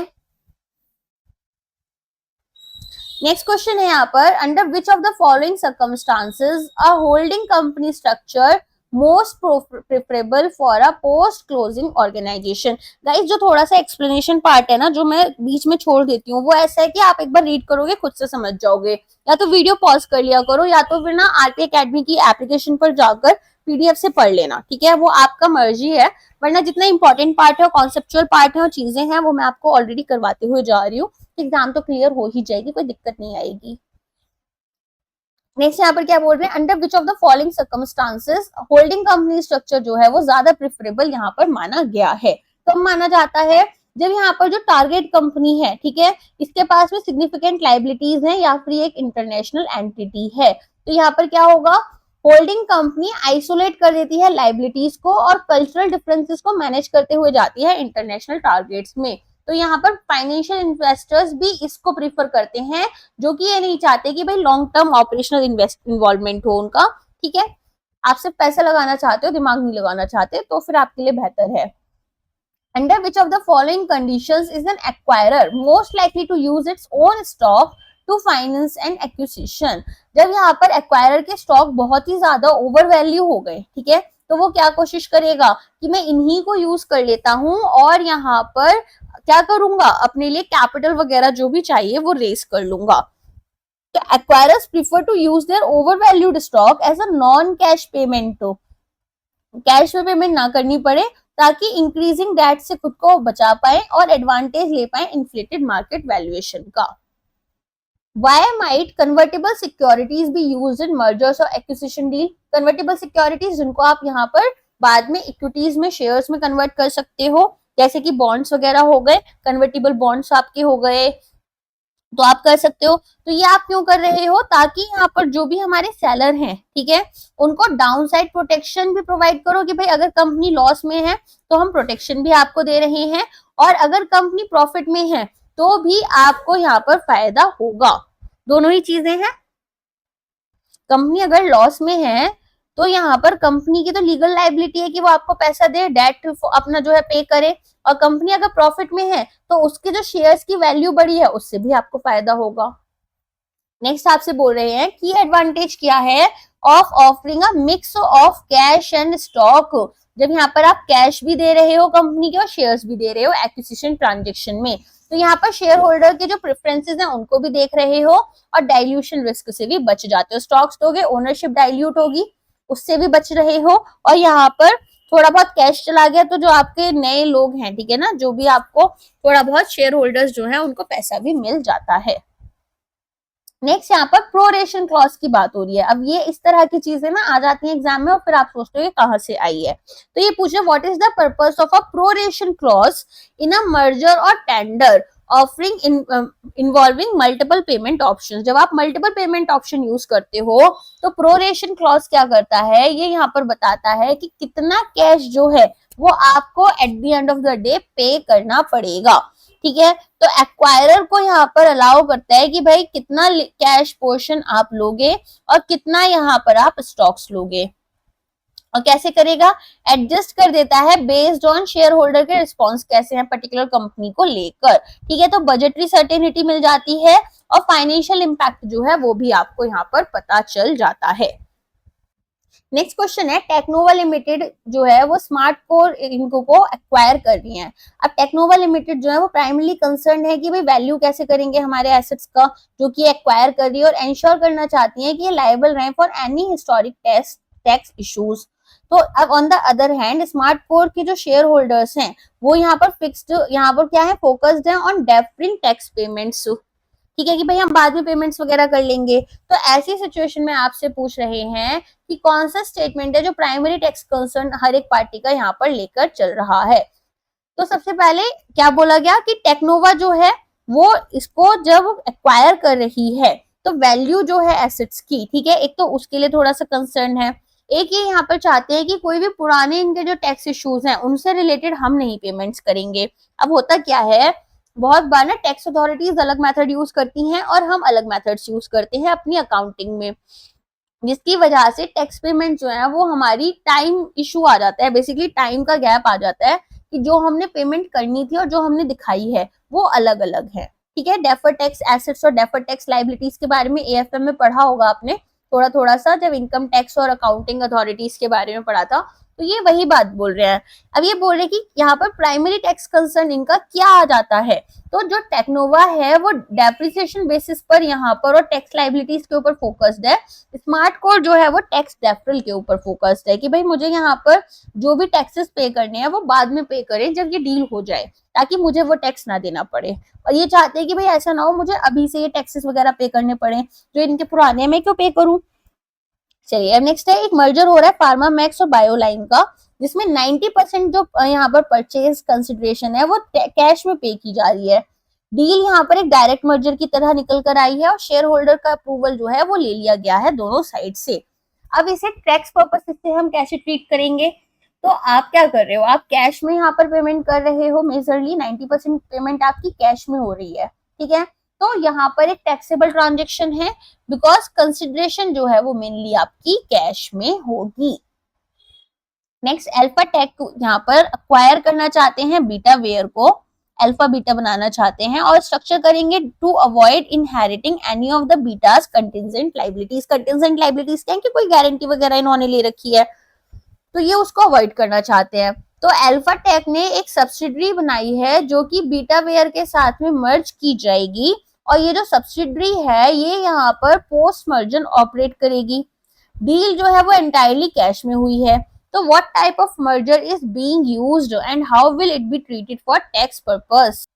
नेक्स्ट क्वेश्चन है यहाँ पर, under which of the following circumstances a holding company structure most preferable for a post closing organisation. Guys जो थोड़ा सा एक्सप्लेनेशन पार्ट है ना जो मैं बीच में छोड़ देती हूँ, वो ऐसा है कि आप एक बार रीड करोगे खुद से समझ जाओगे, या तो वीडियो पॉज कर लिया करो या तो फिर ना आरटी एकेडमी की एप्लीकेशन पर जाकर पीडीएफ से पढ़ लेना। ठीक है, वो आपका मर्जी है, वरना जितना इंपॉर्टेंट पार्ट है, कॉन्सेप्चुअल पार्ट है और चीजें हैं वो मैं आपको ऑलरेडी करवाते हुए जा रही हूँ। एग्जाम तो क्लियर हो ही जाएगी, कोई दिक्कत नहीं आएगी। नेक्स्ट यहाँ पर क्या बोल रहे हैं, under which of the following circumstances holding company structure जो है वो ज्यादा प्रेफरेबल यहाँ पर माना गया है। कब माना जाता है, जब यहाँ पर जो टारगेट कंपनी है, ठीक है, इसके पास में सिग्निफिकेंट लाइबिलिटीज है या फिर एक इंटरनेशनल एंटिटी है। तो यहाँ पर क्या होगा, होल्डिंग कंपनी आइसोलेट कर देती है लाइबिलिटीज को और कल्चरल डिफरेंसेस को मैनेज करते हुए जाती है इंटरनेशनल टारगेट्स में। तो यहाँ पर फाइनेंशियल इन्वेस्टर्स भी इसको प्रीफर करते हैं, जो कि ये नहीं चाहते कि भाई लॉन्ग टर्म ऑपरेशनल इन्वॉल्वमेंट हो उनका। ठीक है, आप सिर्फ पैसा लगाना चाहते हो, दिमाग नहीं लगाना चाहते, तो फिर आपके लिए बेहतर है। Under which of the following conditions is an acquirer most likely to use its own stock to finance and acquisition. जब यहाँ पर एक्वायरर के स्टॉक बहुत ही ज्यादा ओवर वैल्यू हो गए, ठीक है, तो वो क्या कोशिश करेगा कि मैं इन्हीं को यूज कर लेता हूं और यहाँ पर क्या करूंगा, अपने लिए कैपिटल वगैरह जो भी चाहिए वो रेस कर लूंगा। तो acquirers prefer to use their overvalued stock as a non cash payment, तो कैश में पेमेंट ना करनी पड़े ताकि इंक्रीजिंग डेट से खुद को बचा पाए और एडवांटेज ले पाए इन्फ्लेटेड मार्केट वैल्यूएशन का। Why might convertible securities be used in mergers or acquisition deal? Convertible securities जिनको आप यहाँ पर बाद में इक्विटीज में शेयर्स में कन्वर्ट कर सकते हो, जैसे कि बॉन्ड्स वगैरह हो गए, कन्वर्टिबल बॉन्ड्स आपके हो गए, तो आप कर सकते हो। तो ये आप क्यों कर रहे हो, ताकि यहाँ पर जो भी हमारे सेलर हैं, ठीक है, उनको डाउन साइड प्रोटेक्शन भी प्रोवाइड करो कि भाई अगर कंपनी लॉस में है तो हम प्रोटेक्शन भी आपको दे रहे हैं, और अगर कंपनी प्रॉफिट में है तो भी आपको यहाँ पर फायदा होगा। दोनों ही चीजें हैं। कंपनी अगर लॉस में है तो यहाँ पर कंपनी की तो लीगल लाइबिलिटी है कि वो आपको पैसा दे, डेट अपना जो है पे करे, और कंपनी अगर प्रॉफिट में है तो उसके जो शेयर्स की वैल्यू बढ़ी है उससे भी आपको फायदा होगा। नेक्स्ट आपसे बोल रहे हैं की एडवांटेज क्या है of offering a mix of cash and stock. जब यहाँ पर आप कैश भी दे रहे हो कंपनी के और शेयर्स भी दे रहे हो एक्विजिशन ट्रांजेक्शन में, तो यहाँ पर शेयर होल्डर के जो प्रेफरेंसेस हैं उनको भी देख रहे हो और डाइल्यूशन रिस्क से भी बच जाते हो। स्टॉक्स दोगे ओनरशिप डाइल्यूट होगी, उससे भी बच रहे हो, और यहाँ पर थोड़ा बहुत कैश चला गया तो जो आपके नए लोग हैं, ठीक है ना, जो भी आपको थोड़ा बहुत शेयर होल्डर्स जो है उनको पैसा भी मिल जाता है। नेक्स्ट यहाँ पर प्रोरेशन क्लॉज की बात हो रही है। अब ये इस तरह की चीजें ना आ जाती हैं एग्जाम में और फिर आप सोचते हो ये कहाँ से आई है। तो ये पूछे what is the purpose of a proration clause in a merger और tender offering involving multiple payment options. जब आप मल्टीपल पेमेंट ऑप्शन यूज करते हो तो प्रोरेशन क्लॉज क्या करता है, ये यहाँ पर बताता है कि कितना कैश जो है वो आपको at the end of the day पे करना पड़ेगा। ठीक है, तो एक्वायरर को यहाँ पर अलाउ करता है कि भाई कितना कैश पोर्शन आप लोगे और कितना यहाँ पर आप स्टॉक्स लोगे, और कैसे करेगा, एडजस्ट कर देता है बेस्ड ऑन शेयर होल्डर के रिस्पॉन्स कैसे हैं पर्टिकुलर कंपनी को लेकर। ठीक है, तो बजटरी सर्टेनिटी मिल जाती है और फाइनेंशियल इंपैक्ट जो है वो भी आपको यहाँ पर पता चल जाता है। नेक्स्ट क्वेश्चन है, टेक्नोवा लिमिटेड जो है वो स्मार्ट कोर इनको को एक्वायर कर रही है। अब टेक्नोवा लिमिटेड जो है वो प्राइमरली कंसर्न है कि भाई वैल्यू कैसे करेंगे हमारे एसेट्स का जो कि एक्वायर कर रही है, और एंश्योर करना चाहती है कि ये लायबल रहे for any historic tax issues. तो अब on the other hand smart core के जो शेयर होल्डर्स हैं वो यहाँ पर फिक्स्ड, यहाँ पर क्या है, फोकस्ड है ऑन डेफरिंग टैक्स पेमेंट्स। ठीक है कि भाई हम बाद में पेमेंट्स वगैरह कर लेंगे। तो ऐसी सिचुएशन में आपसे पूछ रहे हैं कि कौन सा स्टेटमेंट है जो प्राइमरी टैक्स कंसर्न हर एक पार्टी का यहाँ पर लेकर चल रहा है। तो सबसे पहले क्या बोला गया कि टेक्नोवा जो है वो इसको जब एक्वायर कर रही है तो वैल्यू जो है एसेट्स की, ठीक है, एक तो उसके लिए थोड़ा सा कंसर्न है, एक ये यहाँ पर चाहते हैं कि कोई भी पुराने इनके जो टैक्स इश्यूज हैं उनसे रिलेटेड हम नहीं पेमेंट्स करेंगे। अब होता क्या है, बहुत बार ना टैक्स अथॉरिटीज अलग मेथड यूज करती हैं और हम अलग मेथड्स यूज करते हैं अपनी अकाउंटिंग में, जिसकी वजह से टैक्स पेमेंट जो है वो हमारी टाइम इशू आ जाता है, बेसिकली टाइम का गैप आ जाता है कि जो हमने पेमेंट करनी थी और जो हमने दिखाई है वो अलग अलग है। ठीक है, डेफर टैक्स एसेट्स और डेफर टैक्स लाइबिलिटीज के बारे में एएफएम में पढ़ा होगा आपने थोड़ा थोड़ा सा, जब इनकम टैक्स और अकाउंटिंग अथॉरिटीज के बारे में पढ़ा था। तो ये वही बात बोल रहे हैं। अब ये बोल रहे कि यहाँ पर प्राइमरी टैक्स कंसर्न इनका क्या आ जाता है, तो जो टेक्नोवा है वो डेप्रिसिएशन बेसिस पर यहाँ पर और टैक्स लाइबिलिटीज के ऊपर फोकस्ड है। स्मार्ट कोर जो है वो टैक्स डेफरल के ऊपर फोकस्ड है कि भाई मुझे यहाँ पर जो भी टैक्सेस पे करने हैं वो बाद में पे करें जब ये डील हो जाए, ताकि मुझे वो टैक्स ना देना पड़े। और ये चाहते हैं कि भाई ऐसा ना हो मुझे अभी से ये टैक्सेस वगैरह पे करने पड़े जो इनके पुराने, मैं क्यों पे करूं। चलिए अब नेक्स्ट है, एक मर्जर हो रहा है फार्मा मैक्स और बायोलाइन का, जिसमें 90% जो यहाँ पर परचेज कंसिडरेशन है वो कैश में पे की जा रही है। डील यहाँ पर एक डायरेक्ट मर्जर की तरह निकल कर आई है और शेयर होल्डर का अप्रूवल जो है वो ले लिया गया है दोनों साइड से। अब इसे टैक्स पर्पस से हम कैसे ट्रीट करेंगे, तो आप क्या कर रहे हो, आप कैश में यहाँ पर पेमेंट कर रहे हो, मेजरली 90% पेमेंट आपकी कैश में हो रही है। ठीक है, तो यहाँ पर एक टैक्सेबल ट्रांजेक्शन है बिकॉज कंसिडरेशन जो है वो मेनली आपकी कैश में होगी। नेक्स्ट, अल्फा टेक यहाँ पर अक्वायर करना चाहते हैं बीटा वेयर को, अल्फा बीटा बनाना चाहते हैं और स्ट्रक्चर करेंगे to avoid inheriting any of the Beta's contingent liabilities. Contingent liabilities क्या है कि कोई गारंटी वगैरह इन्होंने ले रखी है तो ये उसको अवॉइड करना चाहते हैं। तो अल्फा टेक ने एक सब्सिडरी बनाई है जो कि बीटा वेयर के साथ में मर्ज की जाएगी, और ये जो सब्सिडरी है ये यहाँ पर पोस्ट मर्जन ऑपरेट करेगी। डील जो है वो एंटायरली कैश में हुई है। तो what type of merger is being used and how will it be treated for tax purpose.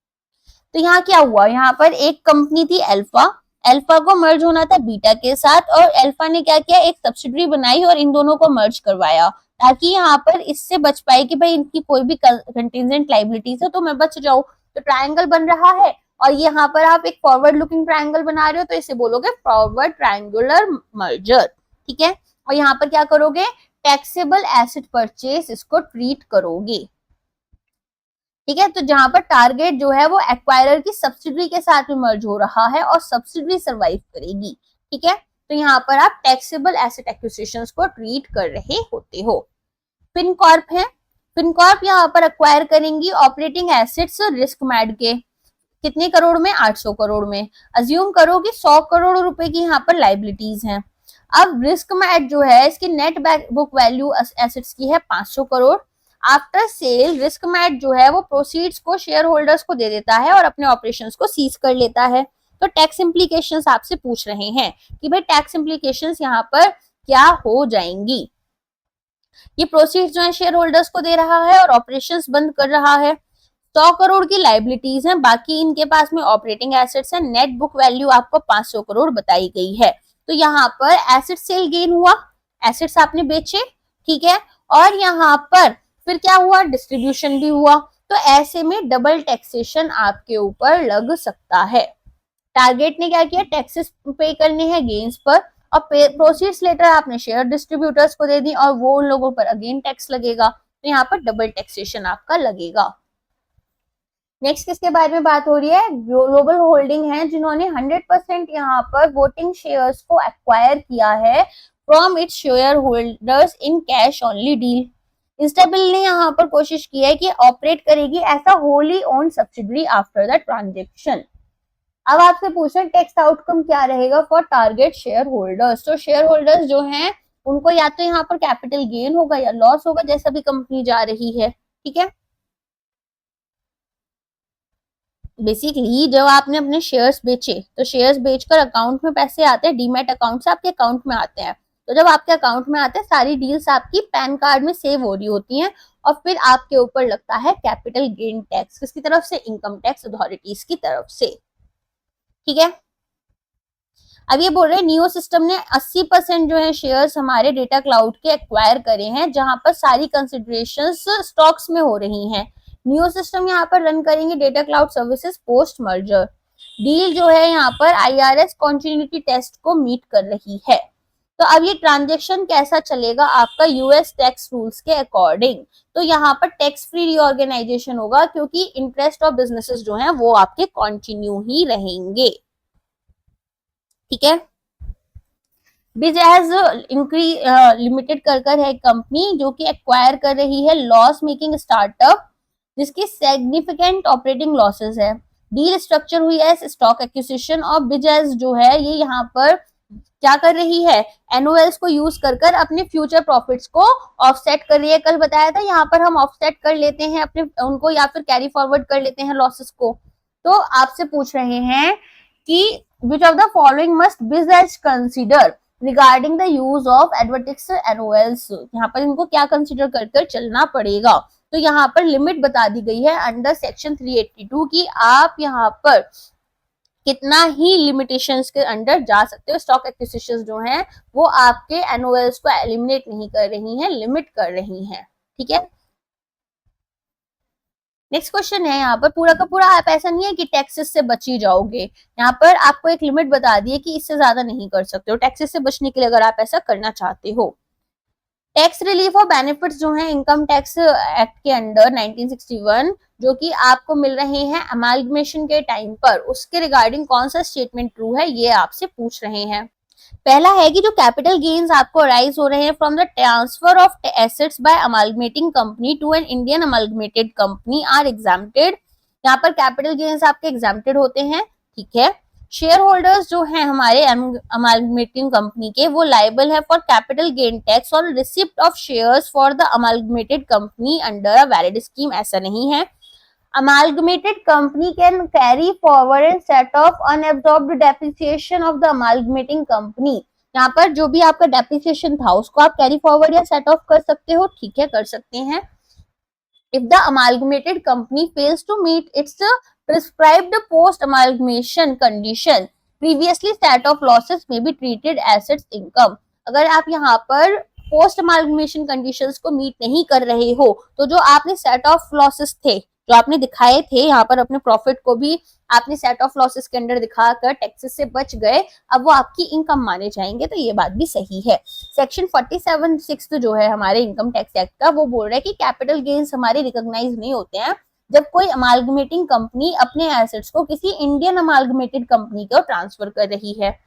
तो यहाँ क्या हुआ, यहाँ पर एक कंपनी थी अल्फा, अल्फा को मर्ज होना था बीटा के साथ और अल्फा ने क्या किया, एक सब्सिडरी बनाई और इन दोनों को मर्ज करवाया ताकि यहाँ पर इससे बच पाए कि भाई इनकी कोई भी कंटिजेंट लाइबिलिटीज है तो मैं बच जाऊं। तो ट्रायंगल बन रहा है और यहाँ पर आप एक फॉरवर्ड लुकिंग ट्रायंगल बना रहे हो तो इसे बोलोगे फॉरवर्ड ट्रायंगुलर मर्जर। ठीक है, और यहाँ पर क्या करोगे, टैक्सेबल एसेट परचेज इसको ट्रीट करोगे। ठीक है, तो जहां पर टारगेट जो है वो एक्वायरर की सब्सिडरी के साथ में मर्ज हो रहा है और सब्सिडरी सरवाइव करेगी। ठीक है, तो यहाँ पर आप टैक्सेबल एसेट एक्विजिशंस को ट्रीट कर रहे होते हो। फिनकॉर्प है, फिनकॉर्प यहाँ पर एक्वायर करेंगी ऑपरेटिंग एसेट्स रिस्क मैड के, कितने करोड़ में, 800 करोड़ में। अज्यूम करो कि 100 करोड़ रुपए की यहाँ पर लाइबिलिटीज हैं। अब रिस्क मैट जो है इसकी नेट बुक वैल्यू एसेट्स की है 500 करोड़। आफ्टर सेल रिस्क मैट जो है वो प्रोसीड्स को शेयर होल्डर्स को दे देता है और अपने ऑपरेशंस को सीज कर लेता है। तो टैक्स इम्प्लीकेशंस आपसे पूछ रहे हैं कि भाई टैक्स इम्प्लीकेशंस यहाँ पर क्या हो जाएंगी। ये प्रोसीड्स जो है शेयर होल्डर्स को दे रहा है और ऑपरेशंस बंद कर रहा है। 100 करोड़ की लाइबिलिटीज हैं, बाकी इनके पास में ऑपरेटिंग एसेट्स है, नेट बुक वैल्यू आपको 500 करोड़ बताई गई है। तो यहाँ पर एसेट सेल गेन हुआ, एसेट्स आपने बेचे। ठीक है, और यहाँ पर फिर क्या हुआ, डिस्ट्रीब्यूशन भी हुआ। तो ऐसे में डबल टैक्सेशन आपके ऊपर लग सकता है। टारगेट ने क्या किया, टैक्सेस पे करने हैं गेन्स पर और प्रोसीड्स लेटर आपने शेयर डिस्ट्रीब्यूटर्स को दे दी और वो उन लोगों पर अगेन टैक्स लगेगा। तो यहाँ पर डबल टैक्सेशन आपका लगेगा। नेक्स्ट किसके बारे में बात हो रही है, ग्लोबल होल्डिंग है जिन्होंने 100% यहाँ पर वोटिंग शेयर्स को एक्वायर किया है from its share holders in cash only deal. Instable ने यहाँ पर कोशिश की है कि ऑपरेट करेगी ऐसा Holi own subsidiary after the transaction. अब आपसे पूछ रहे हैं टैक्स आउटकम क्या रहेगा फॉर टारगेट शेयर होल्डर्स। तो शेयर होल्डर्स जो हैं उनको या तो यहाँ पर कैपिटल गेन होगा या लॉस होगा, जैसा भी कंपनी जा रही है, ठीक है। बेसिकली जब आपने अपने शेयर्स बेचे तो शेयर्स बेचकर अकाउंट में पैसे आते हैं, डीमैट अकाउंट से आपके अकाउंट में आते हैं। तो जब आपके अकाउंट में आते हैं सारी डील्स आपकी पैन कार्ड में सेव हो रही होती हैं और फिर आपके ऊपर लगता है कैपिटल गेन टैक्स, किसकी तरफ से, इनकम टैक्स अथॉरिटीज की तरफ से, ठीक है। अब ये बोल रहे हैं नियो सिस्टम ने 80% जो है शेयर्स हमारे डेटा क्लाउड के एक्वायर करे हैं, जहां पर सारी कंसिडरेशंस स्टॉक्स में हो रही हैं। नियो सिस्टम यहाँ पर रन करेंगे data cloud services post merger. Deal जो है यहाँ पर आईआरएस कॉन्टिन्यूटी टेस्ट को मीट कर रही है। तो अब ये ट्रांजेक्शन कैसा चलेगा आपका यूएस टैक्स रूल्स के अकॉर्डिंग। तो यहाँ पर टैक्स फ्री रीऑर्गेनाइजेशन होगा क्योंकि इंटरेस्ट ऑफ बिजनेसेस जो हैं वो आपके कंटिन्यू ही रहेंगे, ठीक है। बिजएज लिमिटेड कर है कंपनी जो कि एक्वायर कर रही है लॉस मेकिंग स्टार्टअप जिसकी सिग्निफिकेंट ऑपरेटिंग लॉसेस है। डील स्ट्रक्चर हुई है स्टॉक एक्विजिशन और बिजएज जो है ये यहाँ पर क्या कर रही है, एनओएल्स को यूज कर अपने फ्यूचर प्रॉफिट्स को ऑफसेट कर रही है। कल बताया था यहाँ पर हम ऑफसेट कर लेते हैं अपने उनको या फिर कैरी फॉरवर्ड कर लेते हैं लॉसेस को। तो आपसे पूछ रहे हैं कि which of the following must BizEdge consider regarding the use of advertised NOLs। यहाँ पर इनको क्या कंसिडर कर चलना पड़ेगा। तो यहाँ पर लिमिट बता दी गई है अंडर सेक्शन 382 की आप यहाँ पर कितना ही लिमिटेशंस के अंडर जा सकते हो। स्टॉक एक्विजिशंस जो हैं वो आपके एनओएल्स को एलिमिनेट नहीं कर रही हैं, लिमिट कर रही हैं, ठीक है। नेक्स्ट क्वेश्चन है यहाँ पर पूरा का पूरा आप ऐसा नहीं है कि टैक्सेस से बच ही जाओगे, यहाँ पर आपको एक लिमिट बता दी है कि इससे ज्यादा नहीं कर सकते हो टैक्सेस से बचने के लिए अगर आप ऐसा करना चाहते हो। टैक्स रिलीफ और बेनिफिट्स जो हैं इनकम टैक्स एक्ट के अंडर 1961 जो कि आपको मिल रहे हैं अमालगमेशन के टाइम पर, उसके रिगार्डिंग कौन सा स्टेटमेंट ट्रू है ये आपसे पूछ रहे हैं। पहला है कि जो कैपिटल गेन्स आपको अराइज हो रहे हैं from the transfer of assets by amalgamating company to an Indian amalgamated company are exempted. यहाँ पर कैपिटल गेन्स आपके एग्जाम्प्टेड होते हैं, ठीक है। शेयर होल्डर्स जो हैं हमारे अमालगमेटिंग कंपनी के वो लाइबल है for capital gain tax on receipt of shares for the amalgamated company under a valid scheme, ऐसा नहीं है। Amalgamated company can carry forward and set off unabsorbed depreciation of the amalgamating company। यहाँ पर जो भी आपका depreciation था उसको आप कैरी फॉरवर्ड या सेट ऑफ कर सकते हो, ठीक है, कर सकते हैं। If the amalgamated company fails to meet its prescribed post amalgamation condition, previously set off losses may be treated as its income। अगर आप यहाँ पर पोस्ट अमालगमेशन कंडीशंस को मीट नहीं कर रहे हो तो जो आपने सेट ऑफ लॉसेस थे जो आपने दिखाए थे यहाँ पर अपने प्रॉफिट को भी आपने सेट ऑफ लॉसेस के अंडर दिखाकर टैक्सेस से बच गए, अब वो आपकी इनकम माने जाएंगे। तो ये बात भी सही है। सेक्शन 47(6) जो है हमारे इनकम टैक्स एक्ट का वो बोल रहा है कि कैपिटल गेन्स हमारे रिकॉग्नाइज नहीं होते हैं जब कोई अमालगमेटिंग कंपनी अपने एसेट्स को किसी इंडियन अमालगमेटेड कंपनी को ट्रांसफर कर रही है।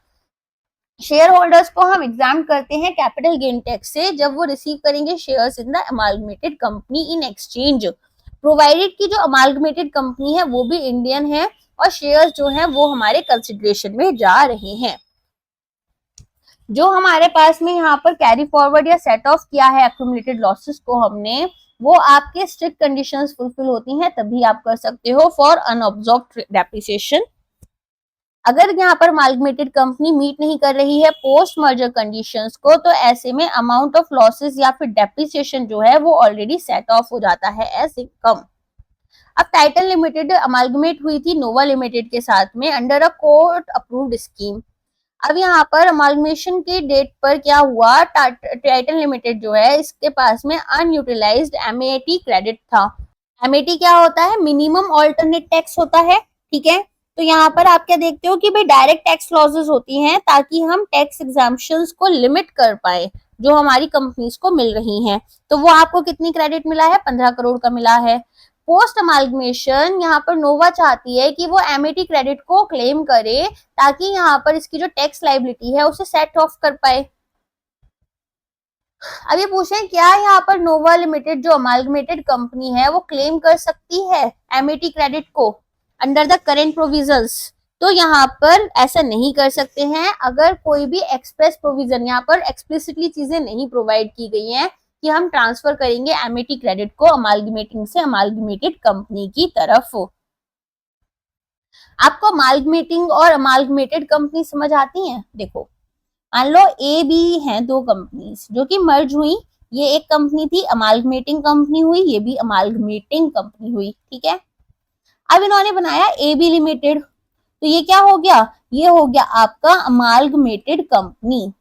शेयर होल्डर्स को हम एग्जाम करते हैं कैपिटल गेन टैक्स से जब वो रिसीव करेंगे shares in the amalgamated company in exchange, provided की जो अमालगमेटेड कंपनी है वो भी इंडियन है और शेयर्स जो हैं वो हमारे कंसिडरेशन में जा रहे हैं। जो हमारे पास में यहाँ पर कैरी फॉरवर्ड या सेट ऑफ किया है एक्यूमुलेटेड लॉसेस को हमने, वो आपके स्ट्रिक्ट कंडीशंस फुलफिल होती हैं तभी आप कर सकते हो फॉर अनअब्सॉर्ब्ड डेप्रिसिएशन। अगर यहाँ पर अमालगमेटेड कंपनी मीट नहीं कर रही है पोस्ट मर्जर कंडीशंस को तो ऐसे में अमाउंट ऑफ लॉसेस या फिर डेप्रिसिएशन जो है वो ऑलरेडी सेट ऑफ हो जाता है एज इनकम। अब टाइटन लिमिटेड अमालगमेट हुई थी नोवा लिमिटेड के साथ में under a court approved scheme. अब यहाँ पर अमालगमेशन के डेट पर क्या हुआ, टाइटन लिमिटेड जो है इसके पास में अनयूटिलाइज्ड एमएटी क्रेडिट था। एमएटी क्या होता है, मिनिमम ऑल्टरनेट टैक्स होता है, ठीक है। तो यहाँ पर आप क्या देखते हो कि भाई डायरेक्ट टैक्स लॉसेस होती हैं ताकि हम टैक्स एग्जाम्पशंस को लिमिट कर पाए। जो हमारी कंपनीज को मिल रही हैं। तो वो आपको कितनी क्रेडिट मिला है? 15 करोड़ का मिला है। पोस्ट अमालगमेशन यहाँ पर नोवा चाहती है कि वो एमएटी क्रेडिट को क्लेम करे ताकि यहाँ पर इसकी जो टैक्स लाइबिलिटी है उसे सेट ऑफ कर पाए। अब ये पूछें क्या यहाँ पर नोवा लिमिटेड जो अमालगमेटेड कंपनी है वो क्लेम कर सकती है एमएटी क्रेडिट को अंडर द करेंट प्रोविजंस? तो यहाँ पर ऐसा नहीं कर सकते हैं अगर कोई भी एक्सप्रेस प्रोविजन यहाँ पर एक्सप्लिसिटली चीजें नहीं प्रोवाइड की गई हैं कि हम ट्रांसफर करेंगे एमएटी क्रेडिट को अमालगमेटिंग से अमालगमेटेड कंपनी की तरफ। आपको अमालगमेटिंग और अमालगमेटेड कंपनी समझ आती हैं? देखो मान लो ए बी हैं दो कंपनीज जो कि मर्ज हुई, ये एक कंपनी थी अमालगमेटिंग कंपनी हुई, ये भी अमालगमेटिंग कंपनी हुई, ठीक है। अब इन्होंने बनाया ए बी लिमिटेड, तो ये क्या हो गया? ये हो गया आपका अमालगमेटेड कंपनी,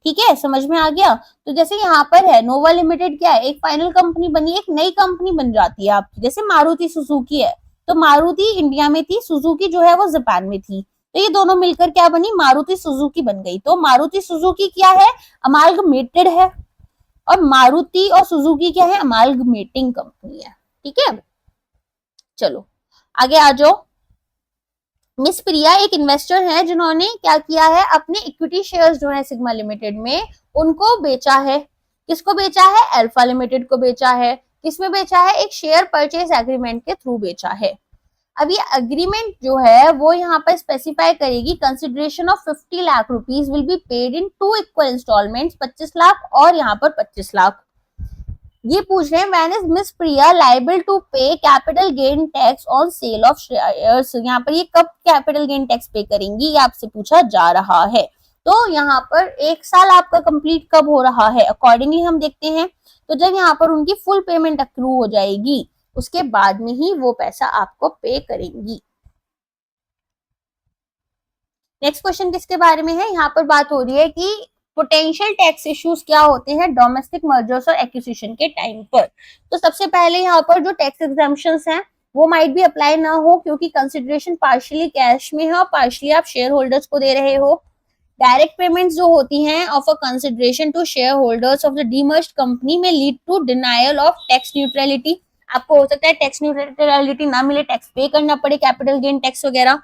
ठीक है, समझ में आ गया। तो जैसे यहाँ पर है नोवा लिमिटेड क्या है? एक फाइनल कंपनी बनी, एक नई कंपनी बन जाती है आपकी, जैसे मारुति सुजुकी है, तो मारुति इंडिया में थी, सुजुकी जो है वो जापान में थी, तो ये दोनों मिलकर क्या बनी? मारुति सुजुकी बन गई। तो मारुति सुजुकी क्या है? अमालगमेटेड है, और मारुति और सुजुकी क्या है? अमालगमेटिंग कंपनी है, ठीक है। चलो आगे आ जाओ। मिस प्रिया एक इन्वेस्टर है जिन्होंने क्या किया है? अपने इक्विटी शेयर्स जो है सिग्मा लिमिटेड में उनको बेचा है। किसको बेचा है? अल्फा लिमिटेड को बेचा है। किसमें बेचा है? एक शेयर परचेज एग्रीमेंट के थ्रू बेचा है। अब ये एग्रीमेंट जो है वो यहाँ पर स्पेसिफाई करेगी consideration of 50 lakh rupees will be paid in 2 equal installments, 25 lakh और यहाँ पर 25 लाख। ये पूछ रहे हैं when is miss Priya liable to pay capital gain tax on sale of shares, यहाँ पर ये कब कैपिटल गेन टैक्स पे करेंगी ये आपसे पूछा जा रहा है। तो यहाँ पर 1 साल आपका कंप्लीट कब हो रहा है अकॉर्डिंगली हम देखते हैं। तो जब यहाँ पर उनकी फुल पेमेंट अक्रू हो जाएगी उसके बाद में ही वो पैसा आपको पे करेंगी। नेक्स्ट क्वेश्चन किसके बारे में है? यहाँ पर बात हो रही है कि पोटेंशियल टैक्स इश्यूज क्या होते हैं डोमेस्टिक मर्जर्स और एक्विजिशन के टाइम पर। तो सबसे पहले यहाँ पर जो टैक्स एग्जाम्पशंस हैं वो माइट भी अप्लाई ना हो क्योंकि कंसिडरेशन पार्शियली कैश में है और पार्शियली आप शेयर होल्डर्स को दे रहे हो। डायरेक्ट पेमेंट्स जो होती हैं of a consideration to shareholders of the demerged company में lead to denial of tax neutrality. आपको हो सकता है टैक्स न्यूट्रलिटी ना मिले, टैक्स पे करना पड़े, कैपिटल गेन टैक्स वगैरह।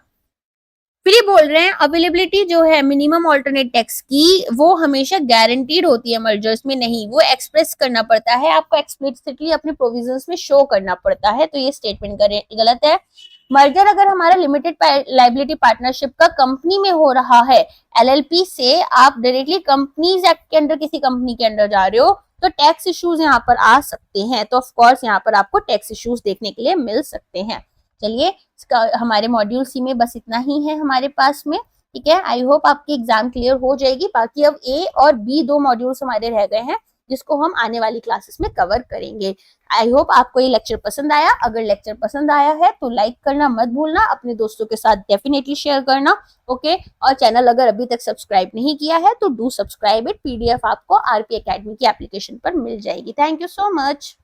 फिर ये बोल रहे हैं अवेलेबिलिटी जो है मिनिमम ऑल्टरनेट टैक्स की वो हमेशा गारंटीड होती है, मर्जर्स में नहीं, वो एक्सप्रेस करना पड़ता है, आपको एक्सप्लिसिटली अपने प्रोविजंस में शो करना पड़ता है। तो ये स्टेटमेंट गलत है। मर्जर अगर हमारा लिमिटेड लाइबिलिटी पार्टनरशिप का कंपनी में हो रहा है एलएलपी से, आप डायरेक्टली कंपनीज एक्ट के अंडर किसी कंपनी के अंडर जा रहे हो तो टैक्स इश्यूज यहाँ पर आ सकते हैं। तो ऑफ कोर्स यहाँ पर आपको टैक्स इश्यूज देखने के लिए मिल सकते हैं। चलिए हमारे मॉड्यूल सी में बस इतना ही है हमारे पास में, ठीक है। आई होप आपकी एग्जाम क्लियर हो जाएगी। बाकी अब ए और बी 2 मॉड्यूल्स हमारे रह गए हैं जिसको हम आने वाली क्लासेस में कवर करेंगे। आई होप आपको ये लेक्चर पसंद आया। अगर लेक्चर पसंद आया है तो लाइक करना मत भूलना, अपने दोस्तों के साथ डेफिनेटली शेयर करना, ओके। और चैनल अगर अभी तक सब्सक्राइब नहीं किया है तो डू सब्सक्राइब इट। पीडीएफ आपको आरपी एकेडमी की एप्लीकेशन पर मिल जाएगी। Thank you so much.